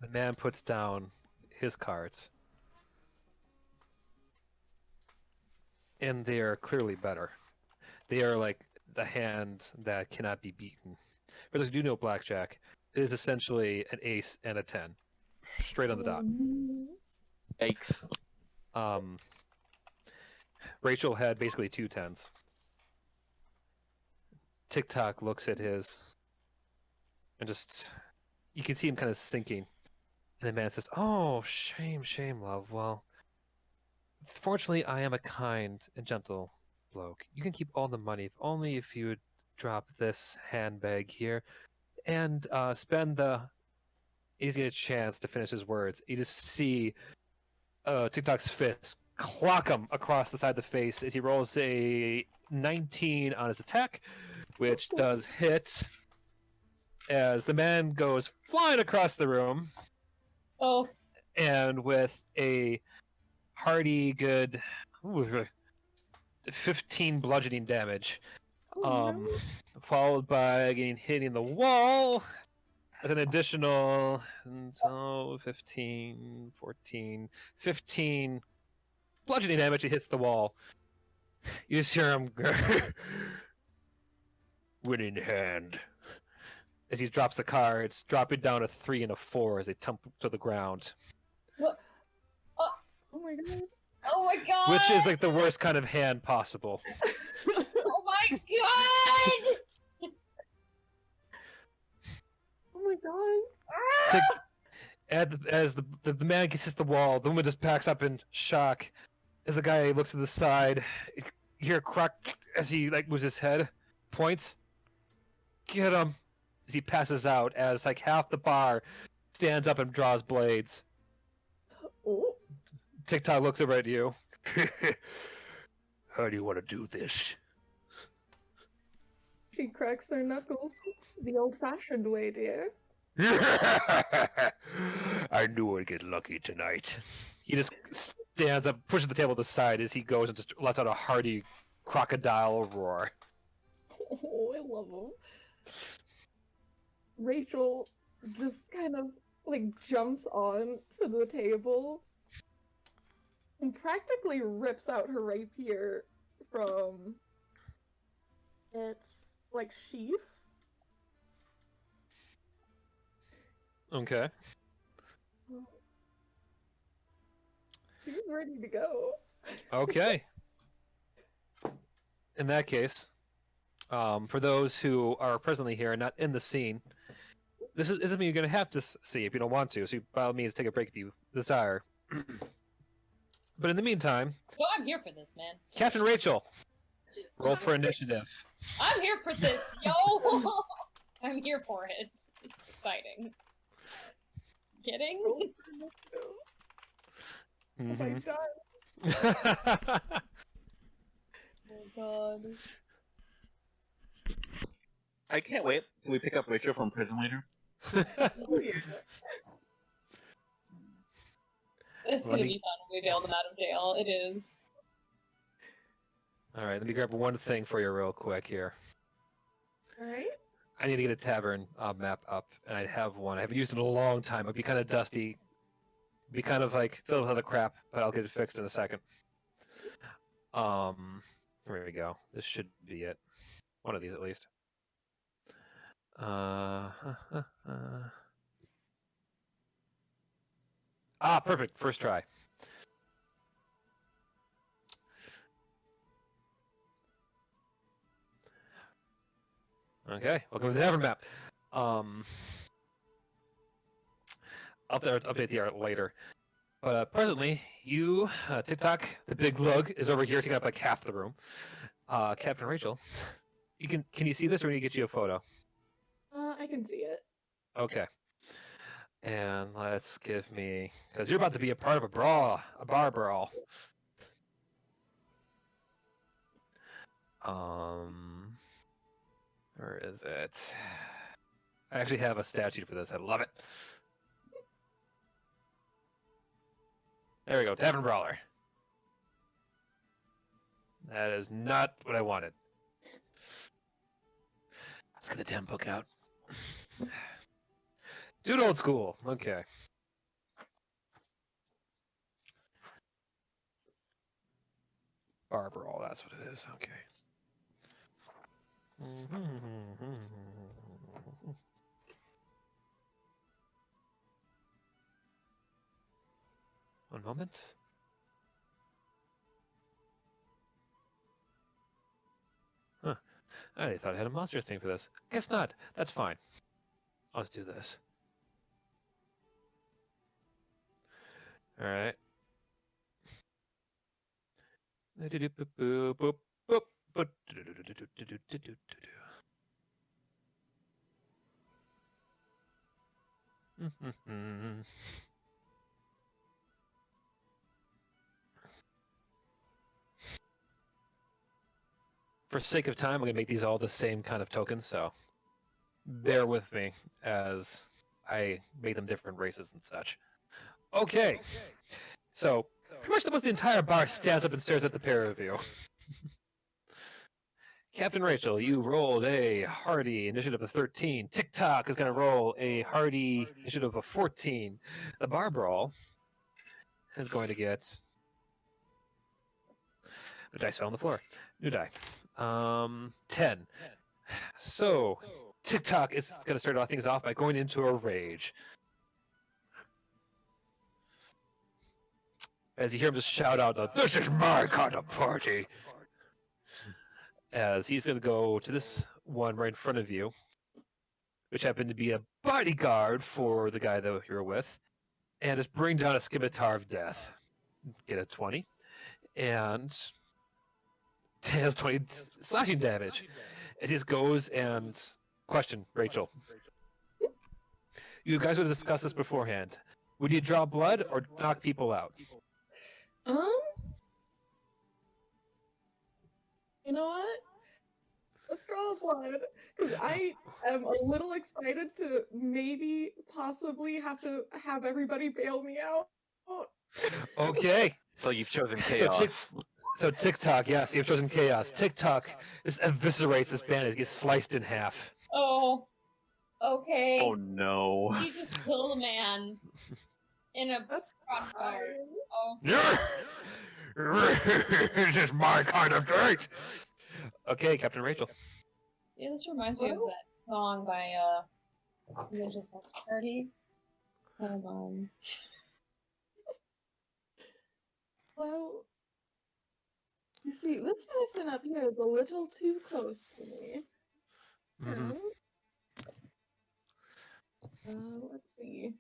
The man puts down his cards. And they are clearly better. They are like the hand that cannot be beaten. For those who do know blackjack, it is essentially an ace and a 10. Straight on the dot. Yikes. Rachel had basically 2 10s. TikTok looks at his and just, you can see him kind of sinking. And the man says, "Oh, shame, shame, love. Well, fortunately, I am a kind and gentle bloke. You can keep all the money, if only if you would drop this handbag here and spend the." He's get a chance to finish his words. You just see TikTok's fist clock him across the side of the face as he rolls a 19 on his attack, which does hit. As the man goes flying across the room. Oh. And with a hearty good 15 bludgeoning damage. Followed by hitting the wall with an additional 12, 15, 14, 15 bludgeoning damage. He hits the wall. You just hear him winning hand. As he drops the cards, dropping down a 3 and a 4 as they tumble to the ground. What? Oh my god. Oh my god! Which is like the worst kind of hand possible. Oh my god! Oh my god. As the man gets hit the wall, the woman just backs up in shock. As the guy looks to the side, you hear a crack as he moves his head, points. Get him! As he passes out, as half the bar stands up and draws blades. Oh. TikTok looks over at you. How do you want to do this? She cracks her knuckles the old-fashioned way, dear. I knew I'd get lucky tonight. He just stands up, pushes the table to the side as he goes and just lets out a hearty crocodile roar. Oh, I love him. Rachel just kind of jumps on to the table and practically rips out her rapier from its sheath. Okay. She's ready to go. Okay. In that case, for those who are presently here and not in the scene, this isn't something you're going to have to see if you don't want to. So by all means, take a break if you desire. But in the meantime, No, I'm here for this, man. Captain Rachel, roll for initiative. I'm here for this, yo! I'm here for it. It's exciting. Kidding? Oh my god. Oh god. I can't wait till we pick up Rachel from prison later. Oh, yeah. It's gonna be fun when we bail them out of jail. It is. All right, let me grab one thing for you real quick here. Alright. I need to get a tavern map up, and I have one. I haven't used it in a long time. It'd be kind of dusty. Be kind of filled with other crap, but I'll get it fixed in a second. There we go. This should be it. One of these at least. Perfect. First try. Okay, welcome to the tavern map. I'll update the art later. But presently, you, TikTok, the big lug, is over here taking up half the room. Captain Rachel, can you see this, or need to get you a photo? I can see it. Okay. And let's give me, because you're about to be a part of a brawl, a bar brawl. Where is it? I actually have a statue for this. I love it. There we go, Tavern Brawler. That is not what I wanted. Let's get the damn book out. Dude, old school. Okay. Bar Brawl, that's what it is. Okay. One moment. Huh. I thought I had a monster thing for this. Guess not. That's fine. Let's do this. Alright. For sake of time, I'm going to make these all the same kind of tokens, so bear with me as I make them different races and such. Okay. So, pretty much almost the entire bar stands up and stares at the pair of you. Captain Rachel, you rolled a hardy initiative of 13. TikTok is going to roll a hardy initiative of 14. The bar brawl is going to get... The dice fell on the floor. New die. 10. So, TikTok is going to start all things off by going into a rage. As you hear him just shout out, "This is my kind of party!" As he's going to go to this one right in front of you, which happened to be a bodyguard for the guy that you're with, and just bring down a scimitar of death. Get a 20. And has 20 slashing damage. As he just goes and... Question, Rachel. You guys would have discussed this beforehand. Would you draw blood or knock people out? You know what? Let's draw blood, because I am a little excited to maybe, possibly have everybody bail me out. Okay. So you've chosen chaos. So TikTok, yes, you've chosen chaos. TikTok just eviscerates this bandit. It gets sliced in half. Oh, okay. Oh no. He just killed a man in a bonfire. Oh. This is my kind of date. Okay, Captain Rachel. Yeah, this reminds me of that song by Religious Sex Party. Well, you see, this person up here is a little too close to me. Mm-hmm. Let's see.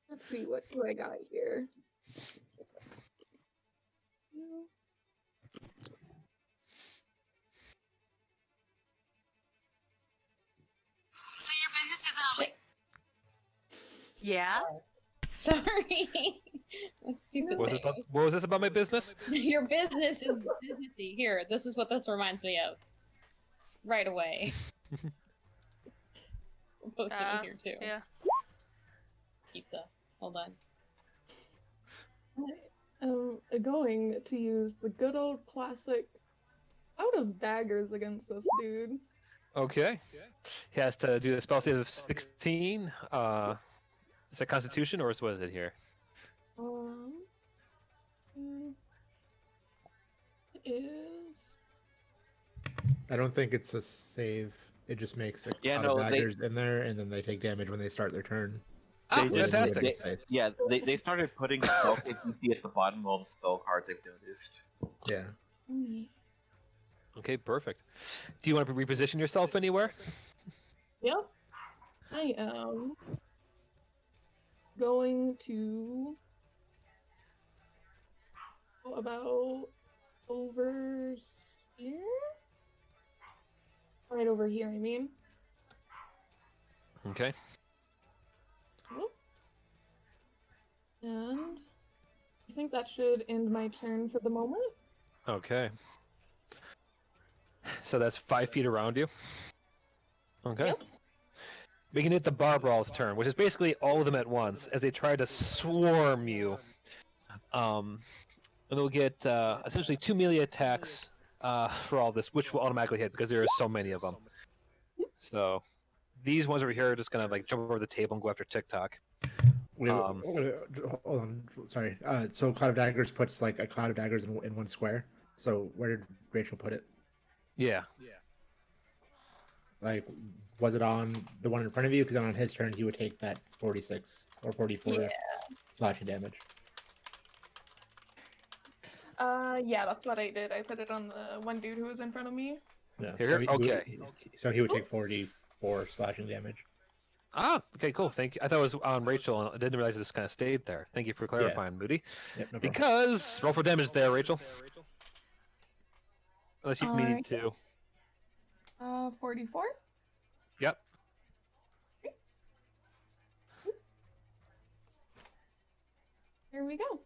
Let's see, what do I got here? So your business isn't a... Yeah? Sorry. That's stupid. What was this about my business? Your business is businessy. Here, this is what this reminds me of. Right away. We'll post it in here too. Yeah. Pizza. Hold on. I'm going to use the good old classic out of daggers against this dude. Okay. He has to do a spell save of 16. Is that Constitution, or what is it here? It is. I don't think it's a save. It just makes a lot of daggers in there, and then they take damage when they start their turn. Fantastic. They started putting spell save DC at the bottom of all the spell cards, I've noticed. Yeah. Okay, perfect. Do you want to reposition yourself anywhere? Yep. I am going to about over here? Right over here, I mean. Okay. Cool. And I think that should end my turn for the moment. Okay. So that's 5 feet around you. Okay. Yep. We can hit the Barbrawl's turn, which is basically all of them at once as they try to swarm you. And they'll get essentially 2 melee attacks for all this, which will automatically hit because there are so many of them. So these ones over here are just gonna like jump over the table and go after TikTok. Wait, hold on. Sorry. So Cloud of Daggers puts like a Cloud of Daggers in one square. So where did Rachel put it? Yeah. Like, was it on the one in front of you? Because on his turn, he would take that 46 or 44 slashing damage. Yeah, that's what I did. I put it on the one dude who was in front of me. Yeah. Here? So he would take 44 slashing damage. Ah, okay, cool. Thank you. I thought it was on Rachel, and I didn't realize it just kind of stayed there. Thank you for clarifying, Moody. Yep, no problem. Because roll for damage there, Rachel. Unless you need to. 44? Yep. Here we go.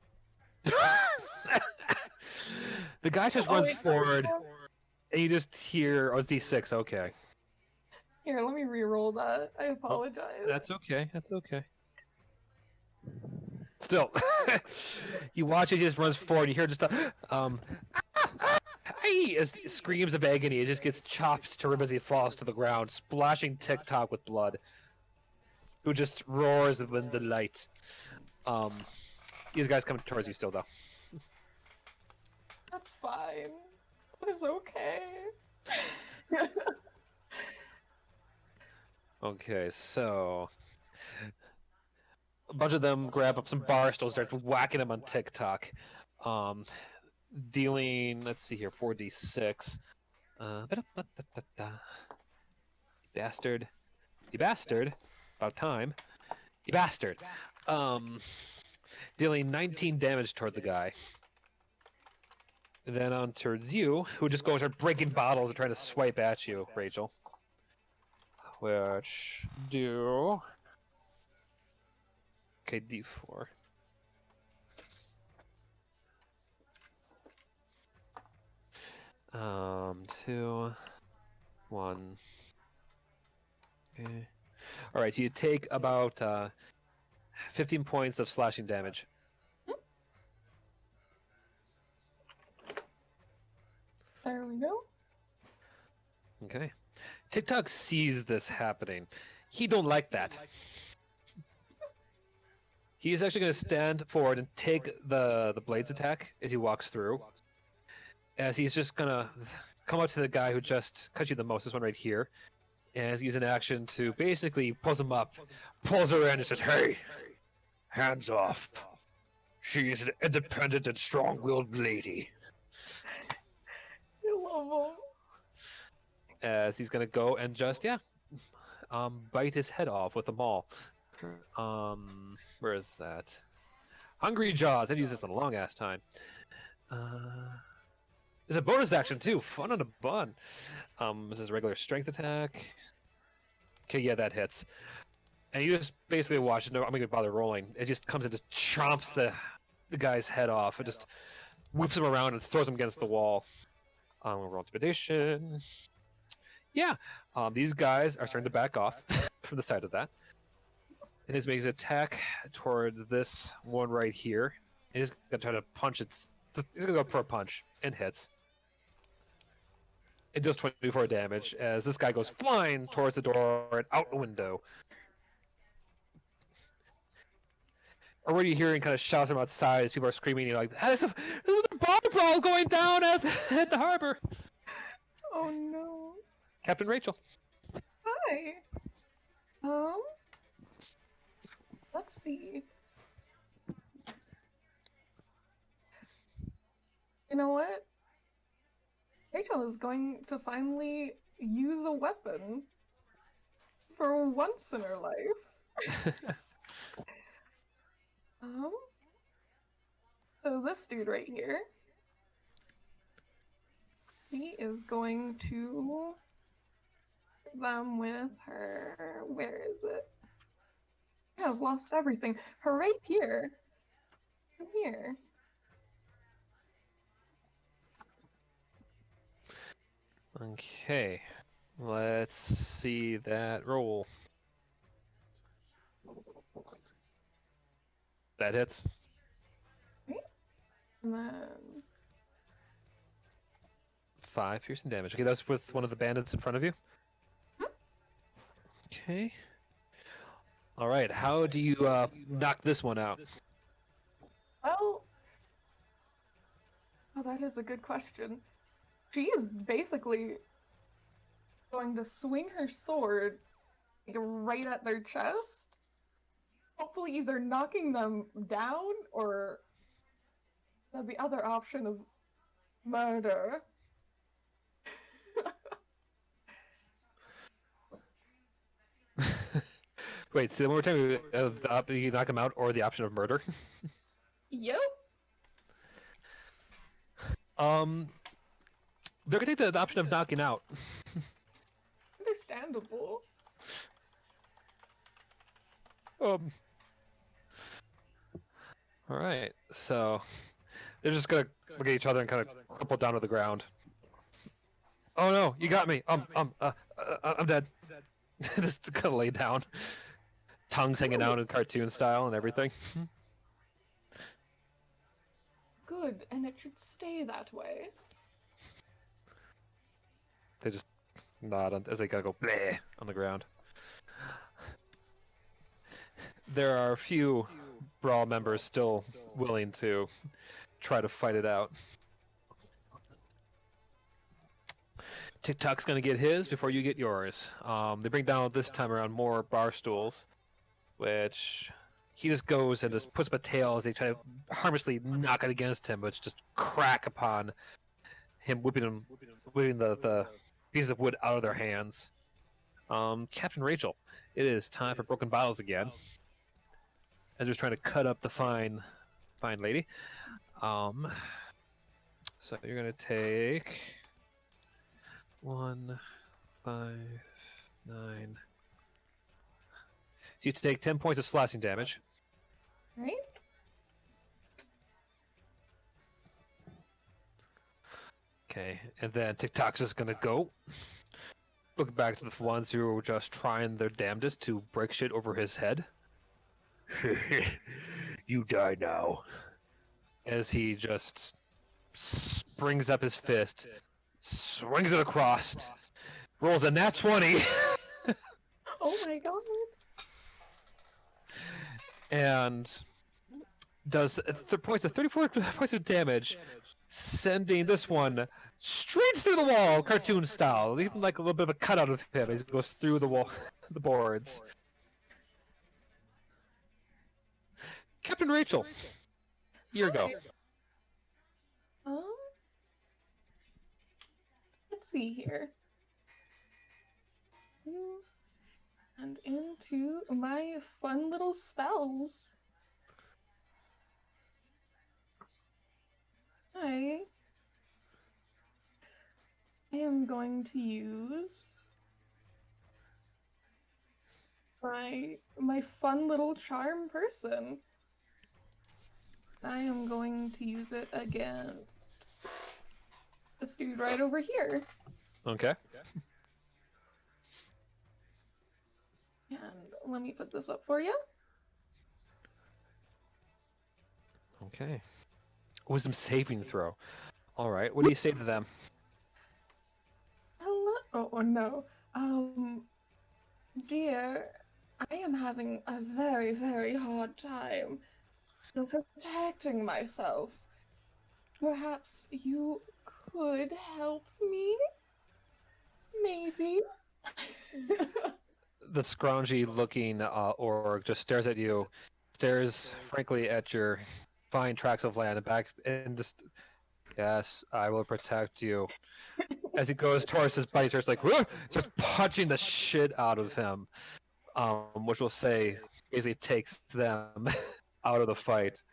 The guy just runs forward, and you just hear, oh, it's D6, okay. Here, let me re-roll that. I apologize. That's okay, that's okay. Still, you watch as he just runs forward, you hear just as screams of agony, it just gets chopped to ribbons as he falls to the ground, splashing TikTok with blood, who just roars with delight. These guys come towards you still, though. That's fine. It's okay. Okay, so a bunch of them grab up some bar stools, start whacking them on TikTok. Dealing, let's see here, 4d6. Bastard. You bastard. About time. You bastard. Dealing 19 damage toward the guy. And then on towards you, who just goes and breaking bottles and trying to swipe at you, Rachel. Which do... Okay, D4. Two, one. Okay. All right, so you take about 15 points of slashing damage. There we go. Okay. TikTok sees this happening. He don't like that. He's actually going to stand forward and take the blades attack as he walks through. As he's just going to come up to the guy who just cut you the most, this one right here. And he's using action to basically pulls him up, pulls her in and says, "Hey, hands off. She is an independent and strong-willed lady." I love him. As he's going to go and just, bite his head off with a maul. Where is that? Hungry Jaws. I've used this in a long ass time. There's a bonus action too. Fun on a bun. This is a regular strength attack. Okay, yeah, that hits. And you just basically watch. No, I'm not gonna bother rolling. It just comes and just chomps the guy's head off. It just whips him around and throws him against the wall. We'll roll intimidation. Yeah, these guys are starting to back off from the side of that. And he's making an attack towards this one right here. And he's gonna try to punch its. He's gonna go for a punch and hits. It does 24 damage as this guy goes flying towards the door and out the window. Already hearing kind of shouts from outside as people are screaming, you're like, "There's a bomb brawl going down at the harbor." Oh no. Captain Rachel. Hi. Let's see. You know what? Rachel is going to finally use a weapon for once in her life. So this dude right here, he is going to hit them with her. Where is it? Yeah, I've lost everything. Her rapier. From here. Okay. Let's see that roll. That hits. And then 5 piercing damage. Okay, that's with one of the bandits in front of you. Okay. All right. How do you knock this one out? well, oh, that is a good question. She is basically going to swing her sword right at their chest, hopefully either knocking them down or the other option of murder. Wait, say that one more time. You knock him out, or the option of murder. Yep. They're gonna take the option of knocking out. Understandable. All right, so they're just gonna look at each other and kind of crumple down to the ground. Oh no, you got me. I'm dead. Just kind of lay down, tongues hanging out in cartoon style and everything. Good, and it should stay that way. They just nod as they kind of go bleh on the ground. There are a few Brawl members still willing to try to fight it out. TikTok's gonna get his before you get yours. They bring down this time around more bar stools, which he just goes and just puts up a tail as they try to harmlessly knock it against him, but just crack upon him, whipping the pieces of wood out of their hands. Captain Rachael, it is time for broken bottles again. As they're trying to cut up the fine lady. So you're gonna take 1, 5, 9. So you take 10 points of slashing damage. Right? Okay, and then TikTok's just gonna go. Look back to the ones who were just trying their damnedest to break shit over his head. You die now. As he just springs up his fist, swings it across, rolls a nat 20. Oh my god. And does 34 points of damage, sending this one straight through the wall, cartoon style, even like a little bit of a cutout of him as he goes through the wall, the boards. Captain Rachael, here you go. Let's see here. And into my fun little spells. I am going to use my fun little charm person. I am going to use it again. This dude right over here. Okay. And let me put this up for you. Okay. Wisdom saving throw. All right. What do you say to them? Hello. Oh no. Dear, I am having a very, very hard time protecting myself. Perhaps you could help me? Maybe? The scroungy looking orc just stares at you, stares frankly at your fine tracts of land and back, and just, yes, I will protect you. As he goes towards his buddy, starts like, "Whoa!" Starts punching the shit out of him, which will say basically takes them out of the fight.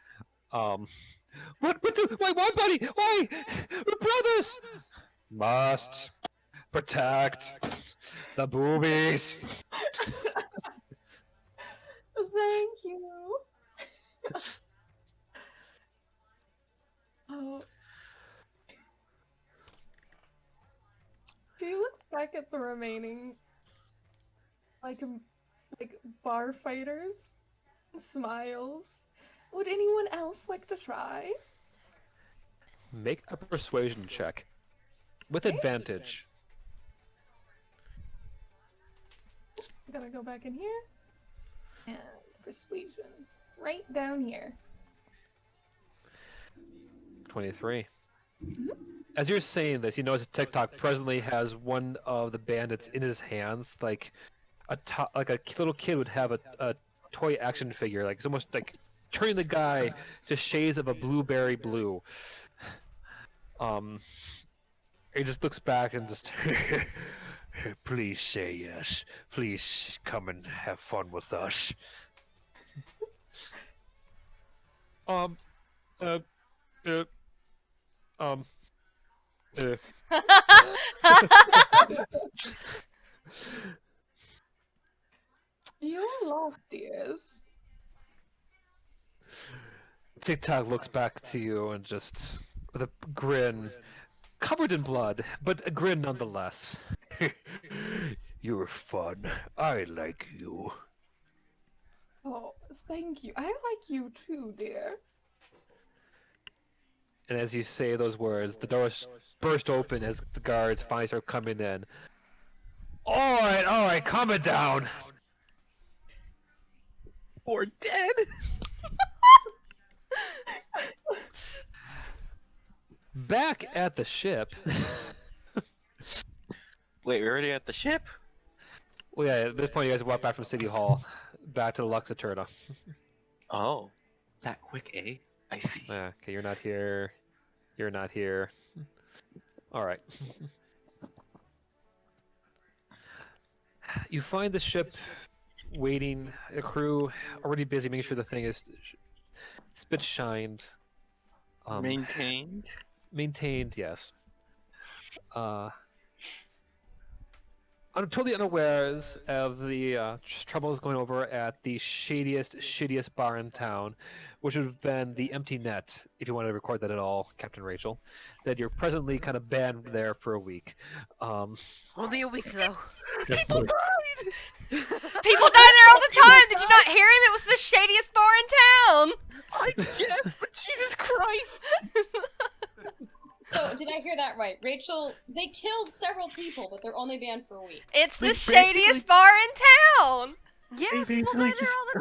What? Why, buddy? Why? We're brothers! Must protect the boobies. Thank you. Oh. She looks back at the remaining, like bar fighters, smiles. Would anyone else like to try? Make a persuasion check with advantage. I'm gonna go back in here. And persuasion. Right down here. 23. As you're saying this, you notice TikTok presently has one of the bandits in his hands, like a little kid would have a toy action figure, like it's almost like turning the guy to shades of a blueberry blue. He just looks back and just, please say yes. Please come and have fun with us. You're lost, dears. TikTok looks back to you and just with a grin, covered in blood, but a grin nonetheless. You're fun. I like you. Oh, thank you. I like you too, dear. And as you say those words, the doors burst open as the guards finally start coming in. All right, calm it down. Or dead. Back at the ship. Wait, we're already at the ship? Well, yeah, at this point you guys walk back from City Hall, back to the Lux Aeterna. Oh, that quick, eh? I see. Yeah, okay, you're not here. You're not here. All right. You find the ship waiting, a crew already busy making sure the thing is spit shined. Maintained? Maintained, yes. I'm totally unawares of the troubles going over at the shittiest bar in town, which would have been the Empty Net, if you wanted to record that at all, Captain Rachael. That you're presently kind of banned there for a week. Only a week though. People died! People die there all the time! Did you not hear him? It was the shadiest bar in town! I guess, but Jesus Christ! So, did I hear that right? Rachel, they killed several people, but they're only banned for a week. It's the They shadiest bar in town! Yeah, They people die basically there all the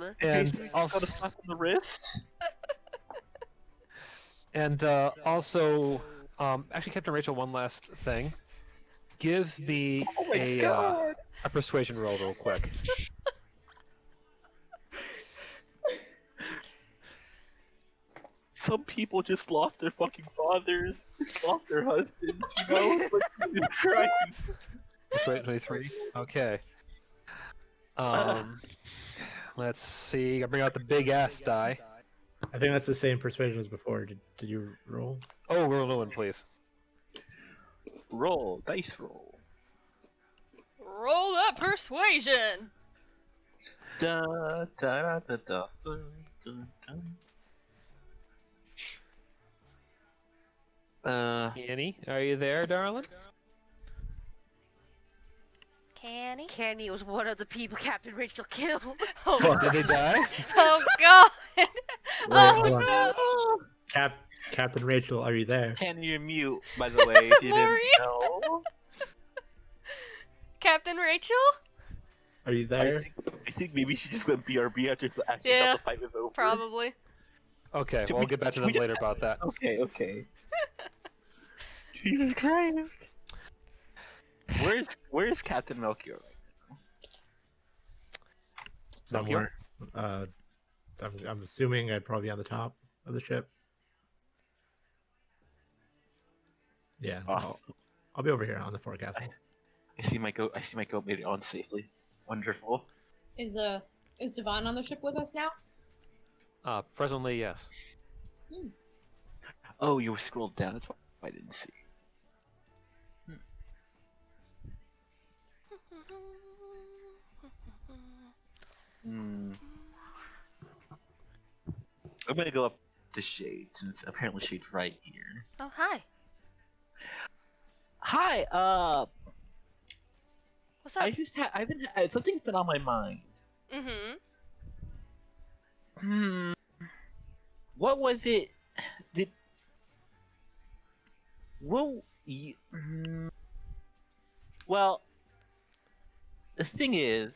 time. And Also, got a slap on the wrist. And also, actually, Captain Rachael, one last thing. Give me a persuasion roll real quick. Some people just lost their fucking fathers, just lost their husbands, you know? Like, Jesus Christ. Persuasion 23. Okay. Let's see. I bring out the big ass die. I think that's the same persuasion as before. Did you roll? Oh, roll a new one, please. Roll, dice roll. Roll that persuasion! Da, da, da, da, da, dun, dun, dun. Annie, are you there, darling? Canny? Candy was one of the people Captain Rachel killed. Oh, Did they die? oh god! Wait, Oh, hold on. no! Captain Rachel, are you there? Can you mute, by the way, if you didn't Maurice? know? Captain Rachel? Are you there? I think maybe she just went BRB after Yeah, the fight was over. Probably. Okay, well, we'll get back to them later about that. Okay. Jesus Christ. Where's Captain Melchior right now? Somewhere. I'm assuming I'd probably be on the top of the ship. Yeah, Awesome. I'll be over here on the forecastle. I see my goat made it on safely. Wonderful. Is Devon on the ship with us now? Presently, yes. Oh, you were scrolled down. That's why I didn't see. Hmm. I'm gonna go up to Shade since apparently Shade's right here. Oh, hi. Hi. What's up? I've been something's been on my mind. Mm-hmm. Hmm. What was it? Did well? Well, the thing is,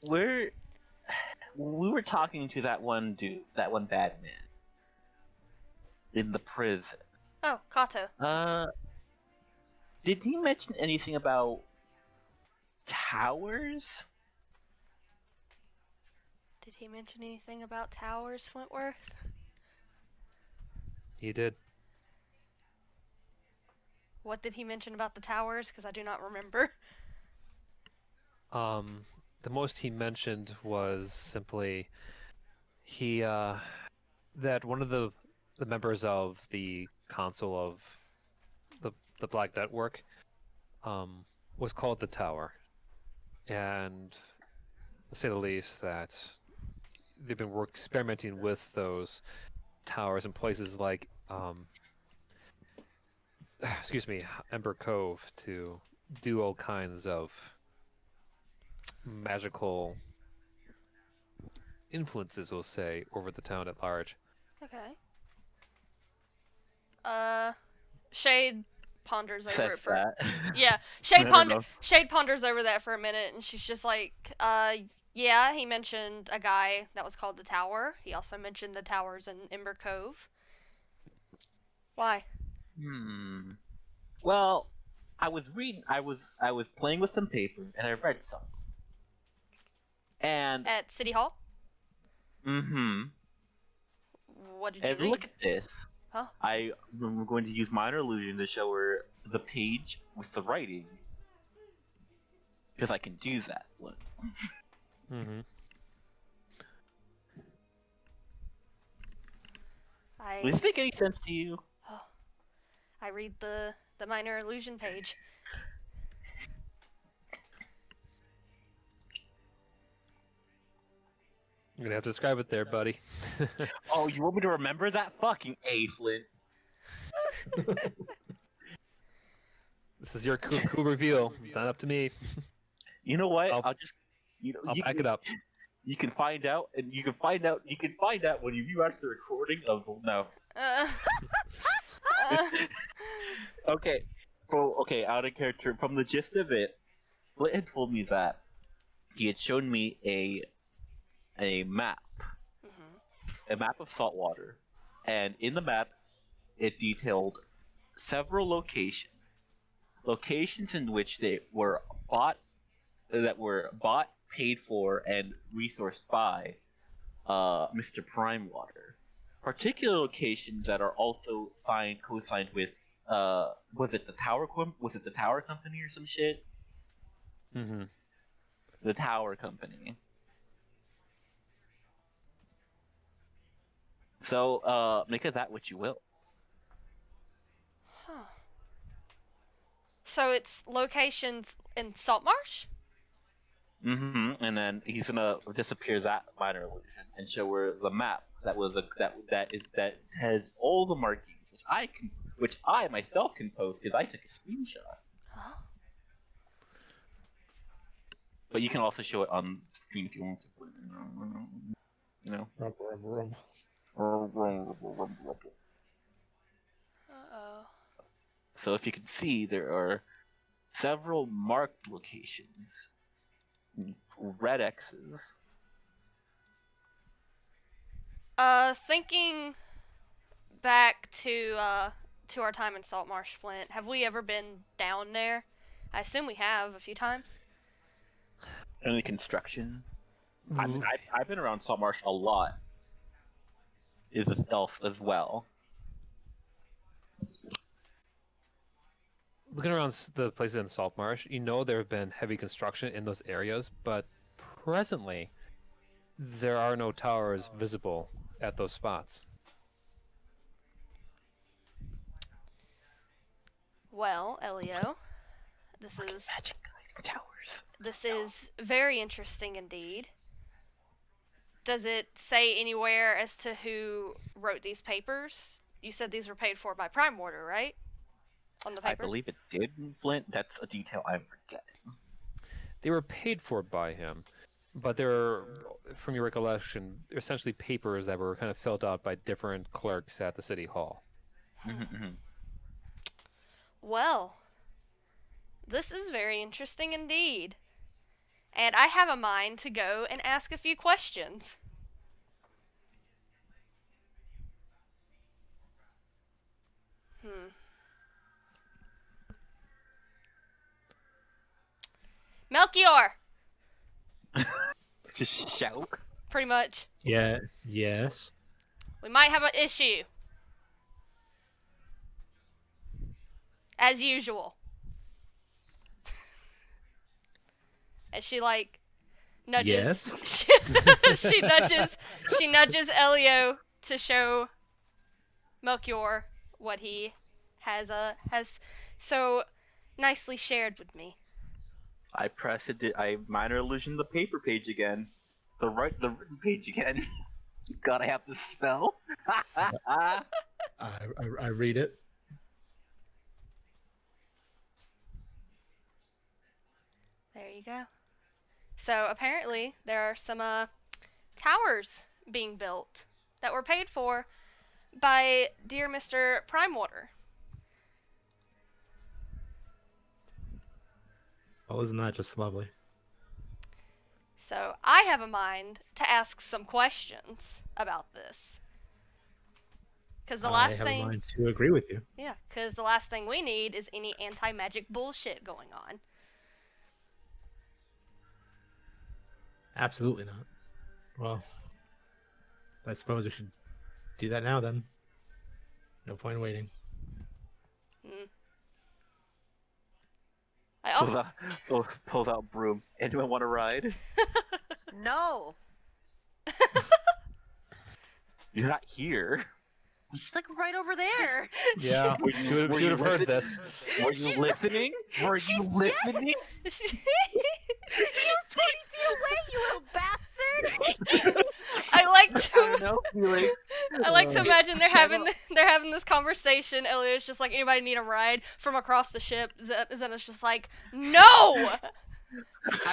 we're we were talking to that one dude, that one bad man in the prison. Oh, Kato. Did he mention anything about towers? Did he mention anything about towers, Flintworth? He did. What did he mention about the towers? Because I do not remember. The most he mentioned was simply that one of the members of the Council of the Black Network was called the Tower, and to say the least, that they've been experimenting with those towers in places like excuse me, Ember Cove to do all kinds of magical influences, we'll say, over the town at large. Okay. Shade ponders over Says it for. that. Yeah, I don't know. Shade ponders over that for a minute, and she's just like, yeah, he mentioned a guy that was called the Tower. He also mentioned the towers in Ember Cove. Why? Well, I was reading. I was playing with some paper, and I read something. And At City Hall? What did you And read? look at this. Huh? I'm going to use minor illusion to show her the page with the writing. Because I can do that. Look. Mm-hmm. Does this make any sense to you? Oh, I read the minor illusion page. You're gonna have to describe it there, buddy. Oh, you want me to remember that? Fucking A, Flint. This is your cool reveal. It's not up to me. You know what? I'll back it up. You can find out, and you can find out when you watch the recording of no. Okay. Well, okay, out of character. From the gist of it, Flint had told me that he had shown me a map, a map of saltwater, and in the map, it detailed several locations in which they were bought, paid for, and resourced by Mr. Primewater. Particular locations that are also co-signed with was it the Tower Company or some shit? Mm-hmm. The Tower Company. So make of that what you will. Huh. So it's locations in Saltmarsh? And then he's gonna disappear that minor illusion and show her the map that has all the markings, which I myself can post because I took a screenshot. Huh? But you can also show it on screen if you want to. You know. Uh-oh. So if you can see, there are several marked locations, red X's. Thinking back to our time in Saltmarsh, Flint, have we ever been down there? I assume we have a few times. Only construction. I mean, I've been around Saltmarsh a lot. As well. Looking around the places in Saltmarsh, you know there have been heavy construction in those areas, but presently there are no towers visible at those spots. Well, Elio, this is Magic guiding towers. this is very interesting indeed. Does it say anywhere as to who wrote these papers? You said these were paid for by Prime Warder, right? On the I paper? believe it did, Flint. That's a detail I'm forgetting. They were paid for by him, but they're, from your recollection, essentially papers that were kind of filled out by different clerks at the city hall. Well, this is very interesting indeed. And I have a mind to go and ask a few questions. Melchior! Just shout. Pretty much. Yeah. Yes. We might have an issue. As usual. And she nudges. Yes. She nudges Elio to show Melchior what he has so nicely shared with me. I press it. I minor illusion the paper page again. The written page again. Gotta have the spell. I read it. There you go. So apparently there are some towers being built that were paid for by dear Mr. Primewater. Well, isn't that just lovely? So I have a mind to ask some questions about this. Because the last I have thing, a mind to agree with you. yeah, because the last thing we need is any anti-magic bullshit going on. Absolutely not. Well, I suppose we should do that now then. No point in waiting. I also Pulls out broom. Anyone want to ride? No. You're not here. She's like right over there. Yeah, we should have heard this. Were you listening? Were you listening? He was 20 feet away, you little bastard! I like I to don't know, Felix. I like to imagine they're having this conversation. Elliot's just like, anybody need a ride from across the ship? Zena's just like, no.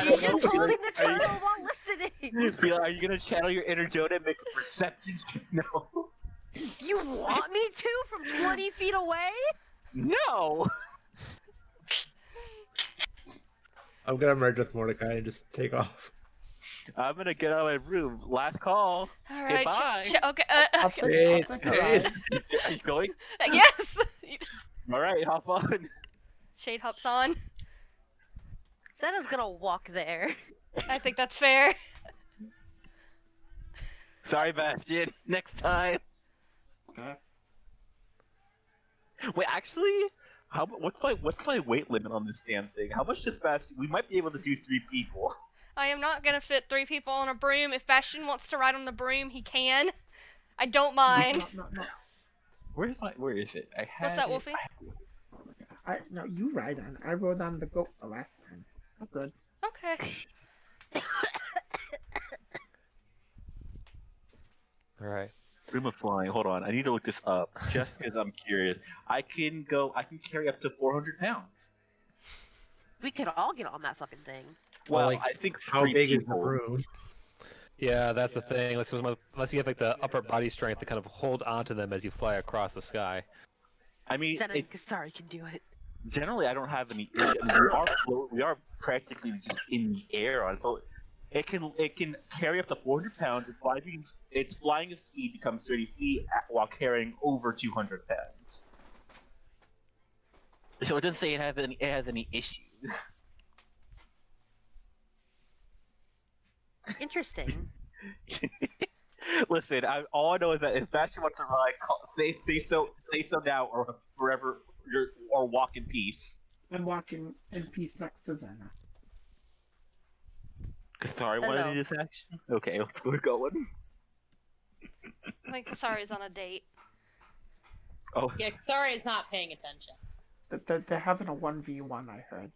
She's just holding the turtle while listening. Feel, are you gonna channel your inner Joda and make a perception check? No. You want me to from 20 feet away? No. I'm gonna merge with Mordecai and just take off. I'm gonna get out of my room. Last call. All right. bye. Okay. I'll take a ride. Are you going? Yes. All right, hop on. Shade hops on. Zena's gonna walk there. I think that's fair. Sorry, Bastion. Next time. Okay. Wait, actually, what's my weight limit on this damn thing? How much does Bastion? We might be able to do 3 people. I am not gonna fit 3 people on a broom. If Bastion wants to ride on the broom, he can. I don't mind. No. Where is it? I had What's that, it- Wolfie? No, you ride on. I rode on the goat the last time. I'm good. Okay. All right. Room of flying. Hold on, I need to look this up just because I'm curious. I can carry up to 400 pounds. We could all get on that fucking thing. Well, like, I think How 3 big is the people. room? Yeah, that's the thing. Unless you have like the upper body strength to kind of hold onto them as you fly across the sky. I mean, Zena and Kasari can do it. generally, I don't have any issue. I mean, we are practically just in the air on, so it can carry up to 400 pounds. Its flying speed becomes 30 feet while carrying over 200 pounds. So it doesn't say it has any issues. Interesting. Listen, all I know is that if Bastion wants to ride, say so now, or forever, or walk in peace. I'm walking in peace next to Zena. Sorry, wanted to Hello. do this action? Okay, we're going. I think Kasari's on a date. Oh, Yeah, sorry, is not paying attention. They're having a 1v1, I heard.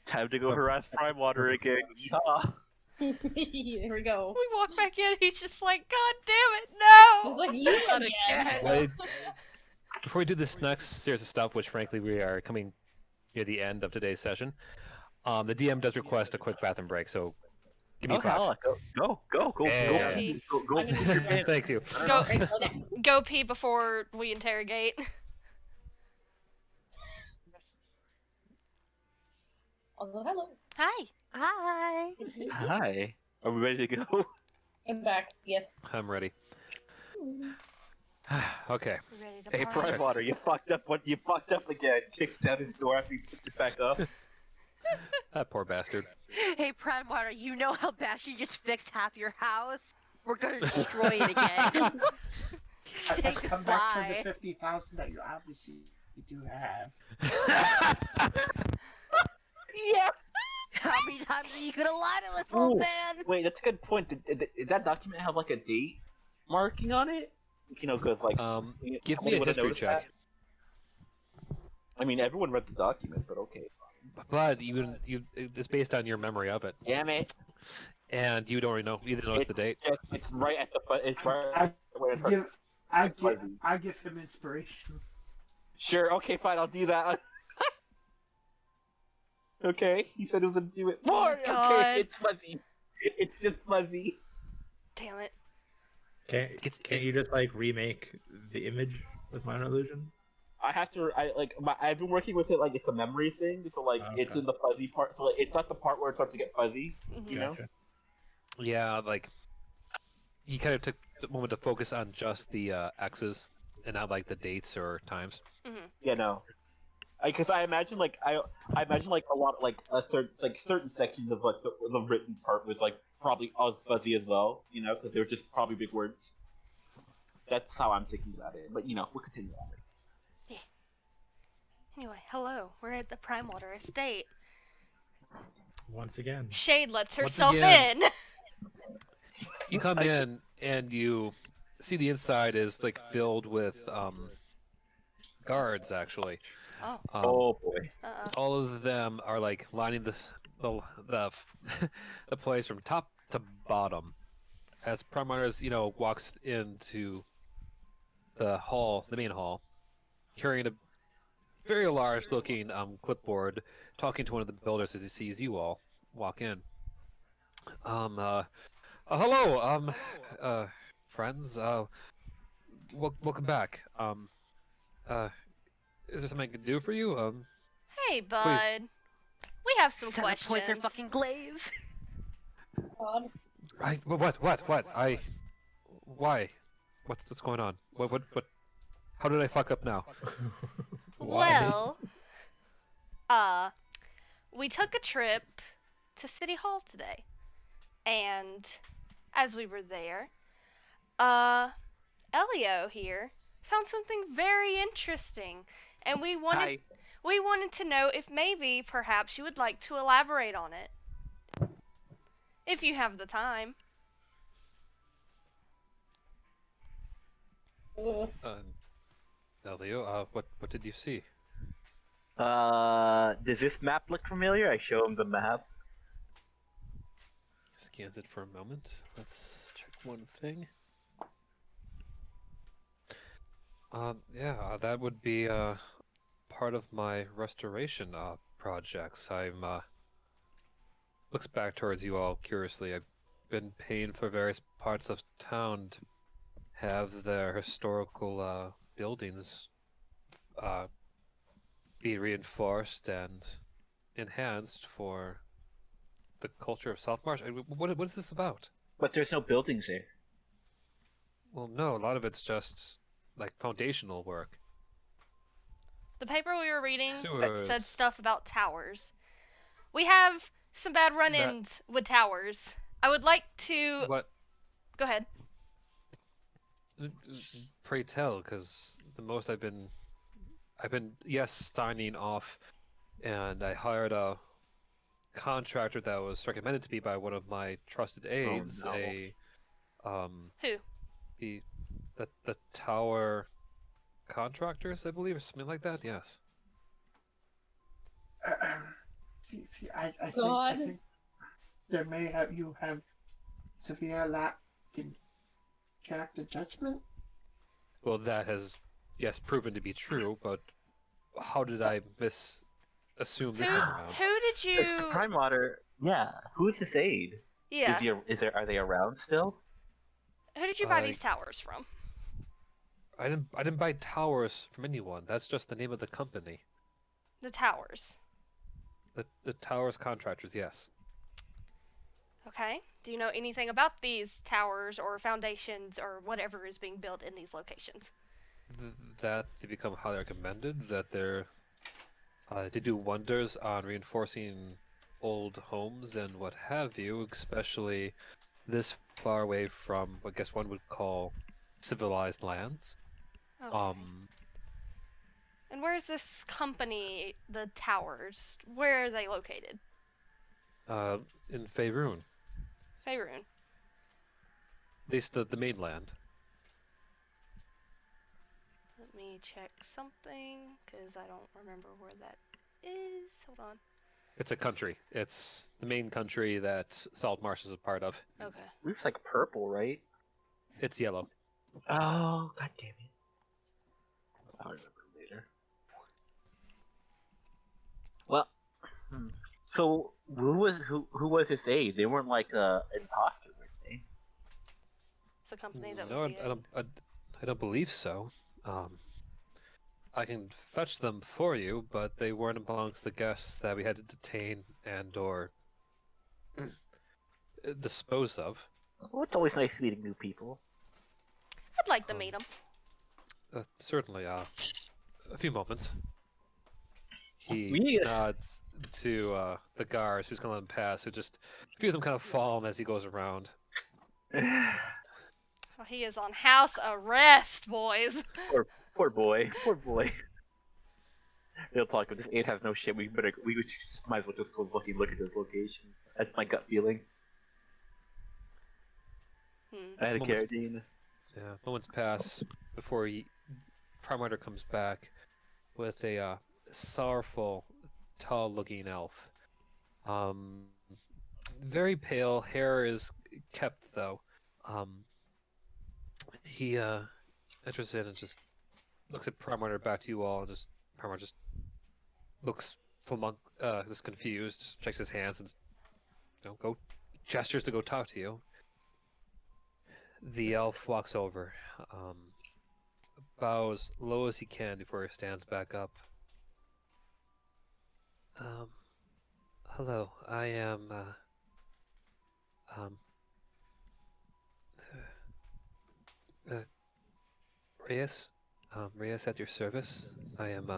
time to go harass Prime Water again. Yeehaw. Here we go. We walk back in, he's just like, God damn it, no! It's like you Not again. Wait, before we do this next series of stuff, which frankly we are coming near the end of today's session, the DM does request a quick bathroom break, so give me 5. Hell, go. And- I'm gonna do that. Thank you. Go, Okay, go now. go pee before we interrogate. Also, hello. Hi. Hi. Hi. Are we ready to go? I'm back. Yes. I'm ready. Okay. We ready to Hey, party? Prime Water, you fucked up. What you fucked up again? Kicks down his door after he puts it back up. That poor bastard. Hey, Prime Water, you know how Bastion just fixed half your house? We're gonna destroy it again. Say I've come back for the goodbye. 50,000 that you obviously do have. Yeah. How many times are you gonna lie to us, old Ooh, man? Wait, that's a good point. Did that document have like a date marking on it? You know, because like, Give how me many a would have history noticed check. that? I mean, everyone read the document, but okay. But it's based on your memory of it, Damn it! and you don't really know. You didn't notice the date. It's right at the. It's right. I where it hurts. give, I It's give, fuzzy. I give him inspiration. Sure. Okay. Fine. I'll do that. Okay. He said he was gonna do it. More. God. Okay. It's fuzzy. It's just fuzzy. Damn it. Can't you just like remake the image with minor illusion? I have to. I've been working with it like it's a memory thing. So like it's Okay. in the fuzzy part. So like, it's not the part where it starts to get fuzzy. You know. Gotcha. Yeah, like he kind of took the moment to focus on just the X's and not like the dates or times. Yeah. No. Because I imagine like I imagine like a lot like certain sections of like the written part was like probably as fuzzy as well. You know, because they were just probably big words. That's how I'm thinking about it. But you know, we'll continue on. Anyway, hello. We're at the Prime Water Estate. Once again. Shade lets Once herself again. in. You come in and you see the inside is like filled with guards actually. Oh. Oh boy. Uh-oh. All of them are like lining the the place from top to bottom. As Prime Miners, walks into the hall, the main hall, carrying a very large-looking clipboard, talking to one of the builders as he sees you all walk in. Hello, friends. Welcome back. Is there something I can do for you? Hey, bud. We have some 7 questions. points are fucking glaive. God. What? Why? What's going on? What? How did I fuck up now? Well, we took a trip to City Hall today. And as we were there, Elio here found something very interesting. And we wanted to know if maybe perhaps you would like to elaborate on it. If you have the time. Elio, what did you see? Does this map look familiar? I show him the map. Scans it for a moment. Let's check one thing. Yeah, that would be part of my restoration projects. I'm looks back towards you all curiously. I've been paying for various parts of town to have their historical buildings be reinforced and enhanced for the culture of South Marsh. What is this about? But there's no buildings there. Well, no, a lot of it's just like foundational work. The paper we were reading Sewers. said stuff about towers. We have some bad run-ins with towers. I would like to... What? Go ahead. Pray tell, because the most I've been yes, signing off, and I hired a contractor that was recommended to me by one of my trusted aides, no. Who? the tower contractors, I believe, or something like that. Yes. See, I God. think there may have you have severe lack in character judgment. Well, that has, yes, proven to be true, but how did I assume this time around? Who did you? It's the Prime Water. Yeah. Who's this aide? Yeah. Are they around still? Who did you buy these towers from? I didn't buy towers from anyone. That's just the name of the company. The towers. The towers contractors, yes. Okay. Do you know anything about these towers or foundations or whatever is being built in these locations? That they become highly recommended. That they do wonders on reinforcing old homes and what have you, especially this far away from what I guess one would call civilized lands. Okay. And where's this company, the towers? Where are they located? In Faerun. Faerun. At least the mainland. Let me check something, because I don't remember where that is. Hold on. It's a country. It's the main country that Salt Marsh is a part of. Okay. Roof's like purple, right? It's yellow. Oh, god damn it. I'll remember later. Well, so who was this aide? They weren't like imposter, were they? It's a company that No, was the I don't believe so. I can fetch them for you, but they weren't amongst the guests that we had to detain and/or dispose of. Well, it's always nice meeting new people. I'd like to meet them. Certainly, a few moments. He We- nods to the guards who's gonna let him pass, who just a few of them kind of follow him as he goes around. Oh, he is on house arrest, boys. Poor boy. Poor boy. Real talk, if this aide has no shit, we just might as well just go look at his locations. That's my gut feeling. I had a Moments- carotene. Yeah, moments pass before Primarder comes back with a sorrowful, tall-looking elf. Very pale. Hair is kept though. He enters in and just looks at Primarder, back to you all, and Primarder just looks just confused, shakes his hands, and gestures to go talk to you. The elf walks over, bows low as he can before he stands back up. Hello, I am, Reyes. Reyes at your service. I am,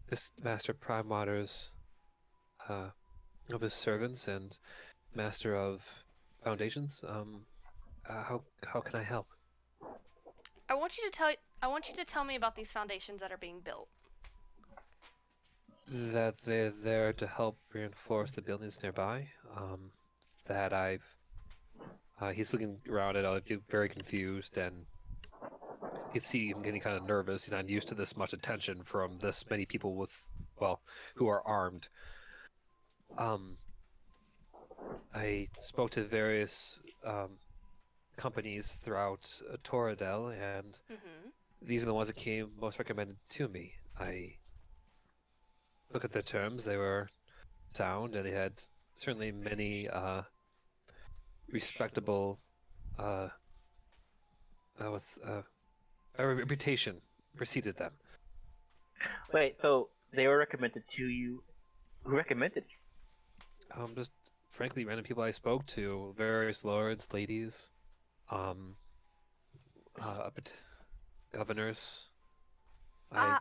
just Master Primater's, of his servants and Master of Foundations. How can I help? I want you to tell me about these foundations that are being built. That they're there to help reinforce the buildings nearby. He's looking around at all of you, very confused, and you can see him getting kind of nervous. He's not used to this much attention from this many people who are armed. I spoke to various companies throughout Toradel, and these are the ones that came most recommended to me. I look at the terms; they were sound, and they had certainly many respectable a reputation preceded them. Wait, so they were recommended to you? Who recommended you? Just frankly, random people I spoke to, various lords, ladies, governors. I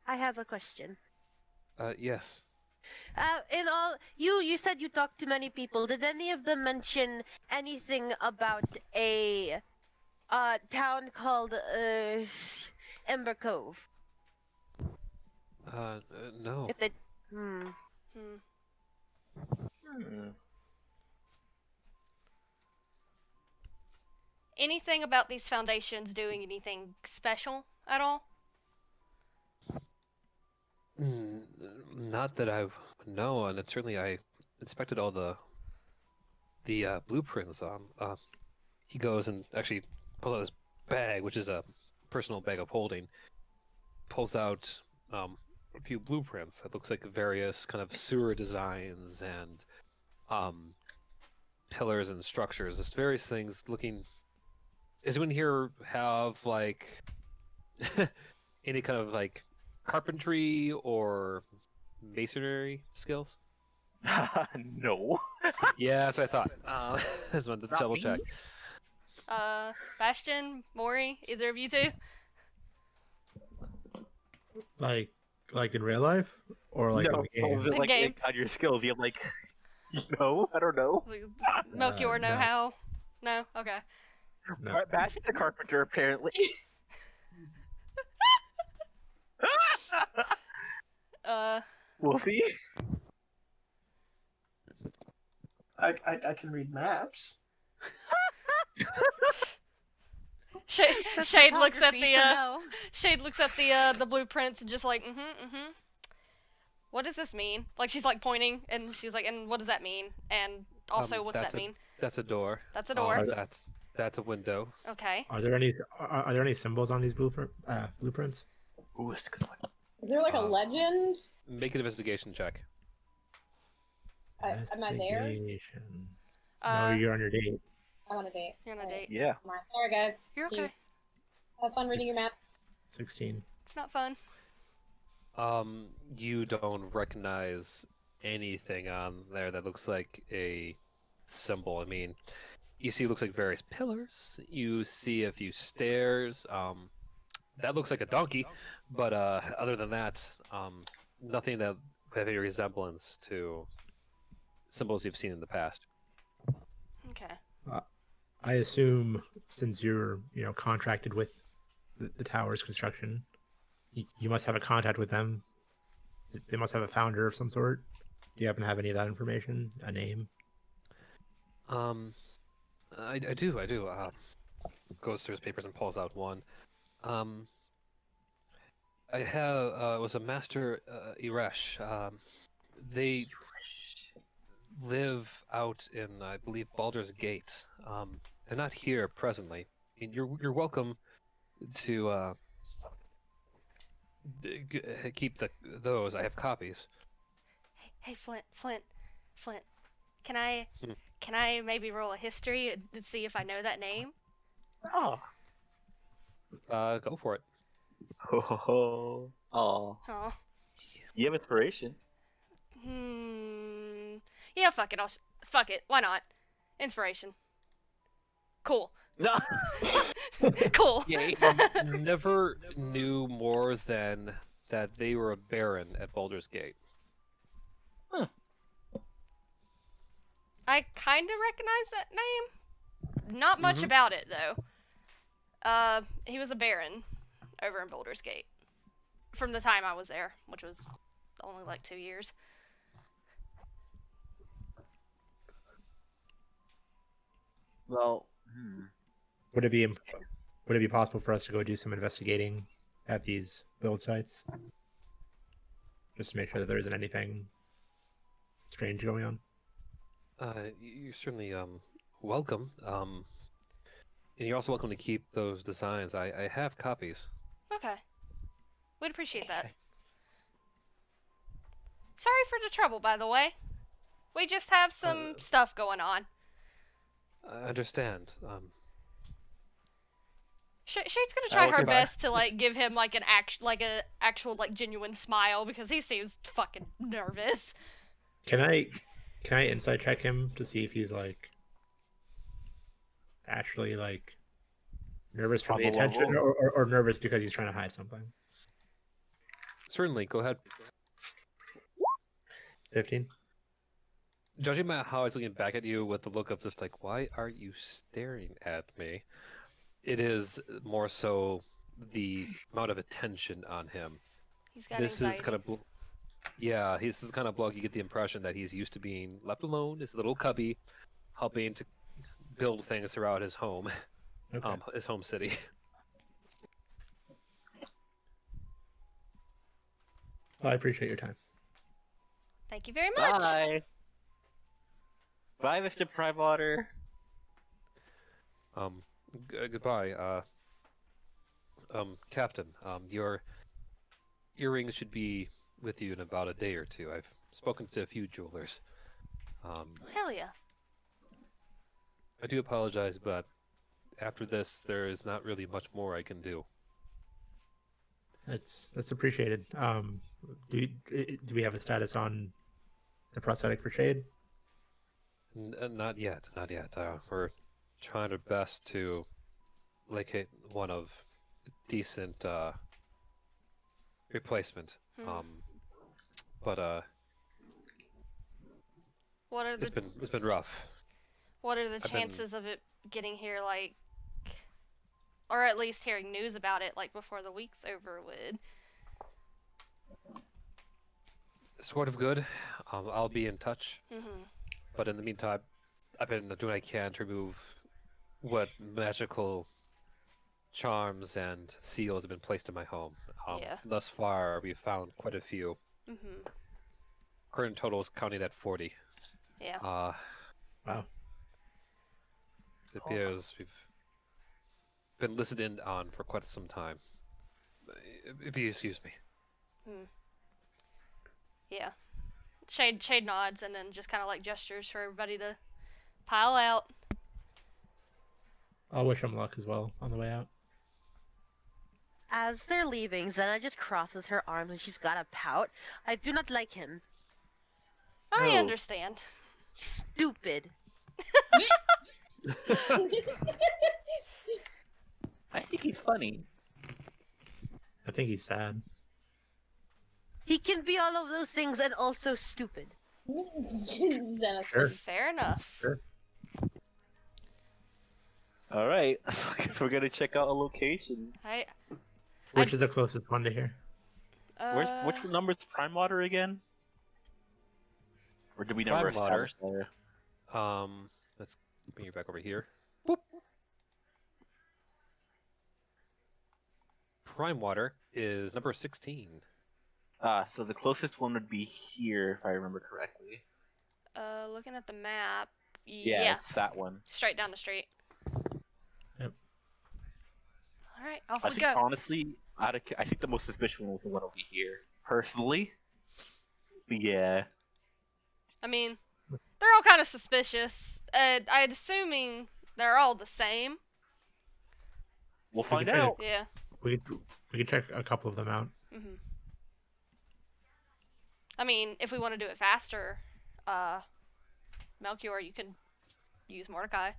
have a question. Yes. You said you talked to many people. Did any of them mention anything about a town called Ember Cove? No. If they, Hmm. Anything about these foundations doing anything special at all? Not that I know, and it certainly I inspected all the blueprints. He goes and actually pulls out his bag, which is a personal bag of holding. Pulls out a few blueprints that looks like various kind of sewer designs and pillars and structures. Just various things looking. Does anyone here have like any kind of like carpentry or masonry skills? No. Yeah, that's what I thought. Just wanted to Not double me. check. Bastion, Mori, either of you two? Like in real life, or like no, in the game? The like game. on your skills, you have like, no, I don't know. Melchior, know no. how? No? Okay. No. Bash's a carpenter, apparently. Wolfie? I can read maps. Shade looks at Topography the should know. Shade looks at the blueprints and just like, mm-hmm. What does this mean? Like she's like pointing and she's like, and what does that mean? And also, what's that mean? That's a door. That's a door. That's a window. Okay. Are there any symbols on these blueprints? Ooh, that's a good one. Is there like a legend? Make an investigation check. Am I there? Investigation. No, you're on your date. I'm on a date. You're on a date. Yeah. Come on. Sorry, guys. You're okay. Have fun reading your maps. 16. It's not fun. You don't recognize anything on there that looks like a symbol. I mean, you see it looks like various pillars. You see a few stairs. That looks like a donkey, but other than that, nothing that have any resemblance to symbols you've seen in the past. Okay. I assume since you're contracted with the tower's construction, you must have a contact with them. They must have a founder of some sort. Do you happen to have any of that information? A name? I do. Goes through his papers and pulls out one. I have it was a master Iresh. They live out in, I believe, Baldur's Gate. They're not here presently. You're welcome to keep those. I have copies. Hey, Flint. Can I maybe roll a history and see if I know that name? Oh. Go for it. Ho ho ho. Aw. Oh. You have inspiration. Yeah, fuck it. Fuck it. Why not? Inspiration. Cool. No. Cool. Yay. Never knew more than that they were a baron at Baldur's Gate. I kind of recognize that name. Not much about it, though. He was a baron over in Baldur's Gate. From the time I was there, which was only like 2 years. Well, Would it be possible for us to go do some investigating at these build sites? Just to make sure that there isn't anything strange going on? You're certainly welcome. And you're also welcome to keep those designs. I have copies. Okay. We'd appreciate that. Sorry for the trouble, by the way. We just have some stuff going on. I understand. Shade's gonna try her goodbye. best to like give him like an actual like genuine smile because he seems fucking nervous. Can I insight check him to see if he's like actually like nervous from the attention or nervous because he's trying to hide something? Certainly, go ahead. 15. Judging by how he's looking back at you with the look of just like, why are you staring at me? It is more so the amount of attention on him. He's got This anxiety. is kind of Yeah, he's the kind of bloke you get the impression that he's used to being left alone, his little cubby, helping to build things throughout his home, Okay. his home city. Well, I appreciate your time. Thank you very much. Bye. Bye, Mr. Primewater. Goodbye, Captain. Your earrings should be with you in about a day or two. I've spoken to a few jewelers. Hell yeah. I do apologize, but after this, there is not really much more I can do. That's appreciated. Do we have a status on the prosthetic for Shade? Not yet, not yet. We're trying our best to locate one of decent replacement. But What are the it's been rough. What are the chances of it getting here, like, or at least hearing news about it, like, before the week's over with? Sort of good. I'll be in touch. Mm-hmm. But in the meantime, I've been doing what I can to remove what magical charms and seals have been placed in my home. Yeah. Thus far, we've found quite a few. Mm-hmm. Current total is counting at 40. Yeah. Wow. It appears we've been listened in on for quite some time. If you excuse me. Yeah. Shade nods and then just kind of like gestures for everybody to pile out. I'll wish him luck as well on the way out. As they're leaving, Zena just crosses her arms and she's got a pout. I do not like him. I Oh. understand. Stupid. I think he's funny. I think he's sad. He can be all of those things and also stupid. Xena's Sure. Fair enough. Sure. All right, so I guess we're gonna check out a location. Which is the closest one to here? Which number's Prime Water again? Or did we never Prime Water. establish there? Let's bring you back over here. Prime Water is number 16. So the closest one would be here, if I remember correctly. Looking at the map. Yeah, Yeah. it's that one. Straight down the street. Yep. All right, off I we think go. honestly, I think the most suspicious one was the one over here, personally. But yeah. I mean, they're all kind of suspicious. I'm assuming they're all the same. We'll We find can try to- out. Yeah. We could check a couple of them out. Mm-hmm. I mean, if we want to do it faster, Melchior, you can use Mordecai.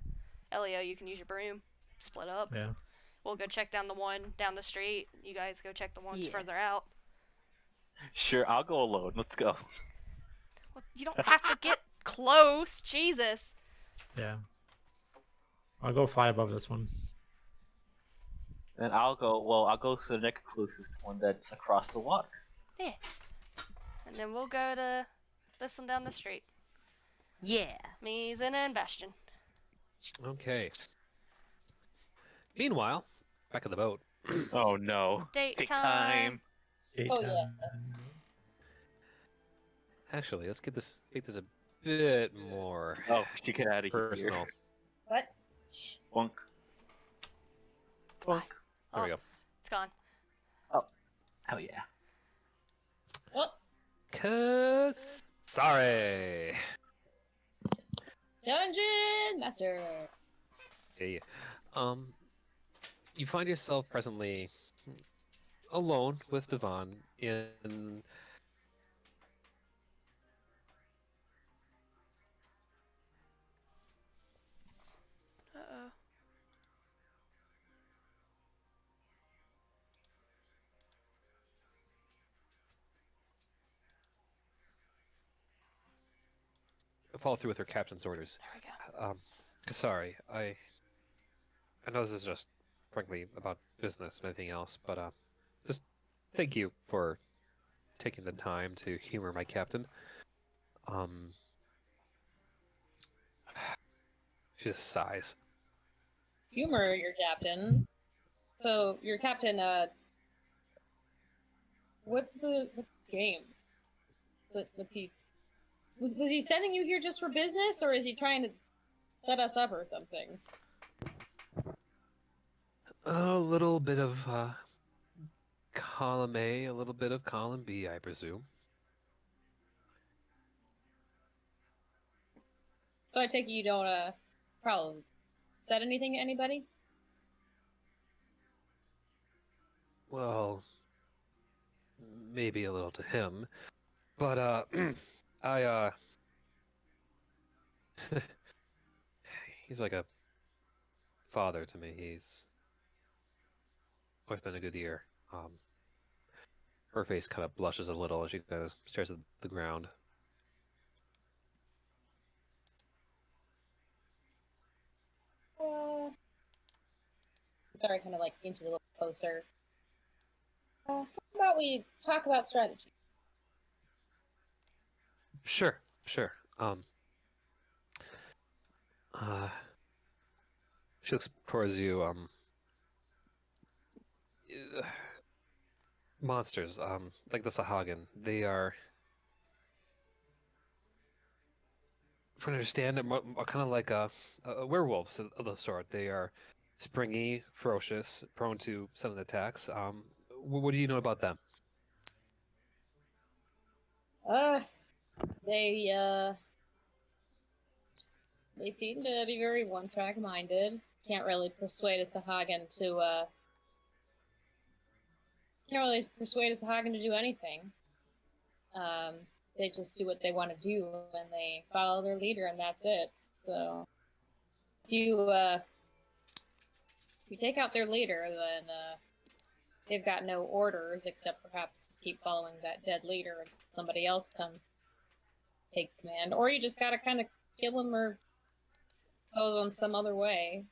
Elio, you can use your broom. Split up. Yeah. We'll go check down the one down the street. You guys go check the ones Yeah. further out. Sure, I'll go alone. Let's go. Well, you don't have to get close. Jesus. Yeah. I'll go fly above this one. And I'll go to the next closest one that's across the water. Yeah. And then we'll go to this one down the street. Yeah. Me, Zena, and Bastion. Okay. Meanwhile, back at the boat. Oh no. Date Take time. Oh, yeah. Actually, let's make this a bit more Oh, she get out of personal. here. What? Bonk. Bonk. There we Oh, go. It's gone. Hell yeah. Oh, 'Cause sorry. Dungeon Master. Hey. You find yourself presently alone with Devon in Uh-oh. follow through with her captain's orders. There we go. Sorry, I know this is just frankly about business and anything else, but just thank you for taking the time to humor my captain. She just sighs. Humor your captain. So your captain, what's the game? What's he? Was he sending you here just for business, or is he trying to set us up or something? A little bit of column A, a little bit of column B, I presume. So I take it you don't probably said anything to anybody? Well, maybe a little to him, but he's like a father to me. He's always been a good ear. Her face kind of blushes a little as she kind of stares at the ground. Sorry, kind of like into the little closer. How about we talk about strategy? Sure. She looks towards you. Monsters, like the Sahagin, they are, from what I understand, kind of like werewolves of the sort. They are springy, ferocious, prone to sudden attacks. What do you know about them? They seem to be very one-track minded. Can't really persuade a Sahagin to do anything. They just do what they want to do, and they follow their leader, and that's it. So, if you take out their leader, then they've got no orders except perhaps to keep following that dead leader, and somebody else comes, takes command, or you just gotta kind of kill them or pose them some other way.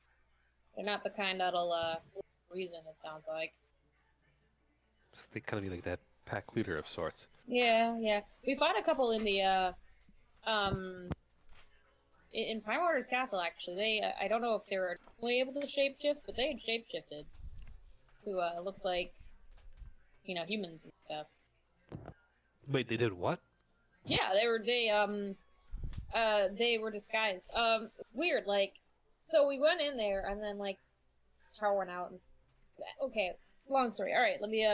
They're not the kind that'll reason. It sounds like. So they kind of be like that pack leader of sorts. Yeah. We fought a couple in the in Prime Order's castle. Actually, they I don't know if they were really able to shapeshift, but they had shapeshifted to look like humans and stuff. Wait, they did what? Yeah, they were disguised. Weird. Like, so we went in there and then like power went out and okay. Long story. All right, let me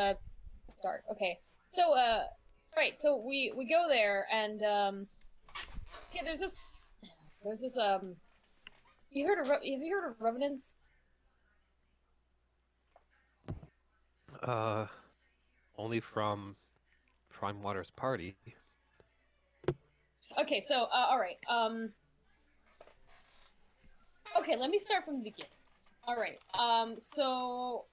start. Okay, so right, so we go there and yeah, there's this have you heard of revenants? Only from Prime Water's party. Okay, so all right. Okay, let me start from the beginning. All right. So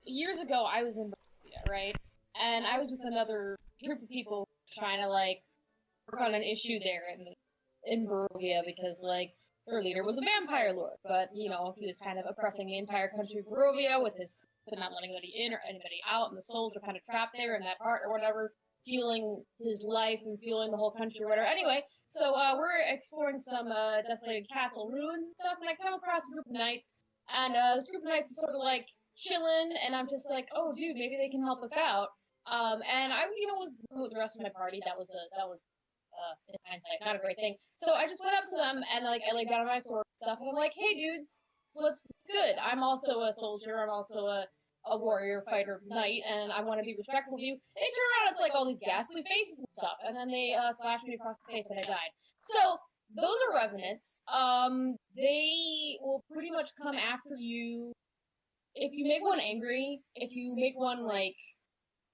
years ago, I was in Barovia, right? And I was with another group of people trying to like work on an issue there in Barovia because like their leader was a vampire lord, but he was kind of oppressing the entire country of Barovia with his not letting anybody in or anybody out, and the souls were kind of trapped there in that part or whatever, fueling his life and fueling the whole country or whatever. Anyway, so we're exploring some desolated castle ruins and stuff, and I come across a group of knights, and this group of knights is sort of like chilling, and I'm just like, oh dude, maybe they can help us out. And I was with the rest of my party. That was in hindsight not a great thing. So I just went up to them and like I laid down my sword and stuff, and I'm like, hey dudes, what's good? I'm also a soldier. I'm also a warrior, fighter, knight, and I want to be respectful of you. They turn around, it's like all these ghastly faces and stuff, and then they slash me across the face and I died. So those are revenants. They will pretty much come after you if you make one angry. If you make one like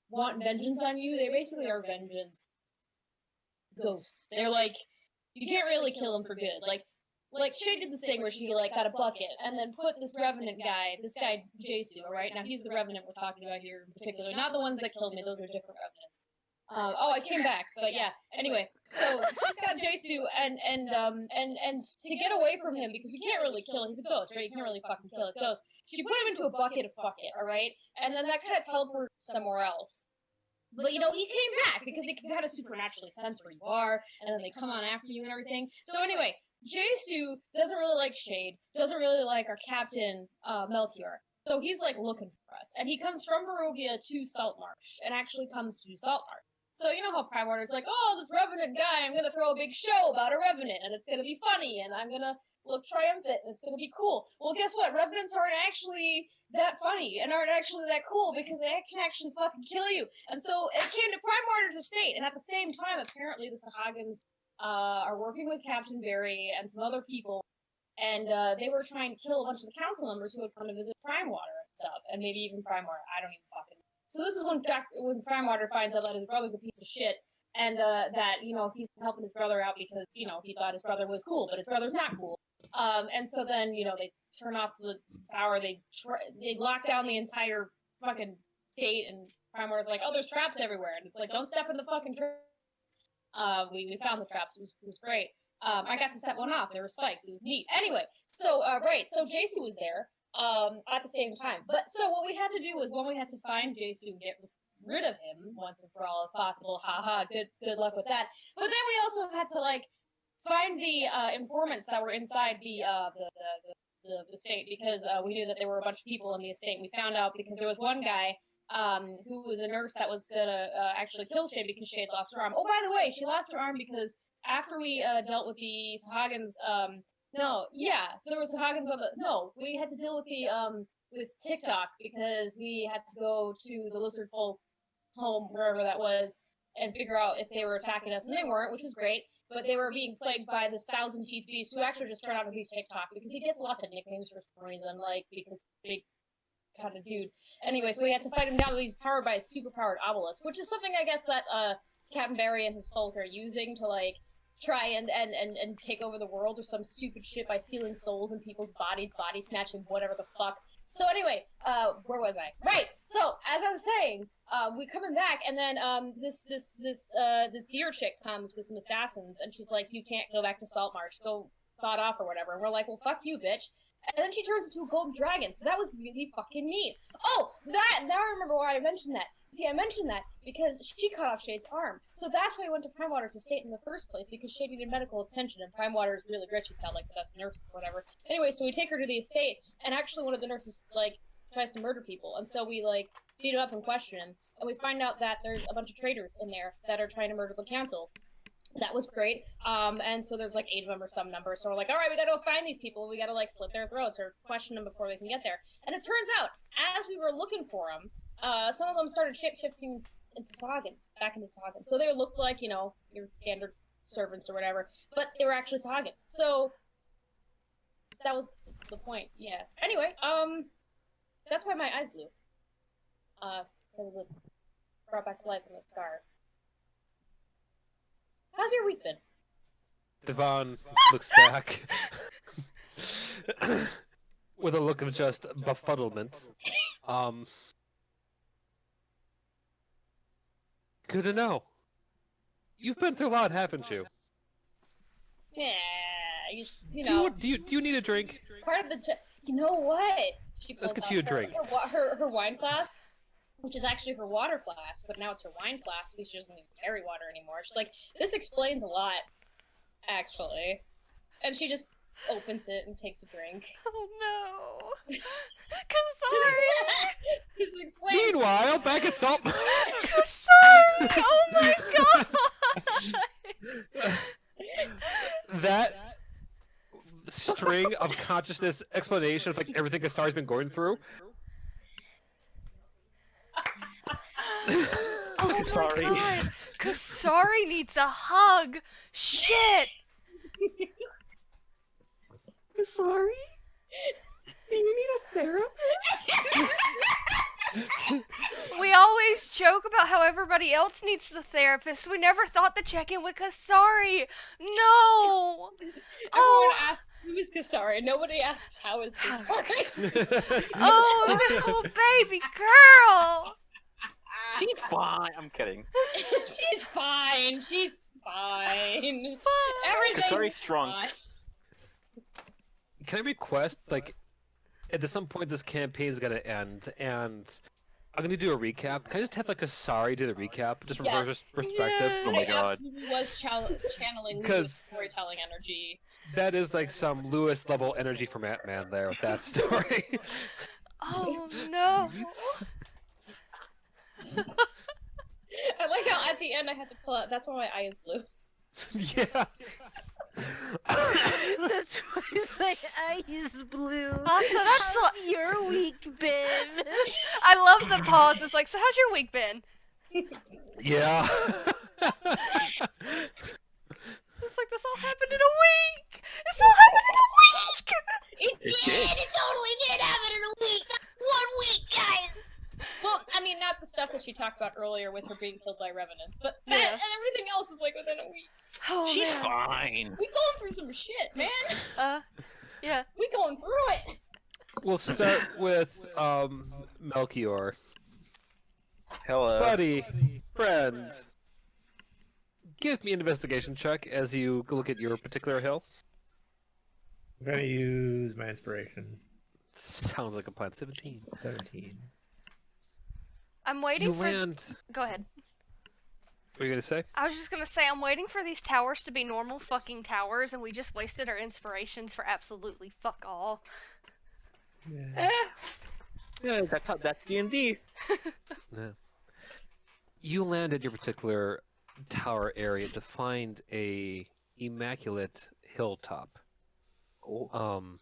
want vengeance on you, they basically are vengeance ghosts. They're like, you can't really kill them for good. Like Shay did this thing where she like got a bucket and then put this revenant guy, this guy Jesu, right? Now he's the revenant we're talking about here in particular, not the ones that killed me. Those are different revenants. I came back, but yeah. Anyway, so she's got Jesu and to get away from him because we can't really kill him. He's a ghost, right? You can't really fucking kill a ghost. She put him into a bucket of fuck it, all right? And then that kind of teleported somewhere else. But, he came back because they can kind of supernaturally sense where you are, and then they come on after you and everything. So anyway, Jesu doesn't really like Shade, doesn't really like our captain, Melchior. So he's, looking for us. And he comes from Barovia to Saltmarsh, and actually comes to Saltmarsh. So you know how Prime Water's like, oh, this Revenant guy, I'm gonna throw a big show about a Revenant, and it's gonna be funny, and I'm gonna look triumphant, and it's gonna be cool. Well, guess what? Revenants aren't actually that funny, and aren't actually that cool, because they can actually fucking kill you. And so it came to Prime Water's estate, and at the same time, apparently the Sahagins are working with Captain Barry and some other people, and they were trying to kill a bunch of the council members who had come to visit Prime Water and stuff, and maybe even Prime Water. I don't even fucking know. So this is when Prime Water finds out that his brother's a piece of shit, and that, he's helping his brother out because, he thought his brother was cool, but his brother's not cool. And so then, they turn off the power, they lock down the entire fucking state, and Prime Water's like, oh, there's traps everywhere, and it's like, don't step in the fucking trap. We found the traps, it was great. I got to set one off, there were spikes, it was neat. Anyway, so Jason was there, at the same time. But so what we had to do was, one, we had to find Jason, get rid of him once and for all if possible. Haha, good luck with that. But then we also had to find the informants that were inside the estate, because we knew that there were a bunch of people in the estate. We found out because there was one guy who was a nurse that was gonna actually kill Shade because Shade lost her arm. Oh, by the way, she lost her arm because after we dealt with the Sahagins, so there was Sahagins we had to deal with the with TikTok because we had to go to the lizard folk home, wherever that was, and figure out if they were attacking us, and they weren't, which is great, but they were being plagued by this 1,000-teeth beast who actually just turned out to be TikTok, because he gets lots of nicknames for some reason, because big kind of dude. Anyway, so we had to fight him down. He's powered by a super-powered obelisk, which is something, I guess, that Captain Barry and his folk are using to, try and take over the world or some stupid shit by stealing souls in people's bodies, body snatching, whatever the fuck. So anyway, where was I? Right! So, as I was saying, we're coming back, and then, this deer chick comes with some assassins, and she's like, you can't go back to Saltmarsh, go thought off or whatever, and we're like, well, fuck you, bitch. And then she turns into a golden dragon, so that was really fucking neat. Oh, now I remember why I mentioned that. See, I mentioned that because she cut off Shade's arm. So that's why we went to Prime Water's estate in the first place, because Shade needed medical attention, and Prime Water is really rich. She's got, the best nurses or whatever. Anyway, so we take her to the estate, and actually one of the nurses, tries to murder people. And so we, beat him up and question him, and we find out that there's a bunch of traitors in there that are trying to murder the council. That was great. And so there's 8 of them or some number. So we're like, all right, we gotta go find these people. We gotta slit their throats or question them before they can get there. And it turns out, as we were looking for them, some of them started shifting into Sahagins, back into Sahagins. So they looked like, your standard servants or whatever, but they were actually Sahagins. So that was the point. Yeah. Anyway, that's why my eyes blew. Because of the brought back to life in the scar. How's your week been? Devon looks back with a look of just befuddlement. Good to know. You've been through a lot, haven't you? Yeah, you know. Do you need a drink? Part of the you know what? Let's get you a drink. Her wine flask, which is actually her water flask, but now it's her wine flask because she doesn't even carry water anymore. She's like, this explains a lot, actually. And she just opens it and takes a drink. Oh no. Sorry. This explains. Meanwhile, back at Salt. Sorry. Oh my god. That string of consciousness explanation of everything Kasari's been going through. Oh my god. Kasari needs a hug. Shit. Sorry? Do you need a therapist? We always joke about how everybody else needs the therapist. We never thought to check in with Kasari. No. Everyone asks, who is Kasari? Nobody asks, how is Kasari? Oh, no, baby girl. She's fine. I'm kidding. She's fine. She's fine. Everything's Kasari's strong. Fine. Can I request, at some point this campaign is gonna end, and I'm gonna do a recap. Can I just have like a sorry do the recap, just from her Yes. perspective? Yay. Oh my I god. absolutely was channeling Because- Lewis storytelling energy. That is like some Lewis level energy from Ant-Man there with that story. Oh no. I like how at the end I had to pull out. That's why my eye is blue. Yeah. That's why my eye is blue. Also, that's How's your week been? I love the pause. It's like, so how's your week been? Yeah. It's like this all happened in a week. This all happened in a week. It did! It totally did happen in a week! 1 week, guys! Well, I mean, not the stuff that she talked about earlier with her being killed by revenants, but that Yeah. and everything else is like within a week. Oh She's man. fine. We going through some shit, man! Yeah. We going through it! We'll start with Melchior. Hello. Buddy, friend. Give me an investigation check as you look at your particular hill. I'm gonna use my inspiration. Sounds like a plan. 17. 17. I'm waiting You for. land. Go ahead. What are you gonna say? I was just gonna say I'm waiting for these towers to be normal fucking towers, and we just wasted our inspirations for absolutely fuck all. Yeah. Yeah, that's D&D. Yeah. You land at your particular tower area to find a immaculate hilltop. Oh.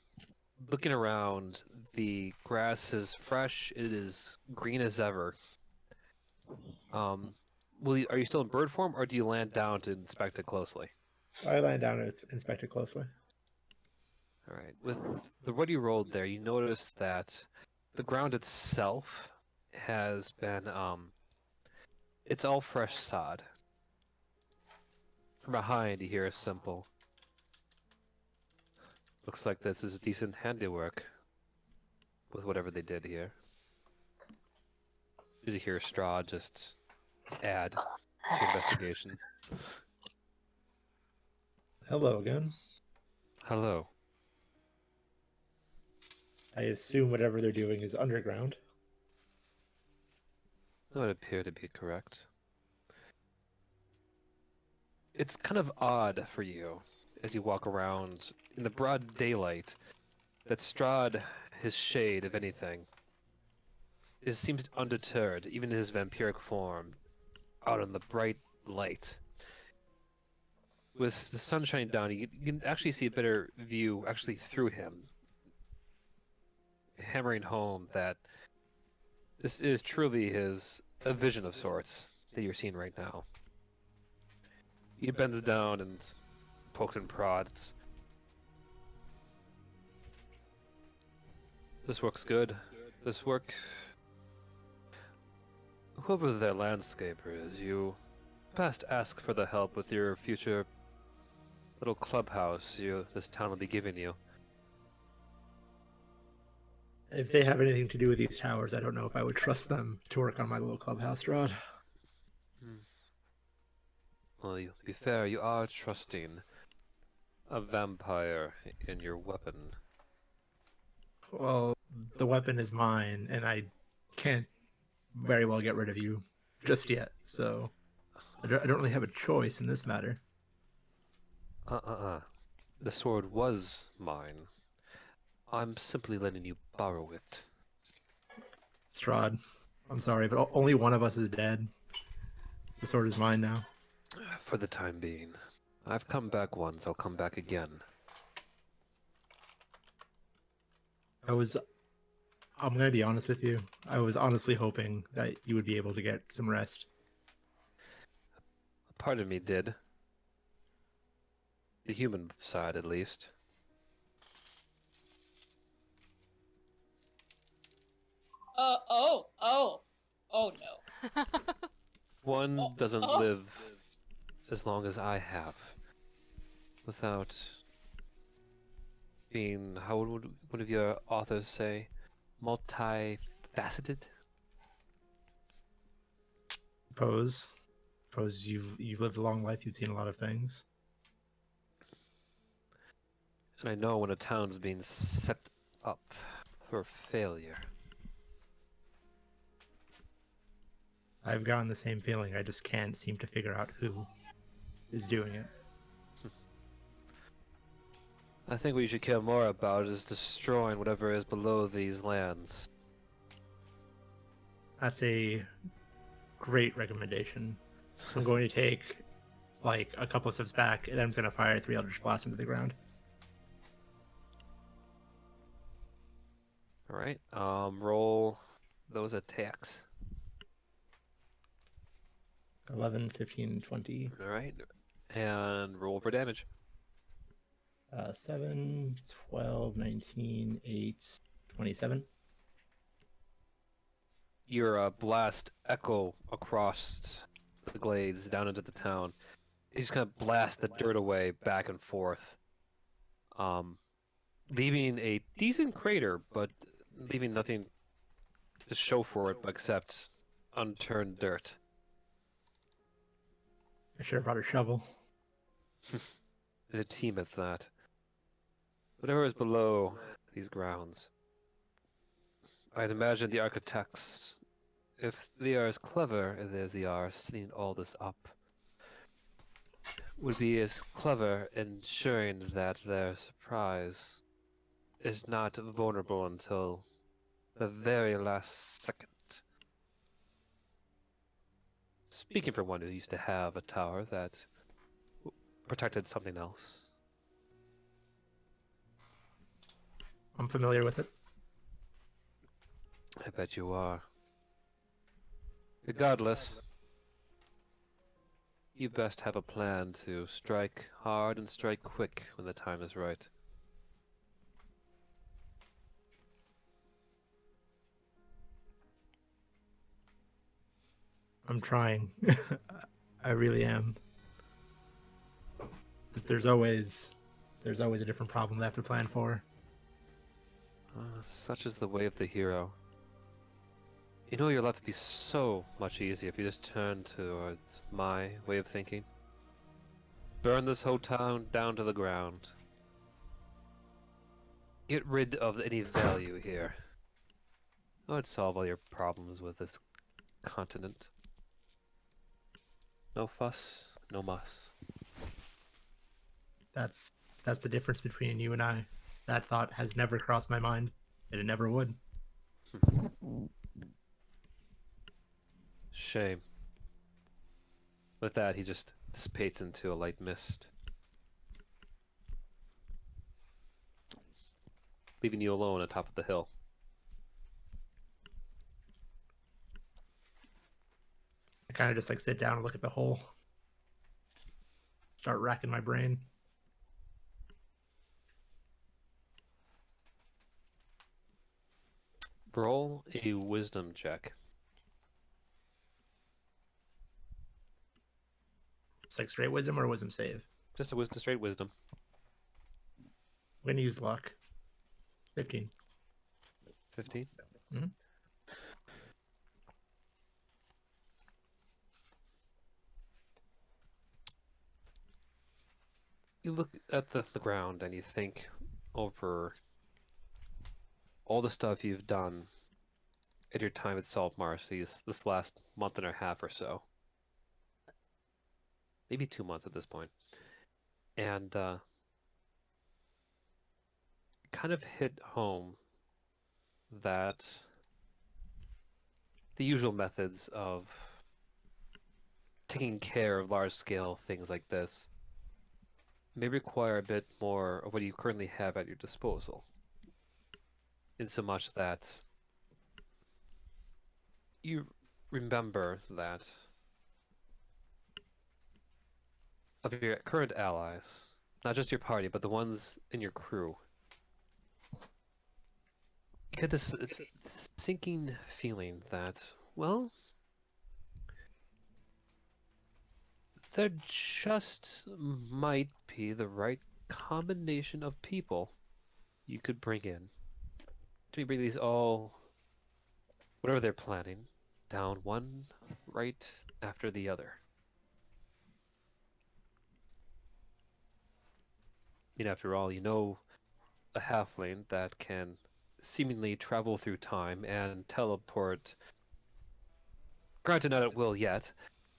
Looking around, the grass is fresh. It is green as ever. Are you still in bird form, or do you land down to inspect it closely? I land down and inspect it closely. All right. With what you rolled there, you notice that the ground itself has been it's all fresh sod. From behind, you hear a simple. Looks like this is decent handiwork with whatever they did here. Did you hear Straw just add to investigation? Hello again. Hello. I assume whatever they're doing is underground. That would appear to be correct. It's kind of odd for you as you walk around in the broad daylight that Strahd, his shade, if anything, seems undeterred, even in his vampiric form, out in the bright light. With the sun shining down, you can actually see a better view actually through him, hammering home that this is truly a vision of sorts that you're seeing right now. He bends down and pokes and prods. This works good. This work. Whoever their landscaper is, you best ask for the help with your future little clubhouse this town will be giving you. If they have anything to do with these towers, I don't know if I would trust them to work on my little clubhouse, Rod. Well, to be fair, you are trusting a vampire in your weapon. Well, the weapon is mine, and I can't very well get rid of you just yet, so I don't really have a choice in this matter. The sword was mine. I'm simply letting you borrow it. Strahd, I'm sorry, but only one of us is dead. The sword is mine now. For the time being. I've come back once, I'll come back again. I'm gonna be honest with you. I was honestly hoping that you would be able to get some rest. Part of me did. The human side, at least. Oh no. One doesn't oh. live as long as I have without being, how would one of your authors say, multifaceted? Suppose you've lived a long life, you've seen a lot of things. And I know when a town's being set up for failure. I've gotten the same feeling. I just can't seem to figure out who is doing it. I think what you should care more about is destroying whatever is below these lands. That's a great recommendation. I'm going to take like a couple of steps back, and then I'm going to fire 3 Eldritch Blasts into the ground. Alright, roll those attacks. 11, 15, 20. Alright, and roll for damage. 7, 12, 19, 8, 27. Your blast echo across the glades down into the town. You just kind of blast the dirt away back and forth, leaving a decent crater, but leaving nothing to show for it except unturned dirt. I should have brought a shovel. A team at that. Whatever is below these grounds, I'd imagine the architects, if they are as clever as they are setting all this up, would be as clever ensuring that their surprise is not vulnerable until the very last second. Speaking from one who used to have a tower that protected something else. I'm familiar with it. I bet you are. Regardless, you best have a plan to strike hard and strike quick when the time is right. I'm trying. I really am. There's always a different problem they have to plan for. Such is the way of the hero. You know your life would be so much easier if you just turned towards my way of thinking. Burn this whole town down to the ground. Get rid of any value here. That would solve all your problems with this continent. No fuss, no muss. That's the difference between you and I. That thought has never crossed my mind, and it never would. Shame. With that, he just dissipates into a light mist, leaving you alone atop of the hill. I kind of just like sit down and look at the hole. Start racking my brain. Roll a wisdom check. It's like straight wisdom or wisdom save. Just a straight wisdom. I'm gonna use luck. 15. 15? Mm-hmm. You look at the ground and you think over all the stuff you've done at your time at Salt Marsh this last month and a half or so. Maybe 2 months at this point. And kind of hit home that the usual methods of taking care of large-scale things like this may require a bit more of what you currently have at your disposal. In so much that you remember that of your current allies, not just your party, but the ones in your crew, you get this sinking feeling that, well, there just might be the right combination of people you could bring in to bring these all, whatever they're planning, down one right after the other. I mean, after all, you know a halfling that can seemingly travel through time and teleport Granted, not at will yet.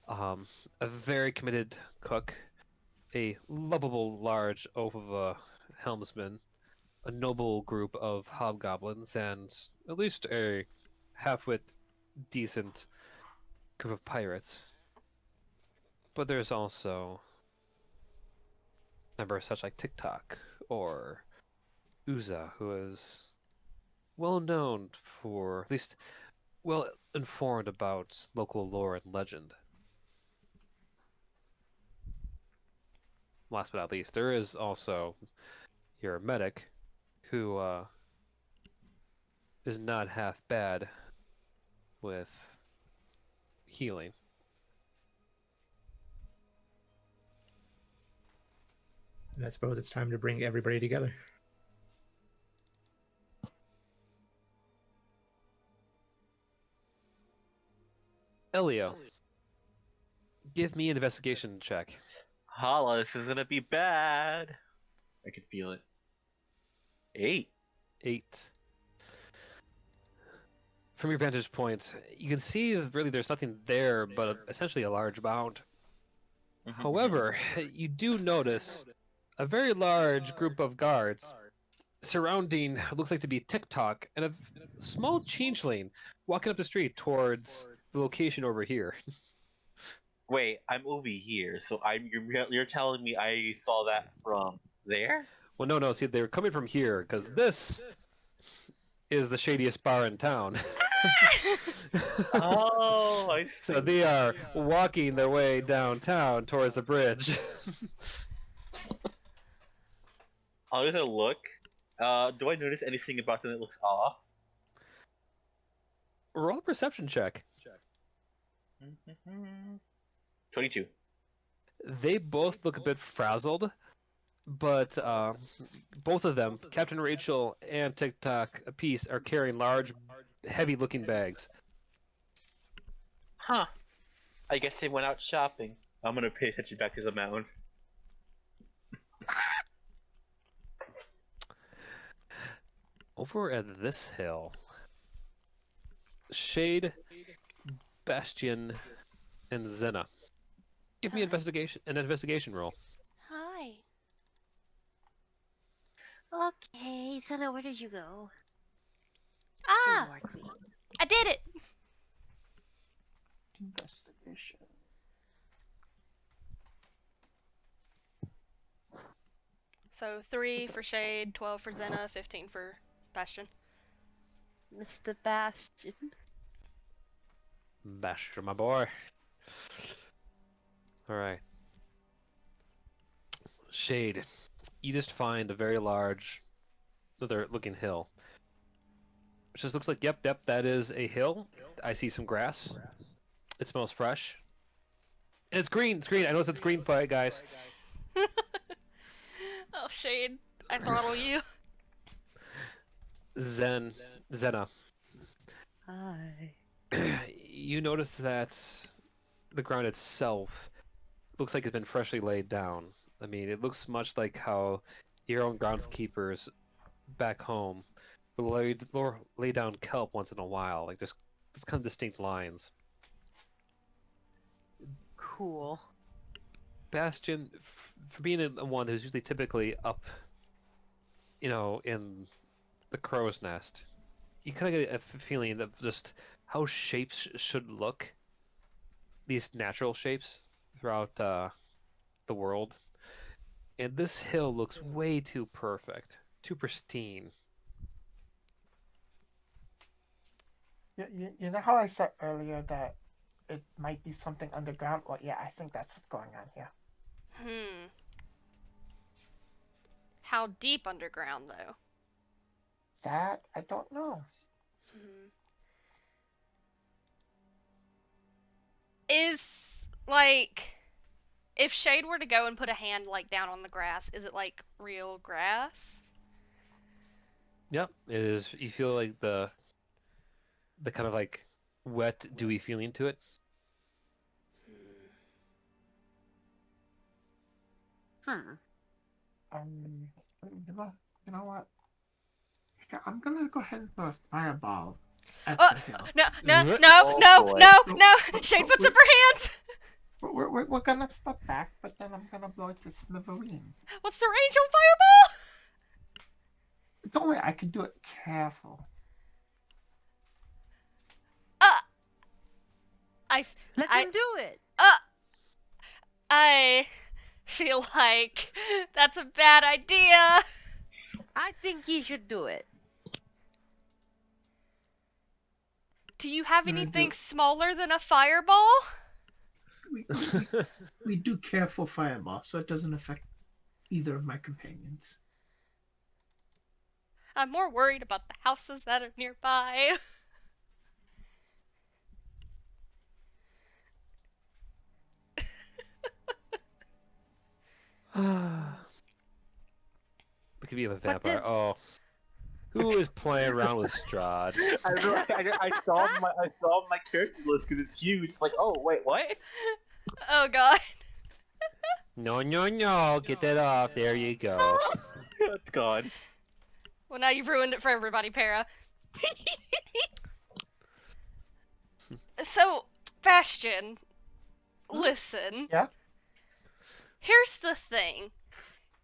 A very committed cook, a lovable large oaf of a helmsman, a noble group of hobgoblins, and at least a half-wit decent group of pirates. But there's also members such like TikTok or Uza, who is well known for, at least well informed about local lore and legend. Last but not least, there is also your medic, who is not half bad with healing. And I suppose it's time to bring everybody together. Elio, give me an investigation check. Holla, this is gonna be bad. I can feel it. 8. 8. From your vantage point, you can see that really there's nothing there but essentially a large mound. However, you do notice a very large group of guards surrounding what looks like to be TikTok and a small changeling walking up the street towards the location over here. Wait, I'm over here, so you're telling me I saw that from there? Well, no, see, they're coming from here because this is the shadiest bar in town. Oh, I see. So they are walking their way downtown towards the bridge. I'll just look. Do I notice anything about them that looks off? Roll a perception check. 22. They both look a bit frazzled, but both of them, Captain Rachael and TikTok apiece, are carrying large, heavy-looking bags. Huh. I guess they went out shopping. I'm gonna pay attention back to the mound. Over at this hill, Shade, Bastion, and Zena. Give me an investigation roll. Hi. Okay, Senna, where did you go? Ah! Lord Queen. I did it! Investigation. So 3 for Shade, 12 for Zena, 15 for Bastion. Mr. Bastion. Bastion, my boy. Alright. Shade. You just find a very large, other looking hill. Which just looks like, yep, that is a hill. I see some grass. It smells fresh. And it's green, I notice it's green, guys. Oh, Shade, I throttle you. Zena. Hi. You notice that the ground itself looks like it's been freshly laid down. I mean, it looks much like how your own groundskeepers back home will lay down kelp once in a while. Like, there's kind of distinct lines. Cool. Bastion, for being a one who's usually typically up, in the crow's nest, you kind of get a feeling of just how shapes should look. These natural shapes throughout the world. And this hill looks way too perfect, too pristine. You know how I said earlier that it might be something underground? Well, yeah, I think that's what's going on here. How deep underground, though? That, I don't know. Is, like, if Shade were to go and put a hand, like, down on the grass, is it, like, real grass? Yep, it is. You feel like the kind of, like, wet, dewy feeling to it. You know what? I'm gonna go ahead and throw a fireball at Oh, the hill. no, no, What? no, Oh, no, boy. no, no! Shade puts up her hands! We're gonna step back, but then I'm gonna blow it to smithereens. What's the range on Fireball? Don't worry, I can do it careful. Let I- him do it. I feel like that's a bad idea. I think he should do it. Do you have I'm gonna anything do- smaller than a fireball? We do careful fireball, so it doesn't affect either of my companions. I'm more worried about the houses that are nearby. Look at me, a What vampire. the- Oh. Who is playing around with Strahd? I saw my character list because it's huge. It's like, oh wait, what? Oh god. No, no, no. Get that off. There you go. Oh God. Well, now you've ruined it for everybody, Para. So, Bastion, listen. Yeah? Here's the thing.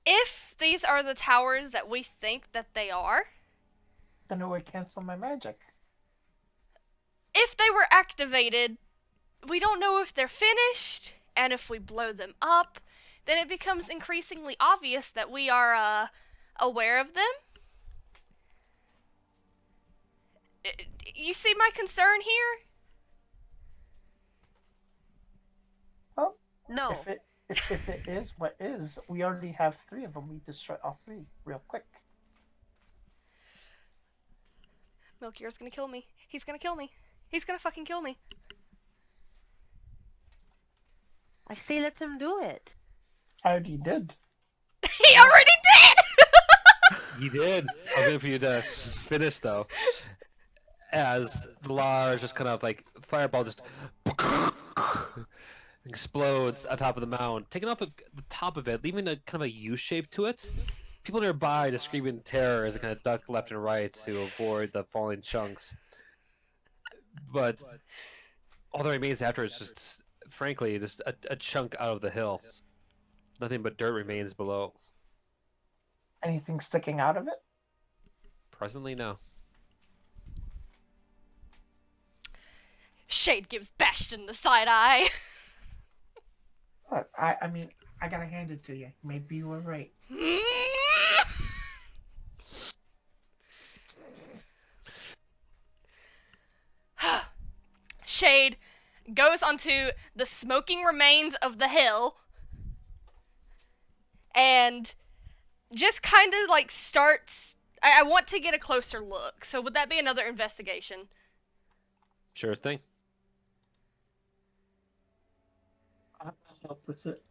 If these are the towers that we think that they are, Then it would cancel my magic. if they were activated, we don't know if they're finished, and if we blow them up, then it becomes increasingly obvious that we are, aware of them. You see my concern here? Well, No. if it is what is, we already have 3 of them. We destroy all 3 real quick. Milkier's gonna kill me. He's gonna kill me. He's gonna fucking kill me. I say let him do it. I already did. He already did! You did. I was waiting for you to finish, though. As the large just kind of like fireball just explodes on top of the mound, taking off the top of it, leaving a kind of a U shape to it. People nearby just scream in terror as they kind of duck left and right to avoid the falling chunks. But all that remains after is just, frankly, just a chunk out of the hill. Nothing but dirt remains below. Anything sticking out of it? Presently, no. Shade gives Bastion the side eye. Look, I mean, I gotta hand it to you. Maybe you were right. Shade goes onto the smoking remains of the hill and just kind of like starts. I want to get a closer look. So would that be another investigation? Sure thing. I'll help with it.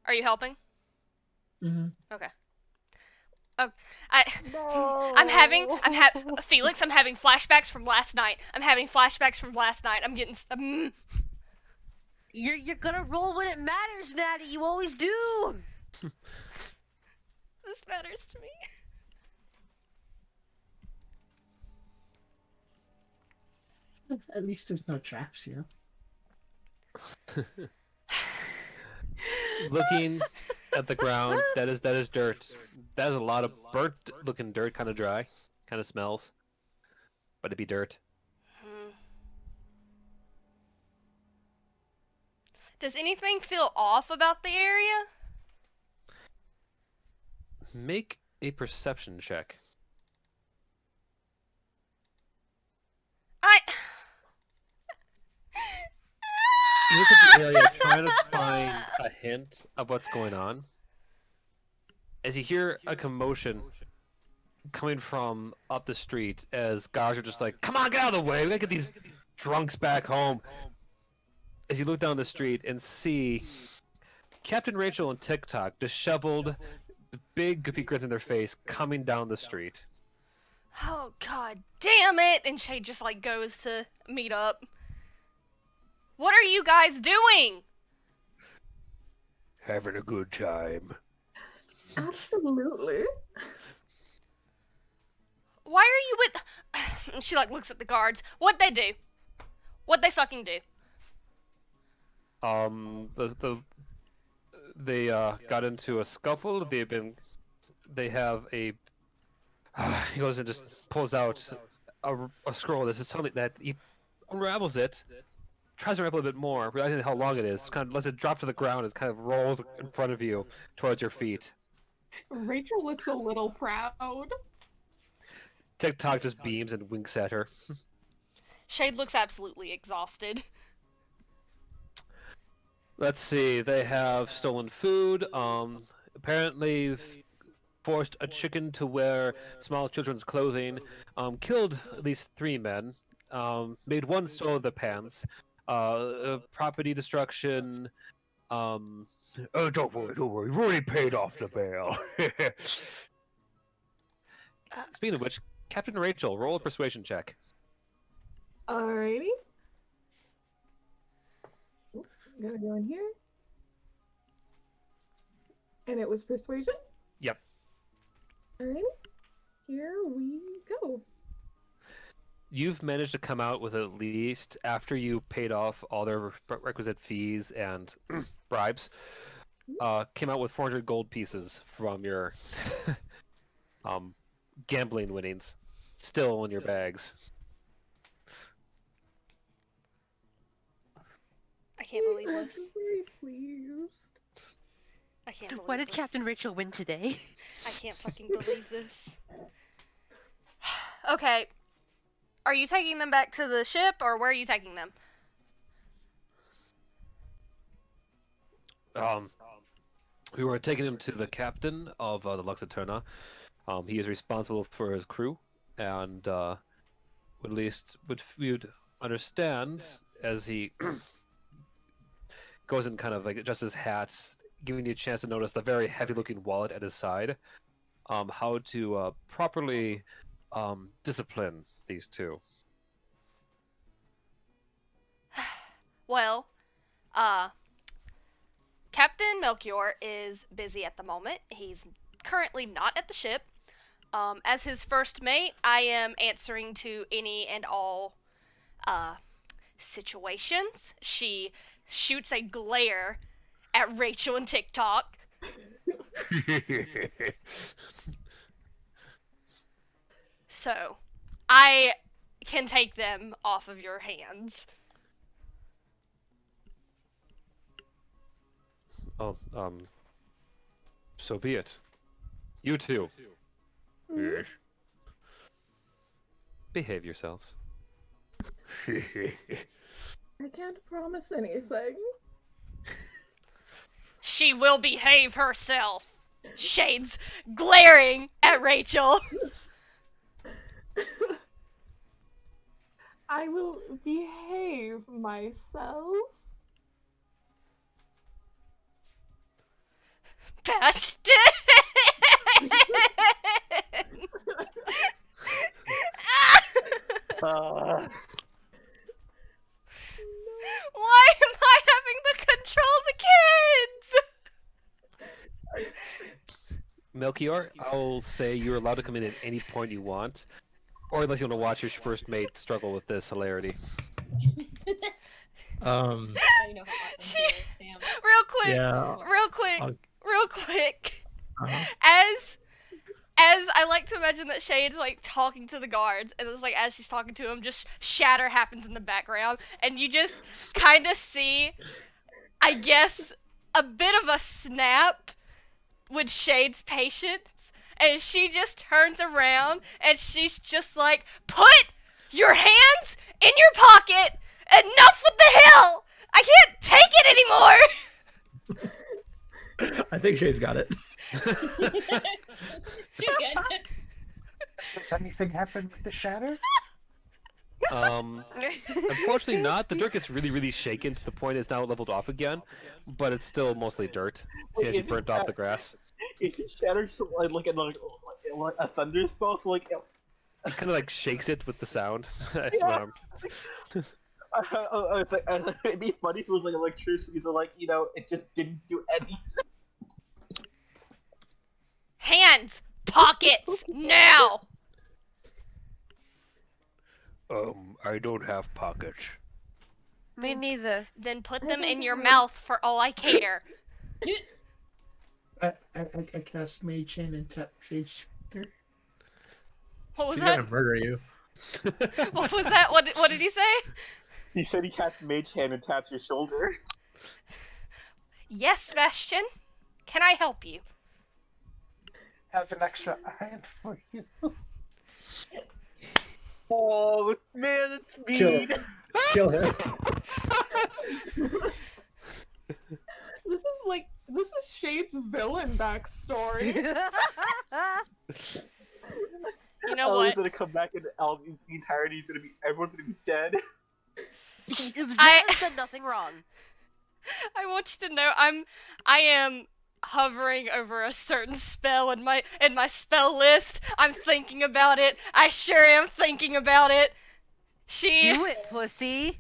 Are you helping? Mm-hmm. Okay. Felix, I'm having flashbacks from last night. I'm getting You're gonna roll when it matters, Natty. You always do. This matters to me. At least there's no traps here. Looking at the ground, that is dirt. That is a lot of burnt looking dirt, kind of dry, kind of smells, but it'd be dirt. Does anything feel off about the area? Make a perception check. You look at the area trying to find a hint of what's going on. As you hear a commotion coming from up the street, as guards are just like, "Come on, get out of the way! We gotta get these drunks back home." As you look down the street and see Captain Rachael and TikTok, disheveled, with big goofy grins in their face, coming down the street. Oh god damn it! And Shade just like goes to meet up. What are you guys doing? Having a good time. Absolutely. Why are you with And she like looks at the guards. What'd they do? What'd they fucking do? They got into a scuffle. They have a. He goes and just pulls out a scroll. This is something that he unravels it, tries to unravel a bit more, realizing how long it is. Kind of lets it drop to the ground. It kind of rolls in front of you towards your feet. Rachel looks a little proud. TikTok just beams and winks at her. Shade looks absolutely exhausted. Let's see. They have stolen food. Apparently forced a chicken to wear small children's clothing. Killed at least 3 men. Made one steal the pants. Property destruction. Oh, don't worry. We've already paid off the bail. Speaking of which, Captain Rachael, roll a persuasion check. Alrighty. Gotta go in here. And it was persuasion? Yep. Alrighty. Here we go. You've managed to come out with at least, after you paid off all their requisite fees and bribes, came out with 400 gold pieces from your gambling winnings, still in your bags. I can't believe this. I'm very pleased. I can't believe What did this. Captain Rachael win today? I can't fucking believe this. Okay. Are you taking them back to the ship, or where are you taking them? We were taking him to the captain of the Aeterna. He is responsible for his crew, and at least you'd understand as he goes and kind of like adjusts his hat, giving you a chance to notice the very heavy-looking wallet at his side. How to properly discipline these two. Well, Captain Melchior is busy at the moment. He's currently not at the ship. As his first mate, I am answering to any and all situations. She shoots a glare at Rachael and TikTok. So, I can take them off of your hands. Oh, so be it. You too. Yes. Behave yourselves. I can't promise anything. She will behave herself. Shades glaring at Rachael. I will behave myself. Bastion! Why am I having to control the kids? Melchior, I'll say you're allowed to come in at any point you want, or unless you want to watch your first mate struggle with this hilarity. Now you know how She- awesome it is, damn. Real quick. Uh-huh. As I like to imagine that Shade's like talking to the guards, and it's like as she's talking to him, just shatter happens in the background, and you just kind of see, I guess, a bit of a snap with Shade's patience, and she just turns around and she's just like, "Put your hands in your pocket. Enough with the hill. I can't take it anymore." I think Shade's got it. She's good. Does anything happen with the shatter? Unfortunately not. The dirt gets really, really shaken to the point it's now leveled off again, but it's still mostly dirt. See, as you burnt off the grass. Is it shattered like a thunder spell? So like, It kind of like shakes it with the sound. That's Yeah. what it'd be funny if it was like electricity, so like, you know, it just didn't do anything. Hands, pockets, now. I don't have pockets. Me neither. Then put them in your mouth for all I care. I cast Mage Hand and tap Shade's Shoulder. What was She's that? gonna murder you. What was that? What did he say? He said he cast Mage Hand and taps your shoulder. Yes, Sebastian. Can I help you? Have an extra iron for you. Oh man, that's mean. Kill him. Kill him. This is Shade's villain backstory. You know Ellie's what? gonna come back and the entirety's gonna be everyone's gonna be dead. Villain's done nothing wrong. I want you to know I am hovering over a certain spell in my spell list. I'm thinking about it. I sure am thinking about it. Do it, pussy.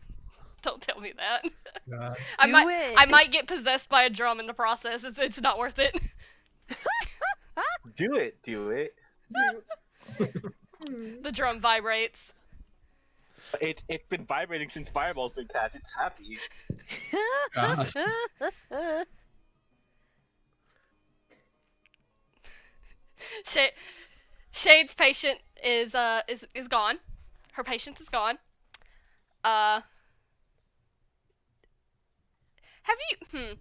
Don't tell me that. God. I might get possessed by a drum in the process. It's not worth it. Do it. The drum vibrates. It's been vibrating since Fireball's been cast. It's happy. Gosh. Shade's patient is gone. Her patience is gone. Have you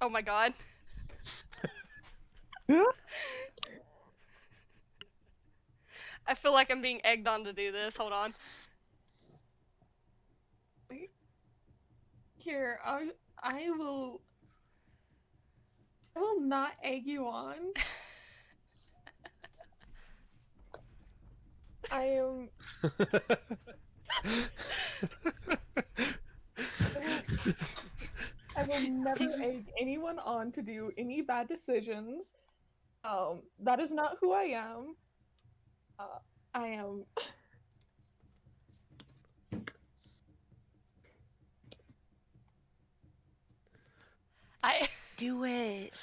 Oh my god. I feel like I'm being egged on to do this. Hold on. Here, I will not egg you on. I will never egg anyone on to do any bad decisions. That is not who I am. I am. Do it.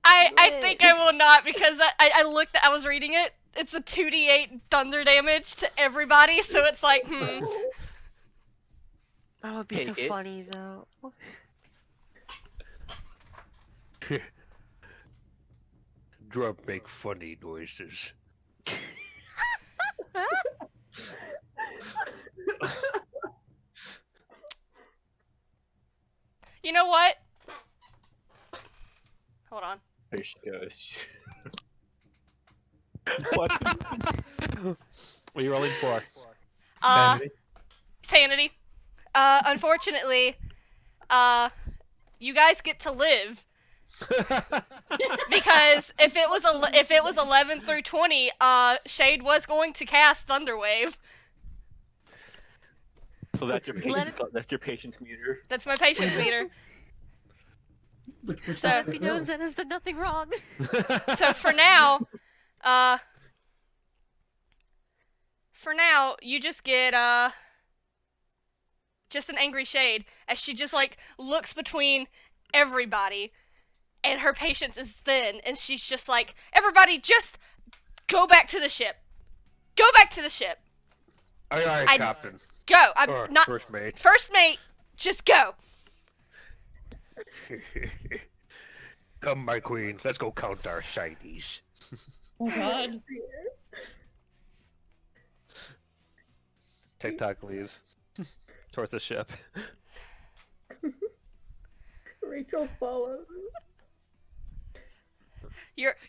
I think I will not because I looked. I was reading it. It's a 2d8 thunder damage to everybody, so it's like That would be so funny though. Drum make funny noises. You know what? Hold on. There she goes. What? What are you rolling for? Sanity. Unfortunately, you guys get to live. Because if it was 11 through 20, Shade was going to cast Thunderwave. So that's your patience meter. That's my patience meter. So He knows that has done nothing wrong. so for now, you just get just an angry Shade as she just like looks between everybody, and her patience is thin, and she's just like, everybody, just go back to the ship. Go back to the ship. Aye, aye, Captain. Go. I'm Or not first mate. First mate. Just go. Come, my queen. Let's go count our shinies. Oh god. TikTok leaves towards the ship. Rachel follows.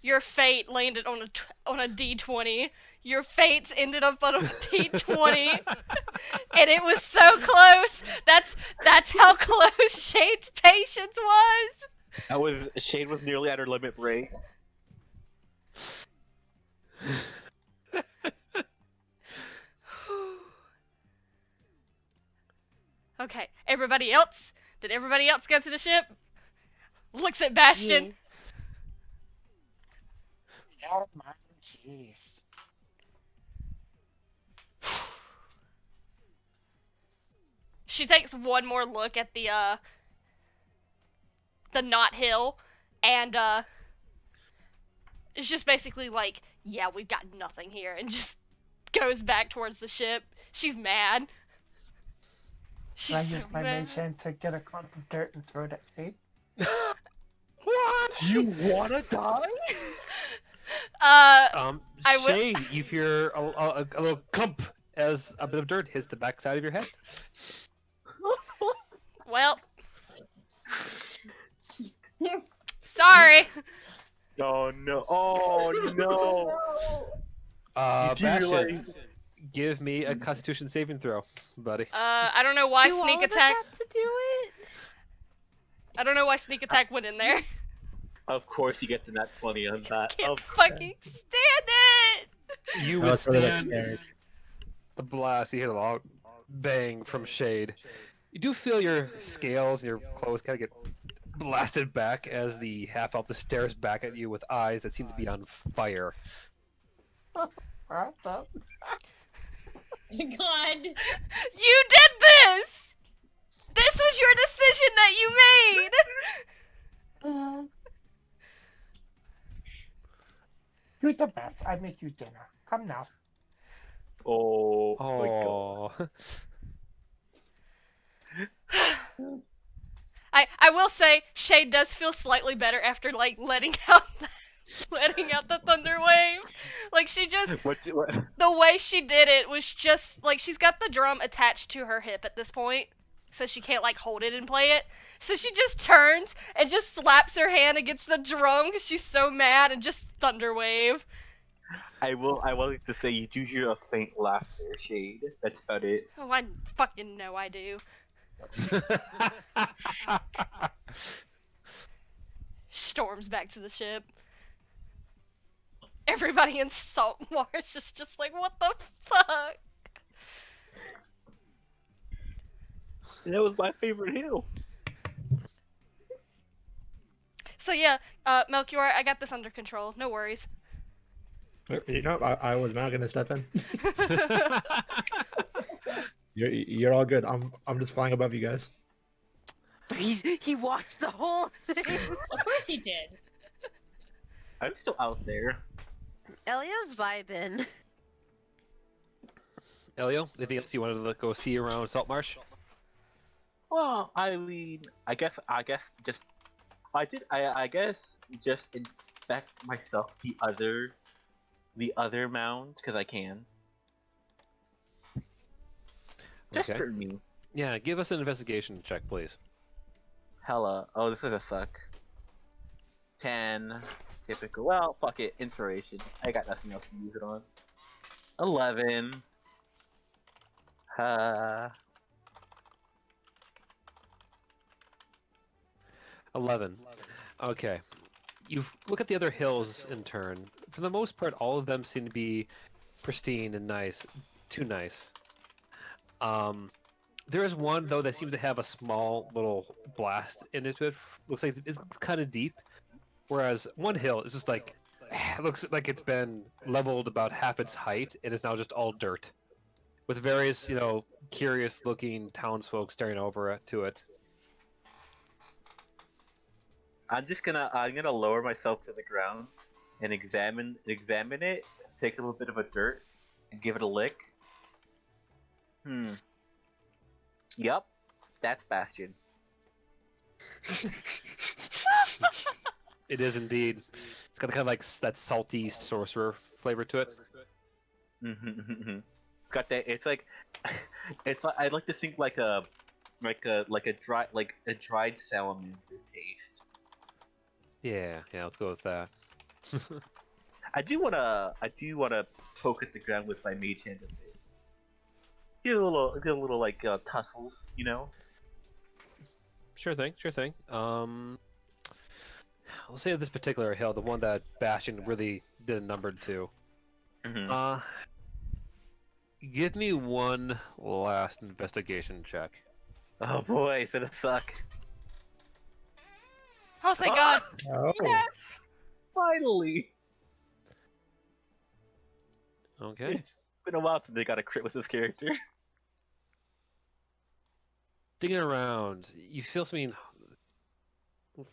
Your fate landed on a D20. Your fates ended up on a D20, and it was so close. That's how close Shade's patience was. Shade was nearly at her limit break. Okay, everybody else. Did everybody else go to the ship? Looks at Bastion. Oh my jeez. She takes one more look at the Knot Hill, and it's just basically like, yeah, we've got nothing here, and just goes back towards the ship. She's mad. Can I She's so use my mad. mage hand to get a clump of dirt and throw it at Shade? What? Do you wanna die? I will. Shade, you hear a little clump as a bit of dirt hits the backside of your head. Well. Sorry. Oh no! Oh no! You do Bastion, realize- give me a Constitution saving throw, buddy. I don't know why Do sneak all of us attack. have to do it? I don't know why sneak attack went in there. Of course, you get the nat 20 on that. Can't fucking stand it. You I was sort of withstand scared. the blast. You hear a loud bang from Shade. You do feel your scales and your clothes kind of get blasted back as the half-elf stares back at you with eyes that seem to be on fire. What the? God. You did this. This was your decision that you made. You're the best. I make you dinner. Come now. Oh my god. Oh, I will say Shade does feel slightly better after like letting out the thunder wave. Like she just What? the way she did it was just like she's got the drum attached to her hip at this point, so she can't like hold it and play it. So she just turns and just slaps her hand against the drum because she's so mad and just thunder wave. I wanted to say you do hear a faint laughter, Shade. That's about it. Oh, I fucking know I do. Storms back to the ship. Everybody in Salt Marsh is just like, what the fuck? That was my favorite hill. So yeah, Melchior, I got this under control. No worries. You know, I was not gonna step in. You're all good. I'm just flying above you guys. He watched the whole thing. Of course he did. I'm still out there. Elio's vibing. Elio, anything else you wanted to go see around Saltmarsh? Well, I mean, I guess just I guess just inspect myself the other mound because I can. Just Okay. for me. Yeah, give us an investigation check, please. Hella. Oh, this is a suck. 10. Typical. Well, fuck it. Inspiration. I got nothing else to use it on. 11. 11. Okay. You look at the other hills in turn. For the most part, all of them seem to be pristine and nice. Too nice. There is one, though, that seems to have a small little blast into it. Looks like it's kind of deep. Whereas one hill is just like, it looks like it's been leveled about half its height. It is now just all dirt. With various, curious looking townsfolk staring over to it. I'm gonna lower myself to the ground and examine it, take a little bit of a dirt, and give it a lick. Yup, that's Bastion. It is indeed. It's got kind of like that salty sorcerer flavor to it. Got that? It's like I'd like to think like a dried salamander taste. Yeah, let's go with that. I do wanna poke at the ground with my mage hand a bit. Get a little like tussles, Sure thing. We'll say this particular hill, the one that Bastion really did a number to. Give me one last investigation check. Oh boy, it's gonna suck. Oh, thank God. Oh. Yes! Finally! Okay. It's been a while since they got a crit with this character. Digging around, you feel something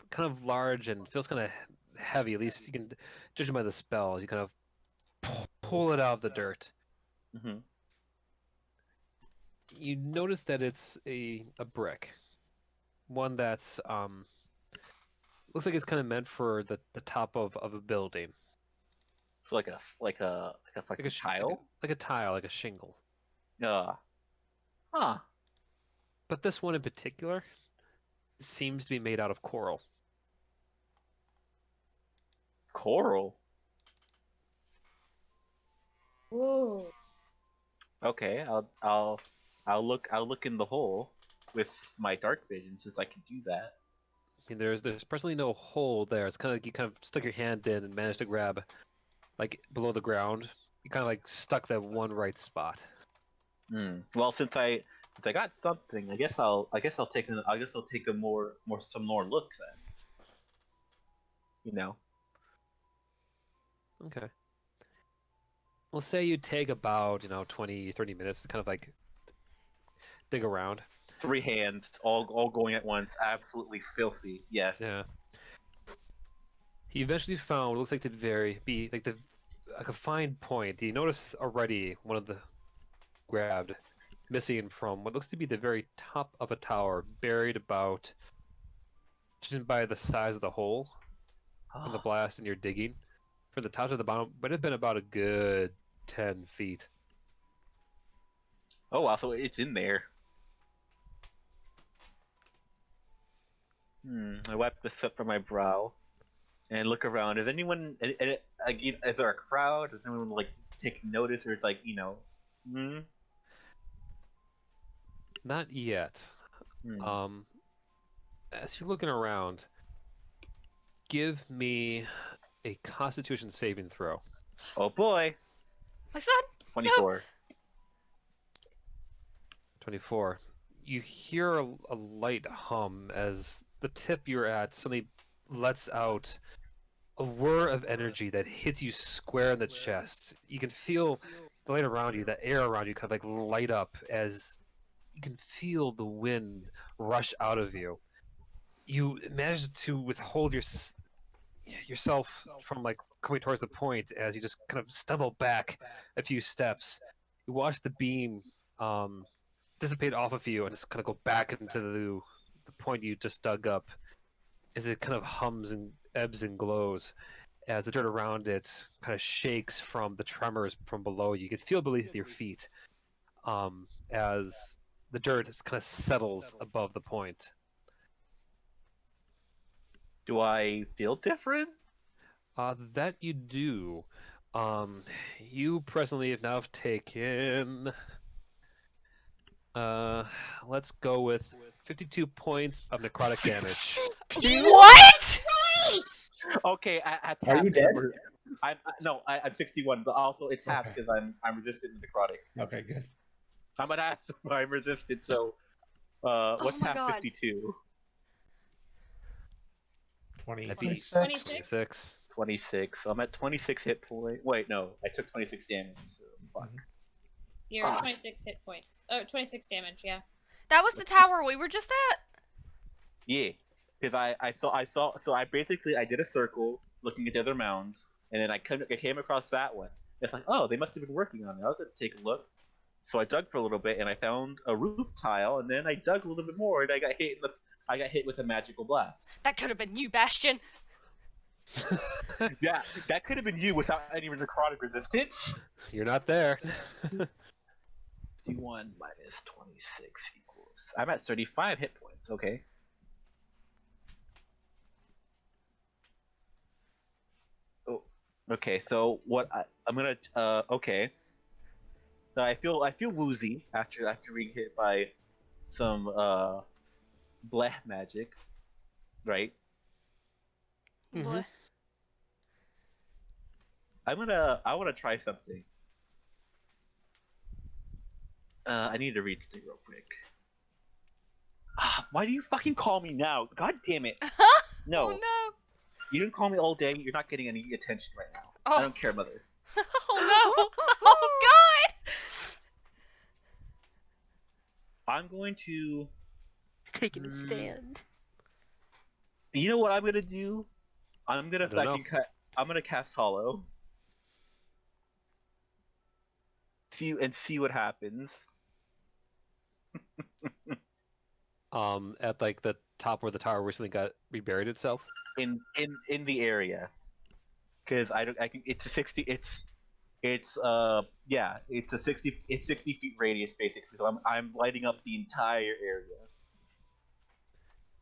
kind of large and feels kind of heavy. At least you can judge by the spell. You kind of pull it out of the dirt. Mm-hmm. You notice that it's a brick, one that's looks like it's kind of meant for the top of a building, So like a tile. like a tile, like a shingle. Huh. But this one in particular seems to be made out of coral. Coral. Ooh. Okay, I'll look in the hole with my dark vision since I can do that. I mean, there's presently no hole there. It's kind of like you kind of stuck your hand in and managed to grab, like below the ground. You kind of like stuck that one right spot. Well, since I got something, I guess I'll take a some more looks then. You know. Okay. We'll say you take about 20, 30 minutes to kind of like dig around. 3 hands, all going at once, absolutely filthy. Yes. Yeah. He eventually found what looks like to be like a fine point. You notice already one of the grabbed, missing from what looks to be the very top of a tower, buried about just by the size of the hole from the blast and you're digging. From the top to the bottom, would have been about a good 10 feet. Oh wow, so it's in there. I wipe the sweat from my brow and look around. Is anyone? Is there a crowd? Does anyone like take notice, or it's like Not yet. As you're looking around, give me a Constitution saving throw. Oh boy. My son. 24. No. 24. You hear a light hum as the tip you're at suddenly lets out a whir of energy that hits you square in the chest. You can feel the light around you, the air around you kind of like light up as you can feel the wind rush out of you. You manage to withhold yourself from like coming towards the point as you just kind of stumble back a few steps. You watch the beam dissipate off of you and just kind of go back into the point you just dug up as it kind of hums and ebbs and glows as the dirt around it kind of shakes from the tremors from below you. You can feel beneath your feet as the dirt kind of settles above the point. Do I feel different? That you do. You presently have now taken let's go with 52 points of necrotic damage. What? Okay, at Are half. you dead? I'm 61, but also it's half because I'm resistant to necrotic. Okay, good. I'm an ass. I'm resistant. So, what's my half God. 52? 26. 26. 26. So I'm at 26 hit points. Wait, no, I took 26 damage. So fuck. You're at 26 hit points. Oh, 26 damage, yeah. That was the tower we were just at? Yeah, because I saw. So I did a circle looking at the other mounds, and then I came across that one. It's like, oh, they must have been working on it. I was gonna take a look. So I dug for a little bit, and I found a roof tile, and then I dug a little bit more, and I got hit with a magical blast. That could have been you, Bastion. Yeah, that could have been you without any necrotic resistance. You're not there. 61 minus 26 equals. I'm at 35 hit points. Okay. Oh, okay. So what I'm gonna okay. So I feel woozy after being hit by some black magic, right? What? I want to try something. I need to read something real quick. Why do you fucking call me now? God damn it! No, Oh no! you didn't call me all day. You're not getting any attention right now. Oh. I don't care, mother. Oh no! Oh god! I'm going to. Taking a stand. You know what I'm gonna do? I'm gonna I don't know. I'm gonna cast Hollow. see what happens. At like the top where the tower recently got reburied itself. In the area, because I can it's a 60 it's yeah it's a 60 feet radius basically. So I'm lighting up the entire area,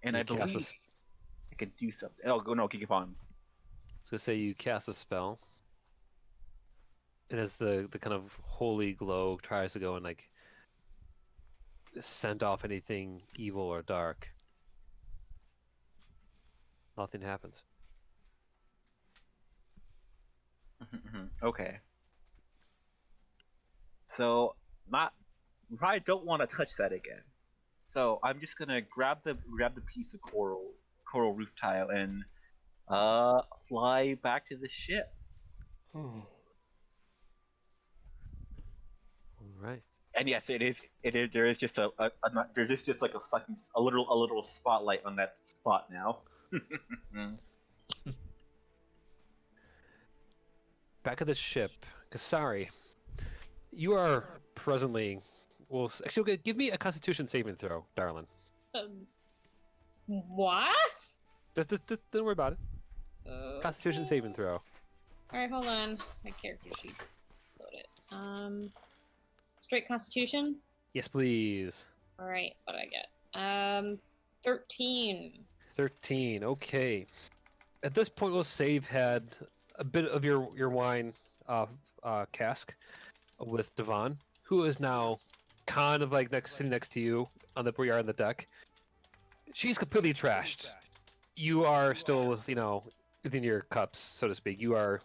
and You I cast believe I can do something. Oh, go no, keep on. So say you cast a spell, and as the kind of holy glow tries to go and like send off anything evil or dark, nothing happens. Okay. So not I don't want to touch that again. So I'm just gonna grab the piece of coral roof tile and fly back to the ship. All right. And yes, it is. There is just there's just like a little spotlight on that spot now. Back at the ship, Kasari, you are presently. Well, actually, okay, give me a Constitution saving throw, darling. What? Just don't worry about it. Constitution saving throw. Alright, hold on. My character sheet. Load it. Straight Constitution? Yes, please. Alright, what do I get? 13. 13. Okay. At this point, we'll say you've had a bit of your wine cask with Devon, who is now kind of like sitting next to you on where you are on the deck. She's completely trashed. You are still, within your cups, so to speak. You are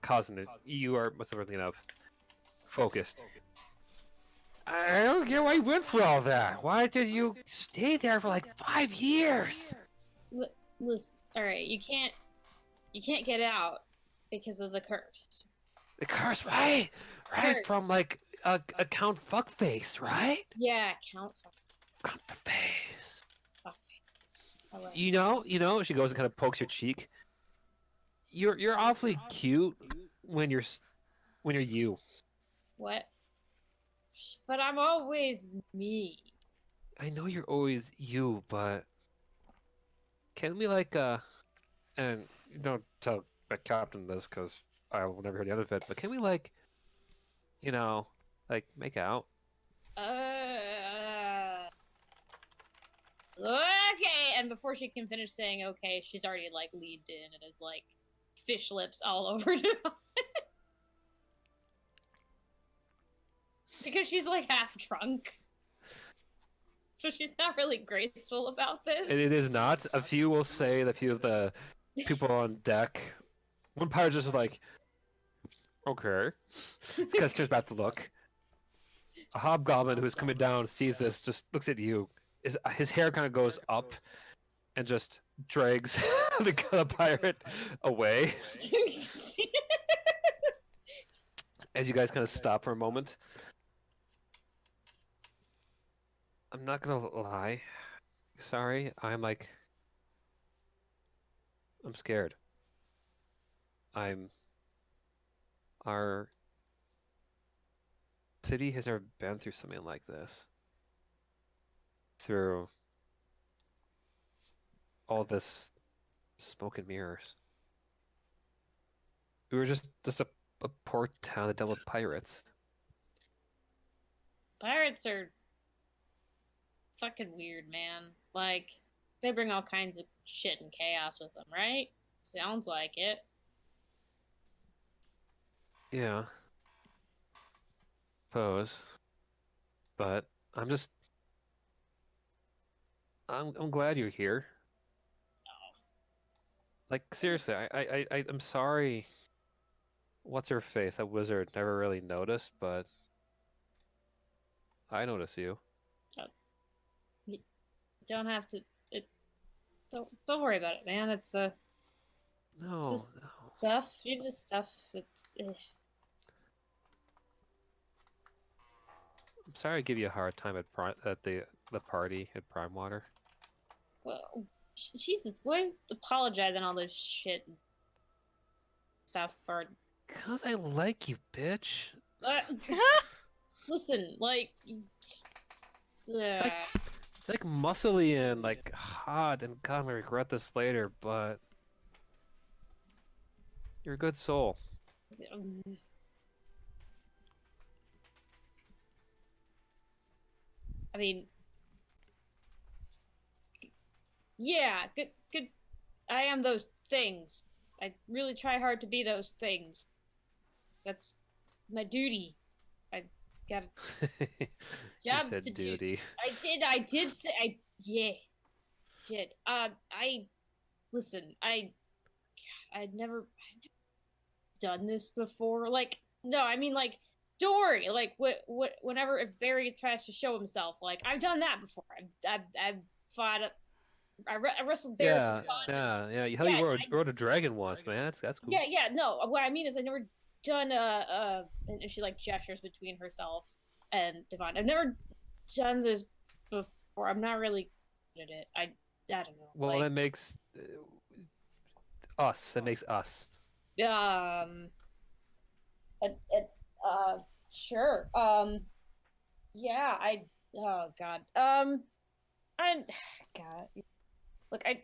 causing it. You are what's the word of focused. I don't get why you went through all that. Why did you stay there for like 5 years? Listen, alright, you can't get out because of the curse. The curse, right? Right, Curse. from like a Count Fuckface, right? Yeah, Count Fuckface. I like You know. She goes and kind of pokes your cheek. You're awfully cute when you're you. What? But I'm always me. I know you're always you, but can we and don't tell the captain this because I will never hear the end of it. But can we make out? Okay, and before she can finish saying okay, she's already leaned in and is fish lips all over it. Because she's half drunk. So she's not really graceful about this. It is not. A few will say, a few of the people on deck. One pirate just like, okay. This guy's just about to look. A hobgoblin who's coming down sees this, just looks at you. His hair kind of goes up and just drags the pirate away. As you guys kind of stop for a moment. I'm not gonna lie. Sorry, I'm scared. Our city has never been through something like this. Through all this smoke and mirrors. We were just a poor town that dealt with pirates. Pirates are fucking weird, man. They bring all kinds of shit and chaos with them, right? Sounds like it. Yeah. Suppose. But I'm glad you're here. Seriously, I'm sorry. What's her face? That wizard never really noticed, but I notice you. You don't have to. Don't worry about it, man. It's No, just no. stuff. You just stuff. It's. I'm sorry I give you a hard time at the party at Prime Water. Well, Jesus, why apologize and all this shit and stuff for? Cause I like you, bitch. Listen, like, Like muscly and like hot, and God, I regret this later, but you're a good soul. I mean, yeah, good. I am those things. I really try hard to be those things. That's my duty. I got a You job said to duty. do. I did say, yeah, did. Listen, I'd never done this before. Like, no, I mean, like, don't worry. Like, whenever if Barry tries to show himself, like, I've done that before. I've fought. I wrestled bears Yeah, for fun. yeah. Hell, Yeah, you rode a dragon once, man. That's cool. Yeah. No, what I mean is, I never done and she like gestures between herself and Devon. I've never done this before. I'm not really good at it. I don't know. Well, like, that makes us. That makes us. um, sure. Yeah. Oh God. I'm. God. Look, I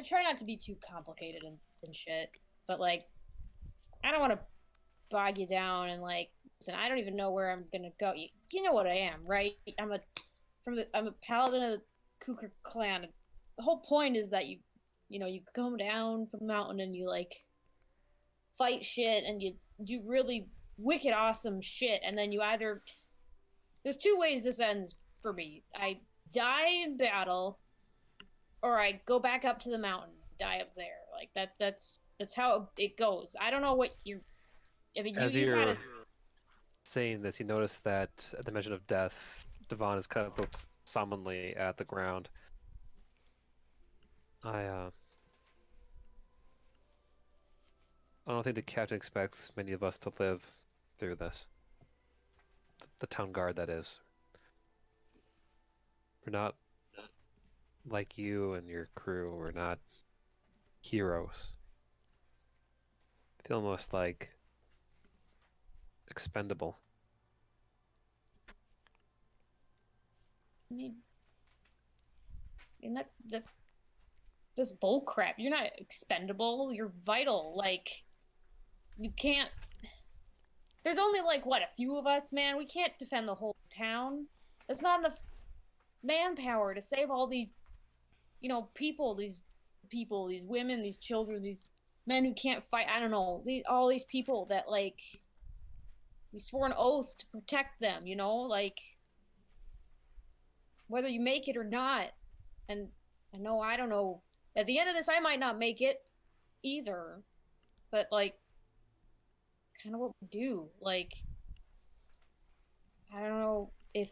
try not to be too complicated and shit, but like, I don't want to bog you down and like, listen, I don't even know where I'm gonna go. You know what I am, right? I'm a paladin of the Kukr clan. The whole point is that you come down from the mountain and you like fight shit and you do really wicked awesome shit, and then there's two ways this ends for me. I die in battle, or I go back up to the mountain, die up there. Like that's how it goes. I don't know what you're. I mean, As you you're kind of saying this, you notice that at the mention of death, Devon is kind of looked sullenly at the ground. I don't think the captain expects many of us to live through this. The town guard, that is. We're not like you and your crew. We're not heroes. I feel almost like expendable. I mean, this bull crap. You're not expendable. You're vital. Like, you can't. There's only like what, a few of us, man. We can't defend the whole town. There's not enough manpower to save all these, people, these women, these children, these men who can't fight. I don't know. All these people that like we swore an oath to protect them. Like, whether you make it or not. And I don't know. At the end of this, I might not make it either. But like, kind of what we do. Like, I don't know if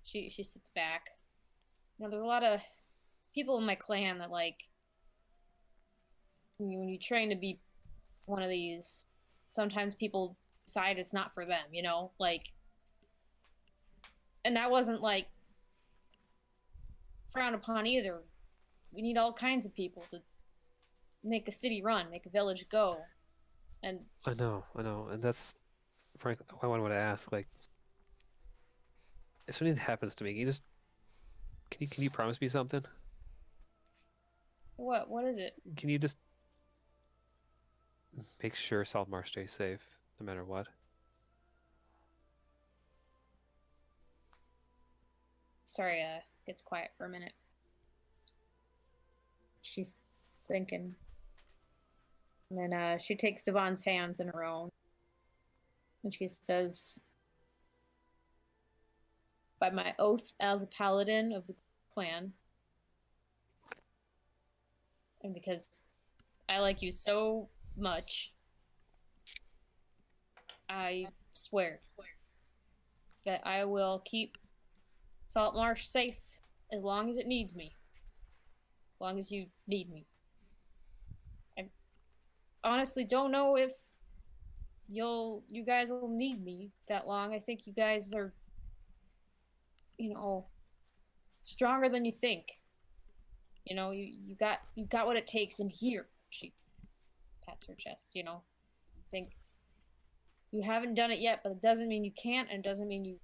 she sits back. There's a lot of people in my clan that like when you train to be one of these, sometimes people decide it's not for them, like, and that wasn't like frowned upon either. We need all kinds of people to make a city run, make a village go. And I know, and that's frankly why I want to ask. Like, if something happens to me, can you promise me something? what is it? Can you just make sure Saltmar stays safe, no matter what? Sorry, gets quiet for a minute. She's thinking. And then she takes Devon's hands in her own. And she says, by my oath as a paladin of the clan, and because I like you so much, I swear that I will keep Saltmarsh safe as long as it needs me. As long as you need me. I honestly don't know if you guys will need me that long. I think you guys are, stronger than you think. You got what it takes in here. She pats her chest, think you haven't done it yet, but it doesn't mean you can't, and it doesn't mean you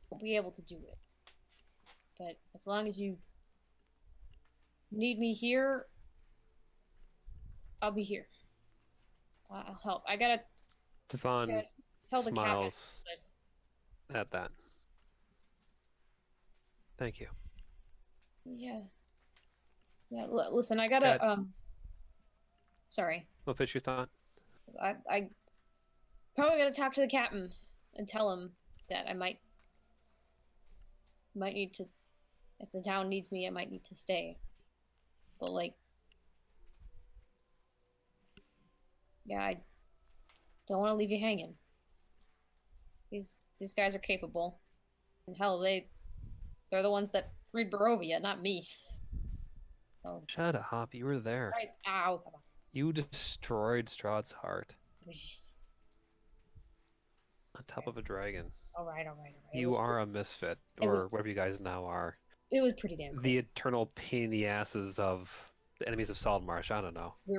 won't be able to do it. But as long as you need me here, I'll be here. I'll help. I gotta Devon tell the captain. smiles at that. Thank you. Yeah. Yeah. Listen, I gotta. Sorry. What fish you thought? I probably gotta talk to the captain and tell him that I might need to. If the town needs me, I might need to stay. But like, yeah, I don't want to leave you hanging. These guys are capable, and hell, they're the ones that freed Barovia, not me. So Shut up! You were there. right, ow. You destroyed Strahd's heart on top of a dragon. All right. You are a misfit, or whatever you guys now are. It was pretty damn cool. The eternal pain in the asses of the enemies of Saltmarsh. I don't know. We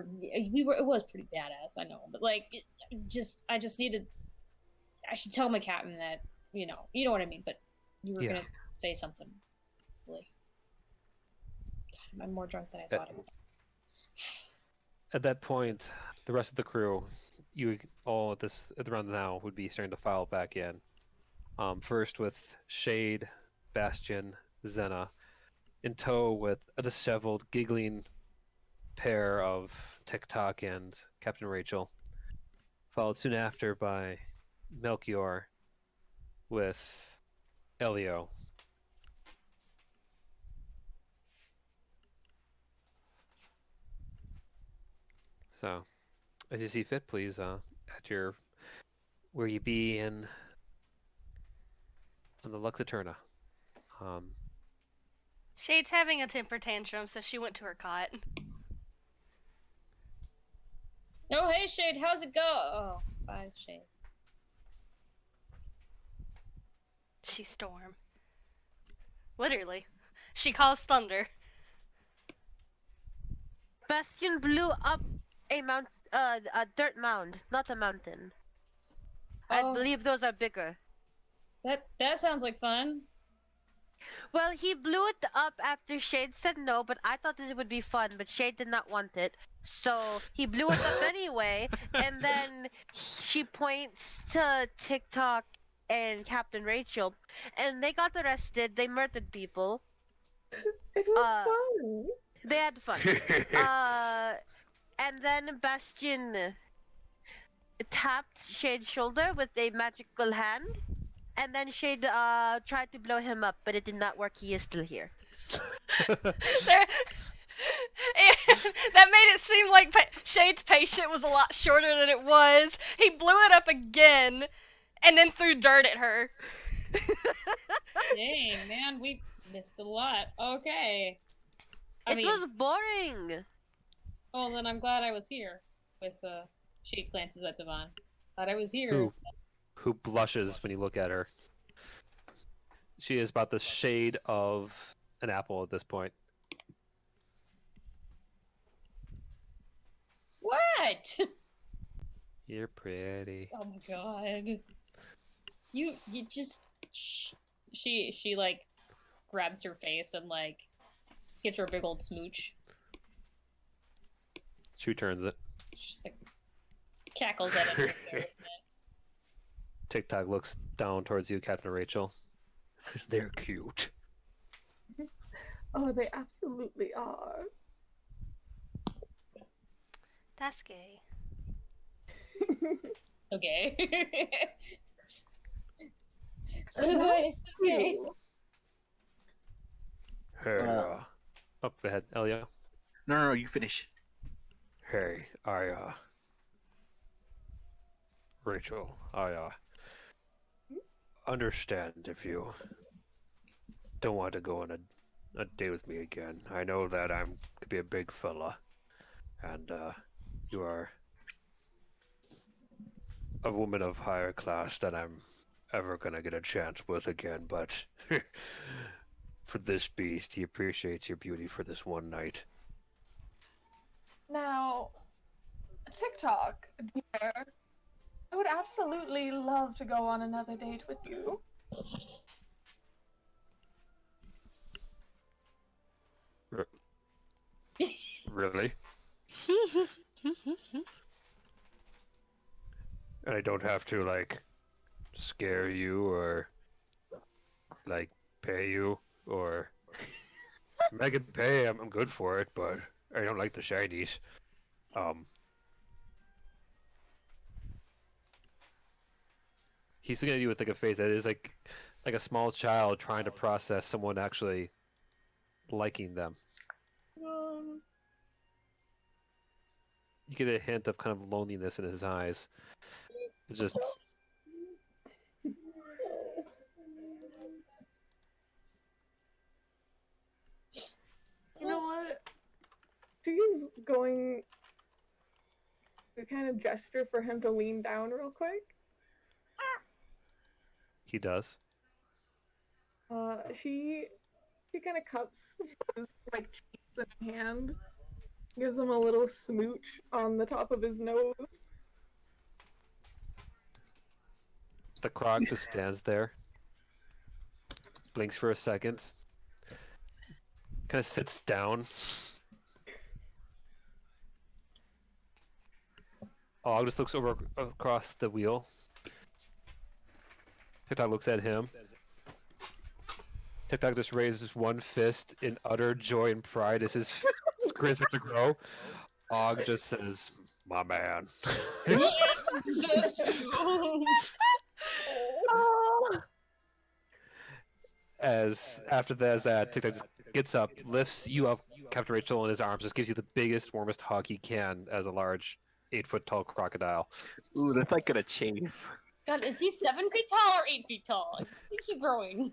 were. It was pretty badass, I know, but like, I just needed. I should tell my captain that you know what I mean. But you were gonna say something. Really. God, I'm more drunk than I thought I was. At that point, the rest of the crew, you all at the round now would be starting to file back in. First with Shade, Bastion, Zena, in tow with a disheveled, giggling pair of TikTok and Captain Rachael, followed soon after by Melchior with Elio. So, as you see fit, please, at your where you be in on the Lux Aeterna. Shade's having a temper tantrum, so she went to her cot. Oh, hey, Shade, how's it go? Oh, bye, Shade. She storm. Literally. She caused thunder. Bastion blew up a dirt mound, not a mountain. I believe those are bigger. That sounds like fun. Well, he blew it up after Shade said no, but I thought that it would be fun, but Shade did not want it. So he blew it up anyway, and then she points to TikTok and Captain Rachael, and they got arrested. They murdered people. It was fun. They had fun. And then Bastion tapped Shade's shoulder with a magical hand. And then Shade tried to blow him up, but it did not work. He is still here. That made it seem like Shade's patient was a lot shorter than it was. He blew it up again, and then threw dirt at her. Dang, man, we missed a lot. Okay. It was boring. Oh, then I'm glad I was here. With Shade glances at Devon. Glad I was here. Who blushes when you look at her. She is about the shade of an apple at this point. What? You're pretty. Oh my god. You just she like grabs her face and like gives her a big old smooch. She turns it. She's like cackles at it in embarrassment. TikTok looks down towards you, Captain Rachael. They're cute. Oh, they absolutely are. That's gay. Okay. Okay. Hey, oh, go ahead, Elio. No, you finish. Hey, Rachael, I understand if you don't want to go on a date with me again. I know that could be a big fella, and you are a woman of higher class than I'm ever gonna get a chance with again, but for this beast, he appreciates your beauty for this one night. Now, TikTok, do you fair. I would absolutely love to go on another date with you. Really? And I don't have to, like, scare you or, like, pay you or... I can pay, I'm good for it, but I don't like the shinies. He's looking at you with, like, a face that is, like a small child trying to process someone actually liking them. You get a hint of kind of loneliness in his eyes. It's just... You know what? She's going to kind of gesture for him to lean down real quick. He does. She kind of cups his like cheeks in hand, gives him a little smooch on the top of his nose. The croc just stands there, blinks for a second, kind of sits down. Og just looks over across the wheel. TikTok looks at him. TikTok just raises one fist in utter joy and pride as his grin starts to grow. Og just says, "My man." As after that, TikTok just gets up, lifts you up, Captain Rachel, in his arms, just gives you the biggest, warmest hug he can as a large 8-foot-tall crocodile. Ooh, that's like gonna chafe. God, is he 7 feet tall or 8 feet tall? I think he's growing.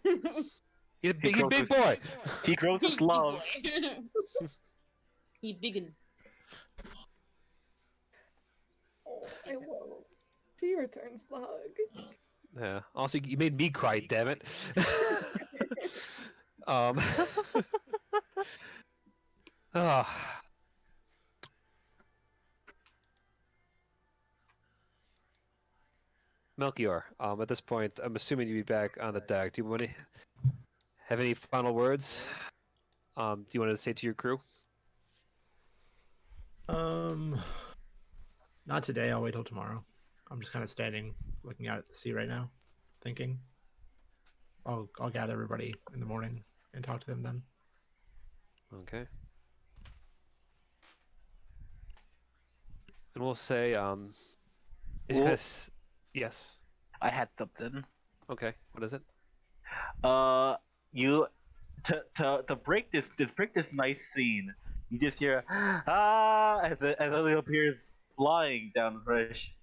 He's a big boy. He grows with love. He biggin. Oh, I won't. She returns the hug. Yeah. Also, you made me cry, damn it. Ah. Melchior, at this point, I'm assuming you'll be back on the deck. Do you want to have any final words? Do you want to say to your crew? Not today. I'll wait till tomorrow. I'm just kind of standing, looking out at the sea right now, thinking. I'll gather everybody in the morning and talk to them then. Okay. And we'll say, yes. I had something. Okay. What is it? You to break this nice scene, you just hear as Elio appears flying down the bridge.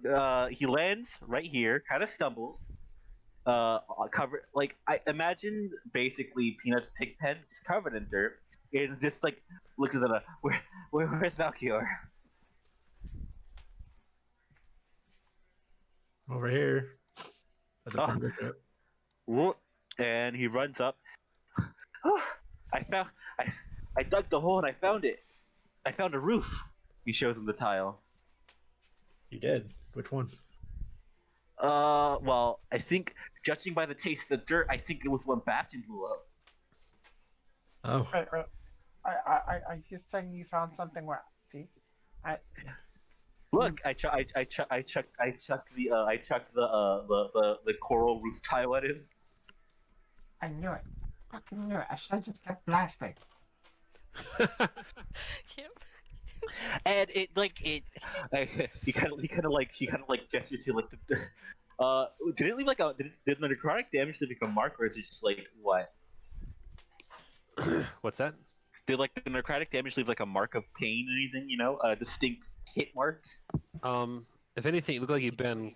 He lands right here, kind of stumbles. Covered like I imagine basically Peanut's pig pen just covered in dirt. And just like looks at the where's Melchior? Over here. At the finger tip. Whoop, and he runs up. I dug the hole and I found it. I found a roof. He shows him the tile. You did. Which one? Well, I think judging by the taste of the dirt, I think it was when Bastion blew up. Oh. Right. I just saying you found something where. See, Look, I chucked the coral roof tile at him. I knew it. Fucking knew it. I should have just kept blasting. Yep. And she kind of gestured to like did it leave like did the necrotic damage leave like a mark, or is it just like what? What's that? Did like the necrotic damage leave like a mark of pain or anything? You know, a distinct hit mark. If anything, it looked like you've been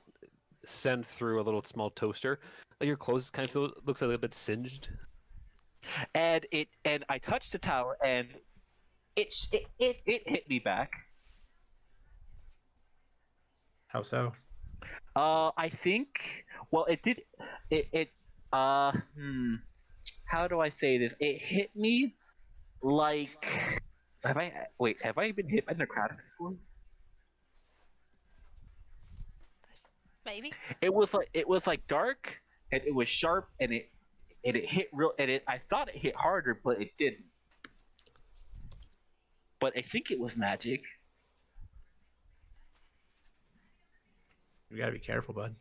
sent through a little small toaster. Like your clothes kind of looks a little bit singed. And I touched the tower and it hit me back. How so? I think. Well, it did. How do I say this? It hit me like. Have I been hit by necrotic before? Maybe. It was like dark, and it was sharp, and it hit real, and I thought it hit harder, but it didn't. But I think it was magic. You gotta be careful, bud.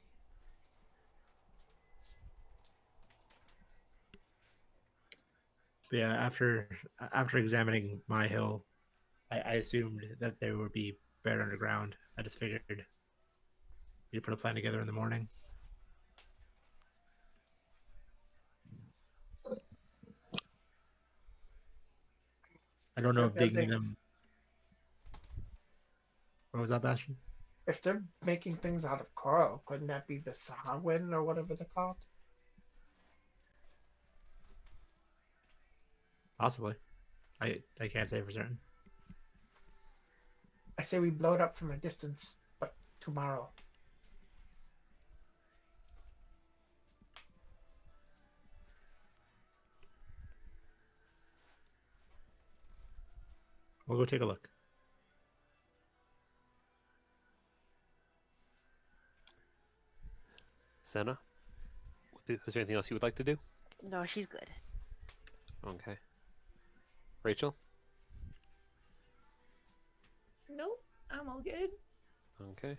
But yeah, after examining my hill, I assumed that there would be bear underground. I just figured we'd put a plan together in the morning. I don't know if digging them. What was that, Bastion? If they're making things out of coral, couldn't that be the Sahawin or whatever they're called? Possibly. I can't say for certain. I say we blow it up from a distance, but tomorrow. We'll go take a look. Senna, is there anything else you would like to do? No, she's good. Okay. Rachel? Nope, I'm all good. Okay.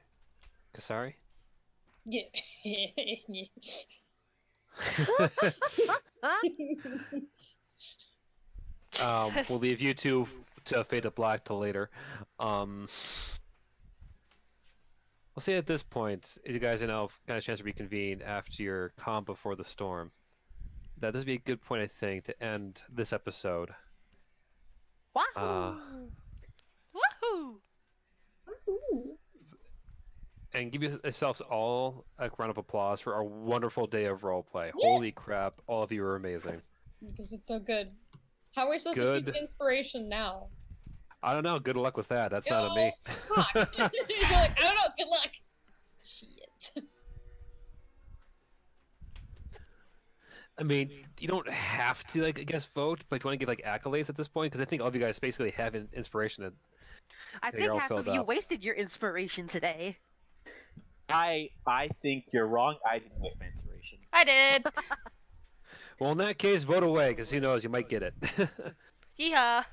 Kasari? Yeah. We'll leave you two to fade to black till later. We'll say at this point, as you guys are now kind of chance to reconvene after your calm before the storm, that this would be a good point, I think, to end this episode. Wahoo! Woohoo! Woohoo! And give yourselves all a round of applause for our wonderful day of roleplay. Holy crap, all of you are amazing. Because it's so good. How are we supposed to Good. keep inspiration now? I don't know, good luck with that. That's not on me. Fuck. You're like, I don't know, good luck. Shit. I mean, you don't have to, like, I guess, vote, but if you want to give, like, accolades at this point, because I think all of you guys basically have an inspiration. I You're think all half filled of you up. wasted your inspiration today. I think you're wrong. I didn't waste my inspiration. I did. Well, in that case, vote away, because who knows, you might get it. Yeehaw.